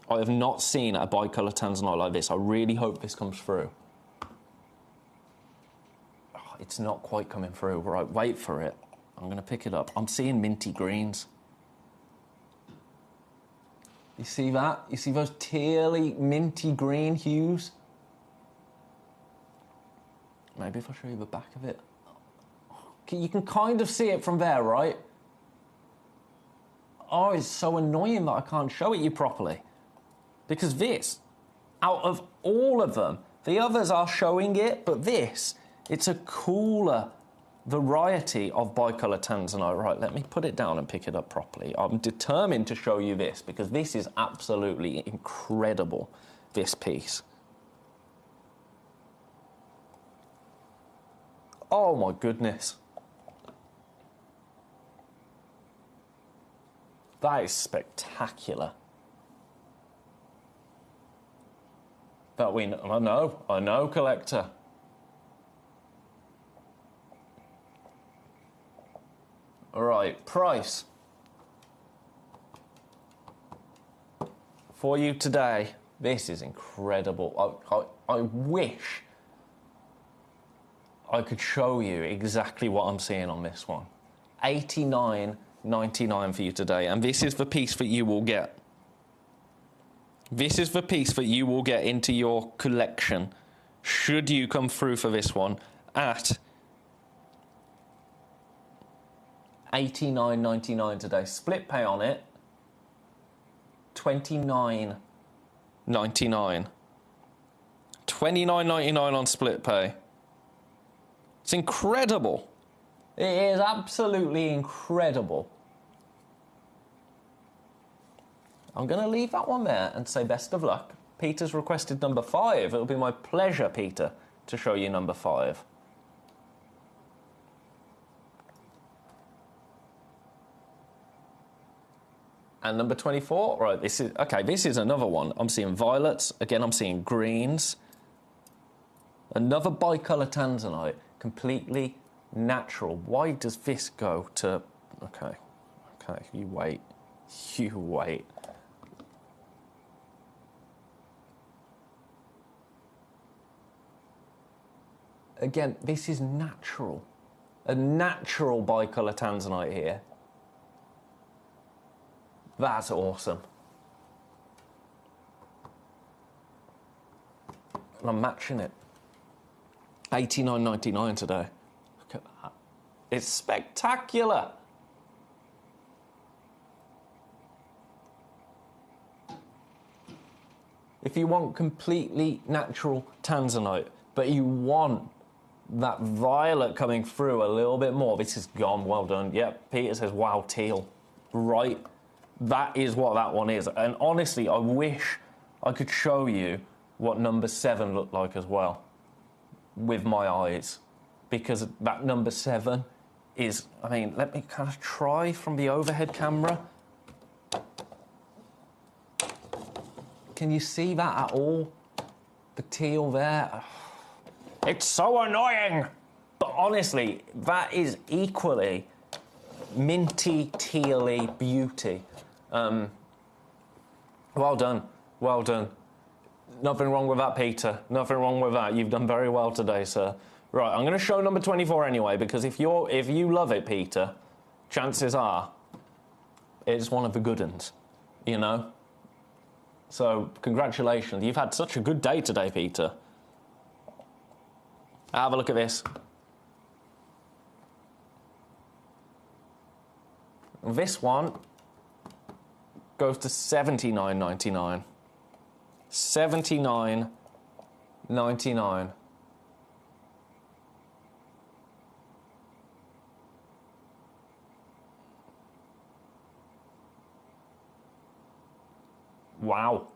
I have not seen a bicolour tanzanite like this. I really hope this comes through. Oh, it's not quite coming through. Right, wait for it. I'm going to pick it up. I'm seeing minty greens. You see that? You see those tealy, minty green hues? Maybe if I show you the back of it. You can kind of see it from there, right? Oh, it's so annoying that I can't show it you properly. Because this, out of all of them, the others are showing it, but this, it's a cooler variety of bicolour tanzanite. Right, let me put it down and pick it up properly. I'm determined to show you this because this is absolutely incredible, this piece. Oh my goodness. That is spectacular. That I know, collector. All right, price for you today. This is incredible. I wish I could show you exactly what I'm seeing on this one. $89.99 for you today, and this is the piece that you will get. This is the piece that you will get into your collection should you come through for this one at $89.99 today. Split pay on it, $29.99. $29.99 on split pay. It's incredible. It is absolutely incredible. I'm going to leave that one there and say best of luck. Peter's requested number 5. It'll be my pleasure, Peter, to show you number 5. And number 24, right, this is another one. I'm seeing violets. Again, I'm seeing greens. Another bicolour tanzanite, completely natural. Why does this go to... Okay, you wait. You wait. Again, this is natural. A natural bicolour tanzanite here. That's awesome. And I'm matching it. $89.99 today. Look at that. It's spectacular. If you want completely natural tanzanite, but you want that violet coming through a little bit more, this is gone. Well done. Yep, Peter says, wow, teal. Right. That is what that one is. And honestly, I wish I could show you what number 7 looked like as well with my eyes. Because that number 7 is, I mean, let me kind of try from the overhead camera. Can you see that at all? The teal there? It's so annoying. But honestly, that is equally minty, tealy beauty. Well done. Well done. Nothing wrong with that, Peter. Nothing wrong with that. You've done very well today, sir. Right, I'm going to show number 24 anyway, because if you love it, Peter, chances are it's one of the good uns, you know? So, congratulations. You've had such a good day today, Peter. Have a look at this. This one goes to $79.99. $79.99. Wow.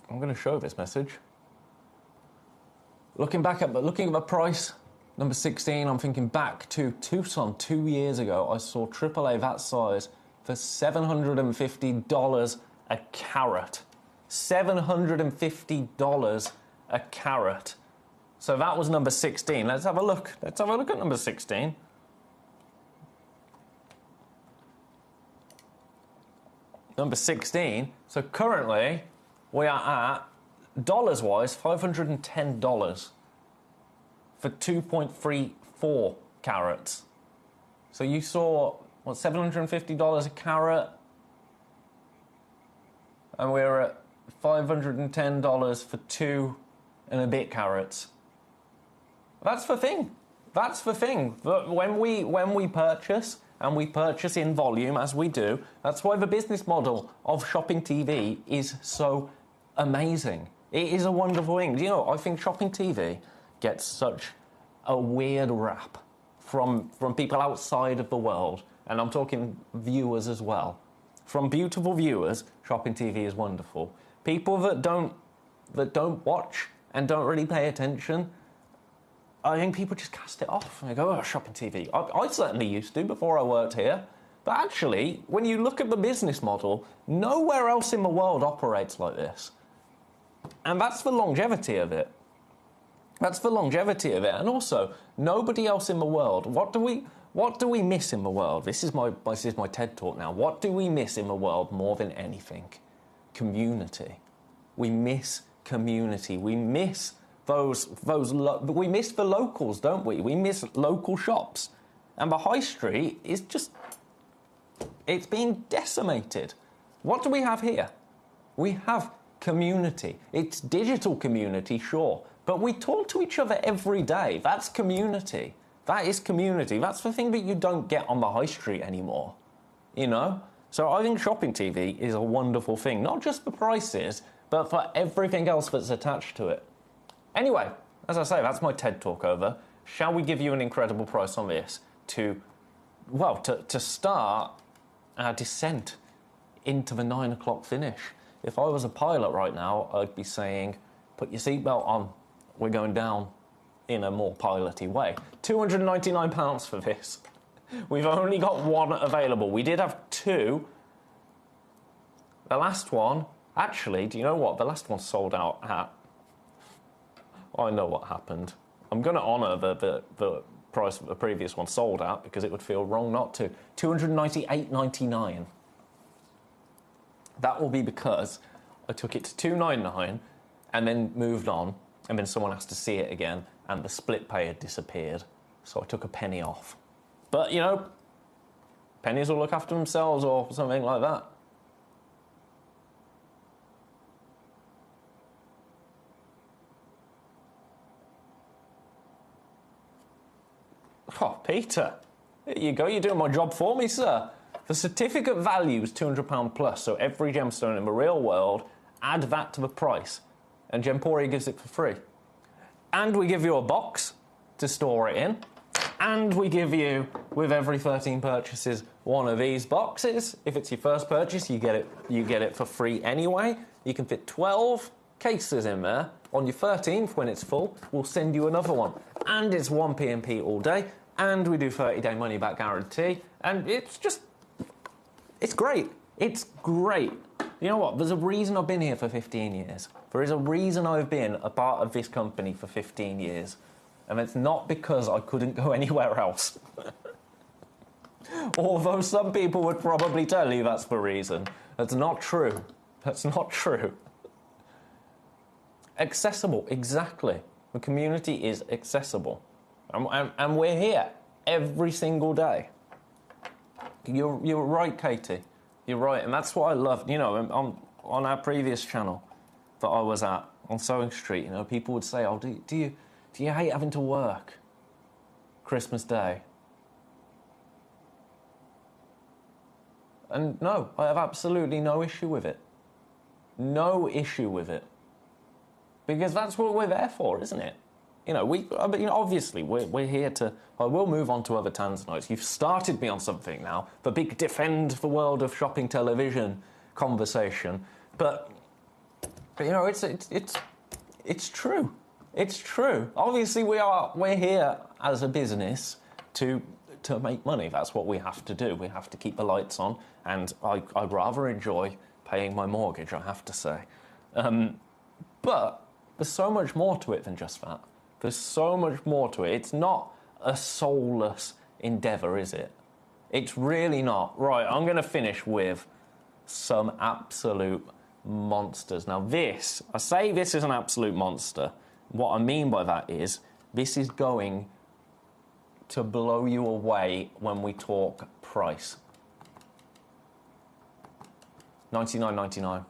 I'm going to show this message. Looking at the price, number 16, I'm thinking back to Tucson 2 years ago. I saw AAA that size for $750 a carat. $750 a carat. So that was number 16. Let's have a look. Let's have a look at number 16. Number 16. So currently, we are at, dollars-wise, $510 for 2.34 carats. So you saw, what, $750 a carat? And we're at $510 for 2 and a bit carats. That's the thing. That's the thing. When we purchase, and we purchase in volume, as we do, that's why the business model of shopping TV is so amazing. It is a wonderful thing. You know, I think shopping TV gets such a weird rap from people outside of the world, and I'm talking viewers as well. From beautiful viewers, shopping TV is wonderful. People that don't watch and don't really pay attention, I think people just cast it off. They go, oh, shopping TV. I certainly used to before I worked here. But actually, when you look at the business model, nowhere else in the world operates like this. And that's the longevity of it. That's the longevity of it. And also, nobody else in the world, what do we miss in the world? This is my TED Talk now. What do we miss in the world more than anything? Community. We miss community. We miss we miss the locals, don't we? We miss local shops. And the high street is just, it's being decimated. What do we have here? We have community. It's digital community, sure, but we talk to each other every day. That's community. That is community. That's the thing that you don't get on the high street anymore, you know? So I think shopping TV is a wonderful thing, not just for prices, but for everything else that's attached to it. Anyway, as I say, that's my TED Talk over. Shall we give you an incredible price on this to start our descent into the 9 o'clock finish? If I was a pilot right now, I'd be saying, put your seatbelt on. We're going down in a more piloty way. £299 for this. We've only got one available. We did have two. The last one, actually, do you know what? The last one sold out at... I know what happened. I'm going to honour the price of the previous one sold out because it would feel wrong not to. $298.99. That will be because I took it to $299 and then moved on, and then someone has to see it again, and the split pay had disappeared, so I took a penny off. But, you know, pennies will look after themselves or something like that. Oh, Peter, there you go. You're doing my job for me, sir. The certificate value is £200 plus, so every gemstone in the real world, add that to the price, and Gemporia gives it for free. And we give you a box to store it in, and we give you, with every 13 purchases, one of these boxes. If it's your first purchase, you get it for free anyway. You can fit 12 cases in there. On your 13th, when it's full, we'll send you another one. And it's 1 P&P all day, and we do 30-day money-back guarantee, and it's great. It's great. You know what? There's a reason I've been here for 15 years. There is a reason I've been a part of this company for 15 years, and it's not because I couldn't go anywhere else. Although some people would probably tell you that's the reason. That's not true. That's not true. Accessible, exactly. The community is accessible. And we're here every single day. You're right, Katie. You're right. And that's what I love. You know, on our previous channel that I was at, on Sewing Street, you know, people would say, oh, do you hate having to work Christmas Day? And no, I have absolutely no issue with it. No issue with it. Because that's what we're there for, isn't it? You know, obviously, we're here to... I will move on to other Tanzanites. You've started me on something now, the big defend the world of shopping television conversation. But you know, it's true. It's true. Obviously, we're here as a business to make money. That's what we have to do. We have to keep the lights on, and I'd rather enjoy paying my mortgage, I have to say. But there's so much more to it than just that. There's so much more to it. It's not a soulless endeavour, is it? It's really not. Right, I'm going to finish with some absolute monsters. Now this, I say this is an absolute monster. What I mean by that is, this is going to blow you away when we talk price. $99.99.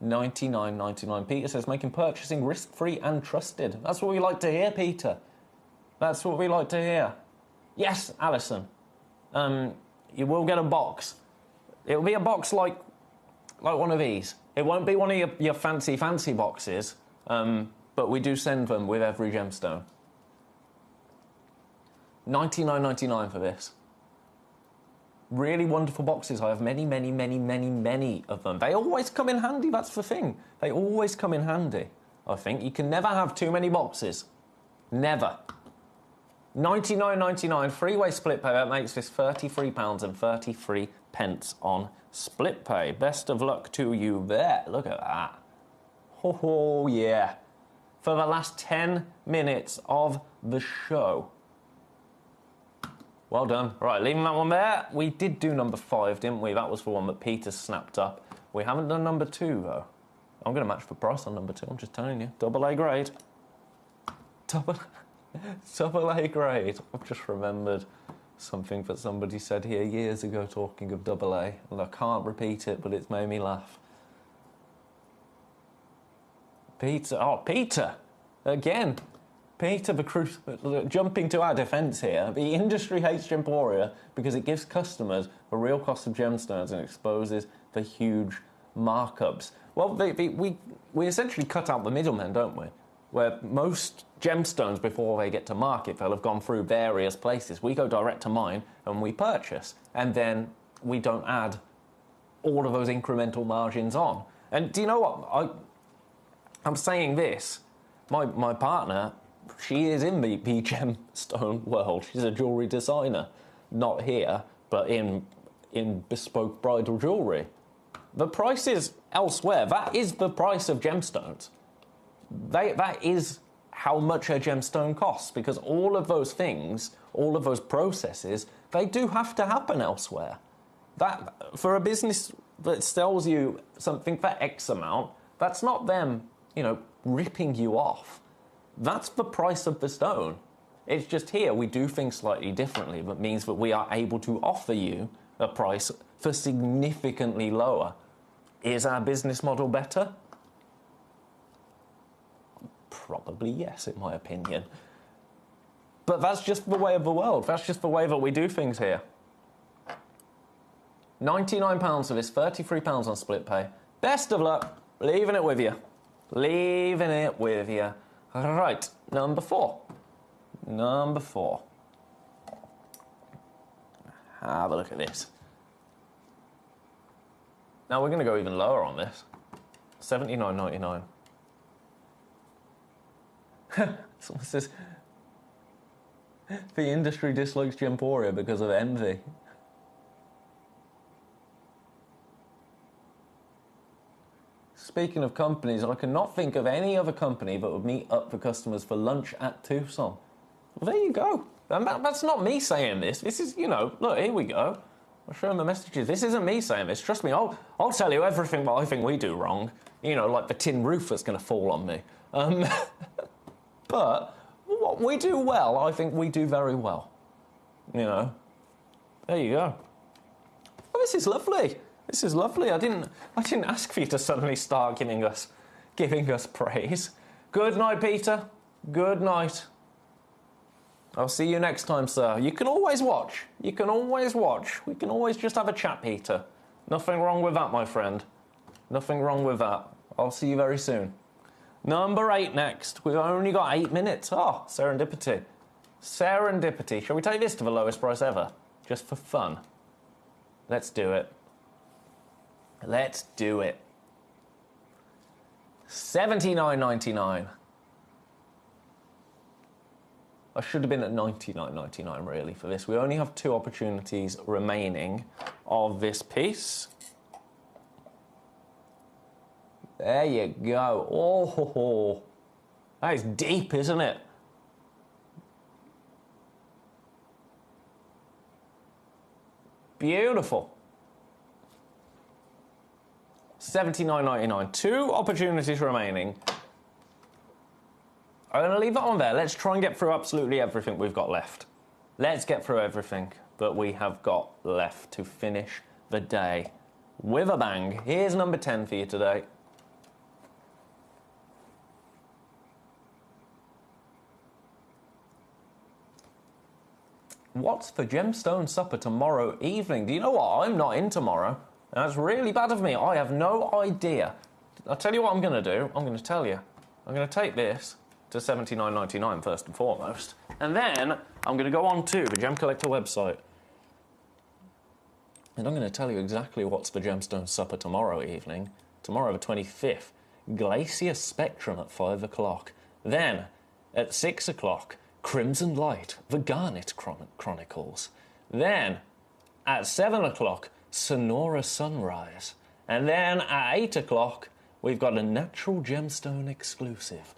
$99.99. Peter says, making purchasing risk-free and trusted. That's what we like to hear, Peter. That's what we like to hear. Yes, Alison. You will get a box. It will be a box like one of these. It won't be one of your fancy boxes, but we do send them with every gemstone. $99.99 for this. Really wonderful boxes. I have many, many, many, many, many of them. They always come in handy, that's the thing. They always come in handy, I think. You can never have too many boxes. Never. $99.99, three-way split pay. That makes this £33.33 on split pay. Best of luck to you there. Look at that. Oh, yeah. For the last 10 minutes of the show. Well done. Right, leaving that one there. We did do number 5, didn't we? That was the one that Peter snapped up. We haven't done number 2, though. I'm going to match the price on number 2, I'm just telling you. Double A grade. Double A grade. I've just remembered something that somebody said here years ago talking of double A, and I can't repeat it, but it's made me laugh. Peter. Oh, Peter! Again. Peter, jumping to our defence here, the industry hates Gemporia because it gives customers the real cost of gemstones and exposes the huge markups. Well, we essentially cut out the middlemen, don't we? Where most gemstones, before they get to market, they'll have gone through various places. We go direct to mine and we purchase, and then we don't add all of those incremental margins on. And do you know what? I'm saying this. My partner, she is in the gemstone world. She's a jewellery designer. Not here, but in bespoke bridal jewellery. The price is elsewhere. That is the price of gemstones. That is how much a gemstone costs, because all of those things, all of those processes, they do have to happen elsewhere. That, for a business that sells you something for X amount, that's not them, you know, ripping you off. That's the price of the stone. It's just here we do things slightly differently, but means that we are able to offer you a price for significantly lower. Is our business model better? Probably yes, in my opinion. But that's just the way of the world. That's just the way that we do things here. £99 for this, £33 on split pay. Best of luck. Leaving it with you. Leaving it with you. Right, number 4. Number 4. Have a look at this. Now we're going to go even lower on this. $79.99. Someone says, The industry dislikes Gemporia because of envy. Speaking of companies, I cannot think of any other company that would meet up for customers for lunch at Tucson. Well, there you go. And that's not me saying this. This is, you know, look, here we go. I'll show them the messages. This isn't me saying this. Trust me, I'll tell you everything that I think we do wrong. You know, like the tin roof that's going to fall on me. But what we do well, I think we do very well. You know, there you go. Oh, this is lovely. This is lovely. I didn't ask for you to suddenly start giving us praise. Good night, Peter. Good night. I'll see you next time, sir. You can always watch. You can always watch. We can always just have a chat, Peter. Nothing wrong with that, my friend. Nothing wrong with that. I'll see you very soon. Number 8 next. We've only got 8 minutes. Oh, serendipity. Serendipity. Shall we take this to the lowest price ever? Just for fun. Let's do it. Let's do it. $79.99. I should have been at $99.99 really for this. We only have 2 opportunities remaining of this piece. There you go. Oh, that is deep, isn't it? Beautiful. $79.99. 2 opportunities remaining. I'm going to leave that on there. Let's try and get through absolutely everything we've got left. Let's get through everything that we have got left to finish the day with a bang. Here's number 10 for you today. What's for gemstone supper tomorrow evening? Do you know what? I'm not in tomorrow. That's really bad of me. I have no idea. I'll tell you what I'm going to do. I'm going to tell you. I'm going to take this to $79.99 first and foremost. And then I'm going to go on to the Gemcollector website. And I'm going to tell you exactly what's for gemstone supper tomorrow evening. Tomorrow the 25th. Glacier Spectrum at 5 o'clock. Then at 6 o'clock, Crimson Light, the Garnet Chronicles. Then at 7 o'clock, Sonora Sunrise. And then at 8 o'clock, we've got a Natural Gemstone exclusive.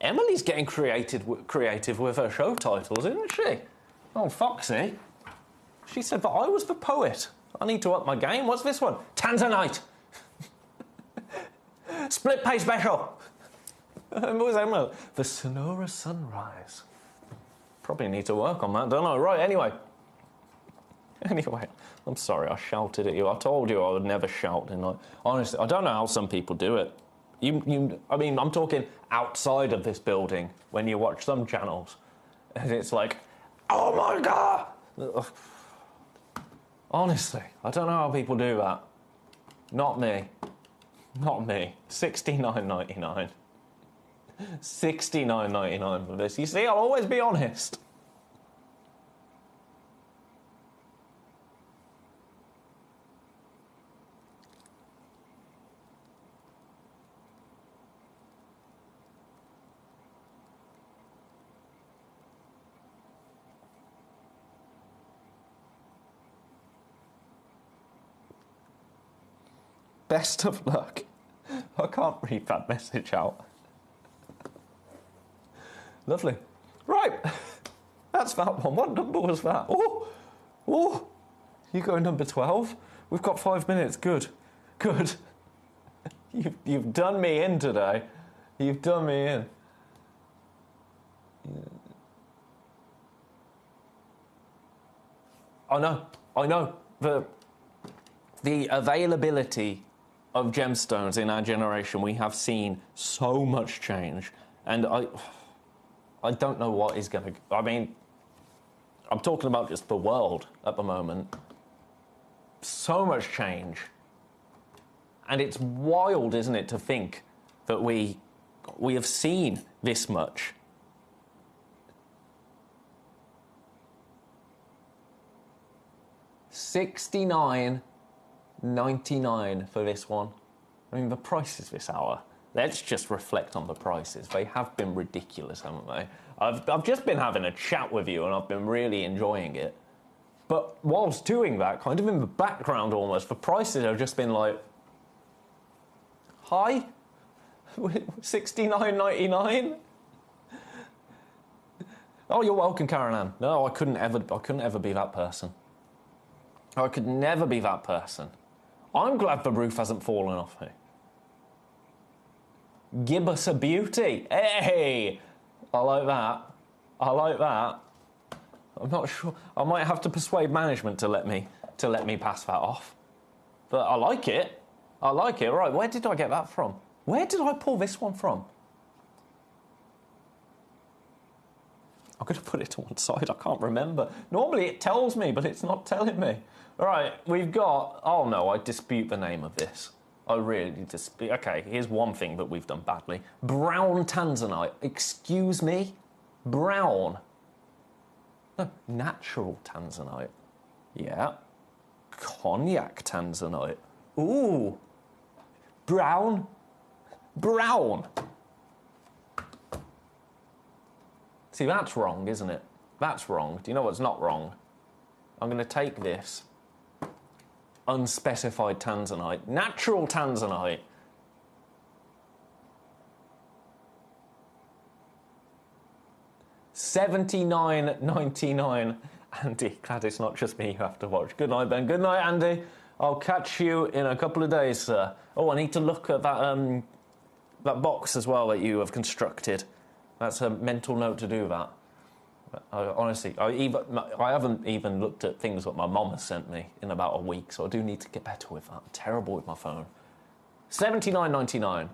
Emily's getting creative with her show titles, isn't she? Oh, Foxy. She said that I was the poet. I need to up my game. What's this one? Tanzanite. Split pay special. What was Emily? The Sonora Sunrise. Probably need to work on that, don't I? Right, anyway. Anyway, I'm sorry, I shouted at you. I told you I would never shout, didn't I? Honestly, I don't know how some people do it. I mean, I'm talking outside of this building when you watch some channels. And it's like, oh my God! Honestly, I don't know how people do that. Not me. Not me. $69.99. $69.99 for this. You see, I'll always be honest. Best of luck. I can't read that message out. Lovely. Right. That's that one. What number was that? Oh! Oh! You go number 12? We've got 5 minutes. Good. Good. You've done me in today. You've done me in. I know. The availability of gemstones in our generation, we have seen so much change. And I don't know what is going to... I mean, I'm talking about just the world at the moment. So much change. And it's wild, isn't it, to think that we have seen this much. $69.99 for this one. I mean, the prices this hour. Let's just reflect on the prices. They have been ridiculous, haven't they? I've just been having a chat with you and I've been really enjoying it. But whilst doing that, kind of in the background almost, the prices have just been like, hi? $69.99? Oh, you're welcome, Karen Ann. No, I couldn't ever be that person. I could never be that person. I'm glad the roof hasn't fallen off me. Give us a beauty. Hey! I like that. I like that. I'm not sure. I might have to persuade management to let me pass that off. But I like it. I like it. Right, where did I get that from? Where did I pull this one from? I'm going to put it to one side. I can't remember. Normally it tells me, but it's not telling me. All right, we've got... Oh, no, I dispute the name of this. I really dispute... OK, here's one thing that we've done badly. Brown Tanzanite. Excuse me? Brown. No, natural Tanzanite. Yeah. Cognac Tanzanite. Ooh. Brown. Brown. See, that's wrong, isn't it? That's wrong. Do you know what's not wrong? I'm going to take this unspecified Tanzanite, natural Tanzanite, $79.99. Andy, glad it's not just me you have to watch. Good night, Ben. Good night, Andy. I'll catch you in a couple of days, sir. Oh, I need to look at that that box as well that you have constructed. That's a mental note to do that. Honestly, I haven't even looked at things that my mum has sent me in about a week, so I do need to get better with that. I'm terrible with my phone. $79.99.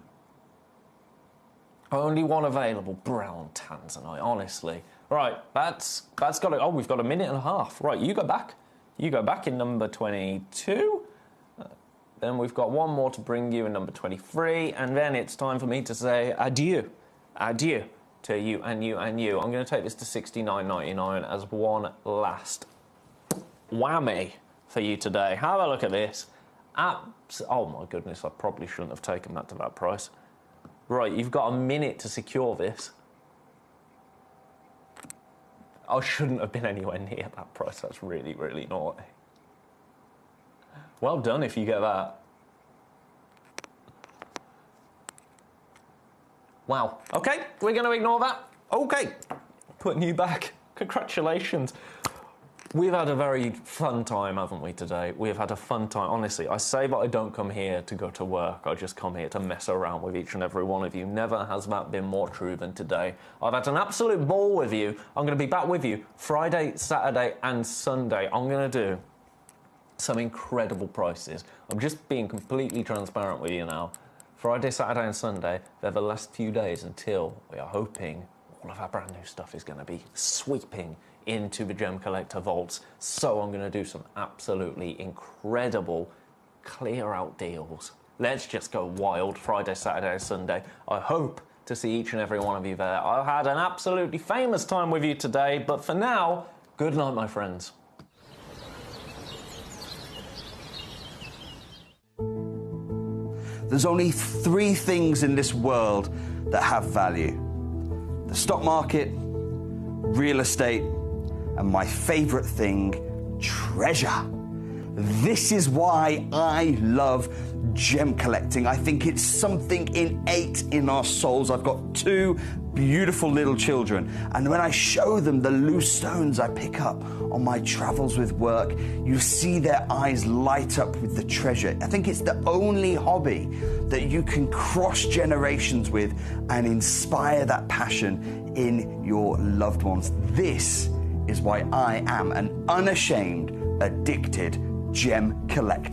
Only one available. Brown Tanzanite, honestly. Right, that's got it. Oh, we've got a minute and a half. Right, you go back. You go back in number 22. Then we've got one more to bring you in number 23, and then it's time for me to say adieu. Adieu to you and you and you. I'm going to take this to $69.99 as one last whammy for you today. Have a look at this. Oh my goodness, I probably shouldn't have taken that to that price. Right, you've got a minute to secure this. I shouldn't have been anywhere near that price. That's really, really naughty. Well done if you get that. Wow. Okay, we're going to ignore that. Okay, putting you back. Congratulations. We've had a very fun time, haven't we, today? We've had a fun time. Honestly, I say that I don't come here to go to work. I just come here to mess around with each and every one of you. Never has that been more true than today. I've had an absolute ball with you. I'm going to be back with you Friday, Saturday and Sunday. I'm going to do some incredible prices. I'm just being completely transparent with you now. Friday, Saturday and Sunday, they're the last few days until we are hoping all of our brand new stuff is going to be sweeping into the Gem Collector vaults. So I'm going to do some absolutely incredible clear out deals. Let's just go wild Friday, Saturday and Sunday. I hope to see each and every one of you there. I've had an absolutely famous time with you today, but for now, good night, my friends. There's only 3 things in this world that have value: the stock market, real estate, and my favorite thing, treasure. This is why I love gem collecting. I think it's something innate in our souls. I've got 2 beautiful little children, and when I show them the loose stones I pick up on my travels with work, you see their eyes light up with the treasure. I think it's the only hobby that you can cross generations with and inspire that passion in your loved ones. This is why I am an unashamed, addicted gem collector.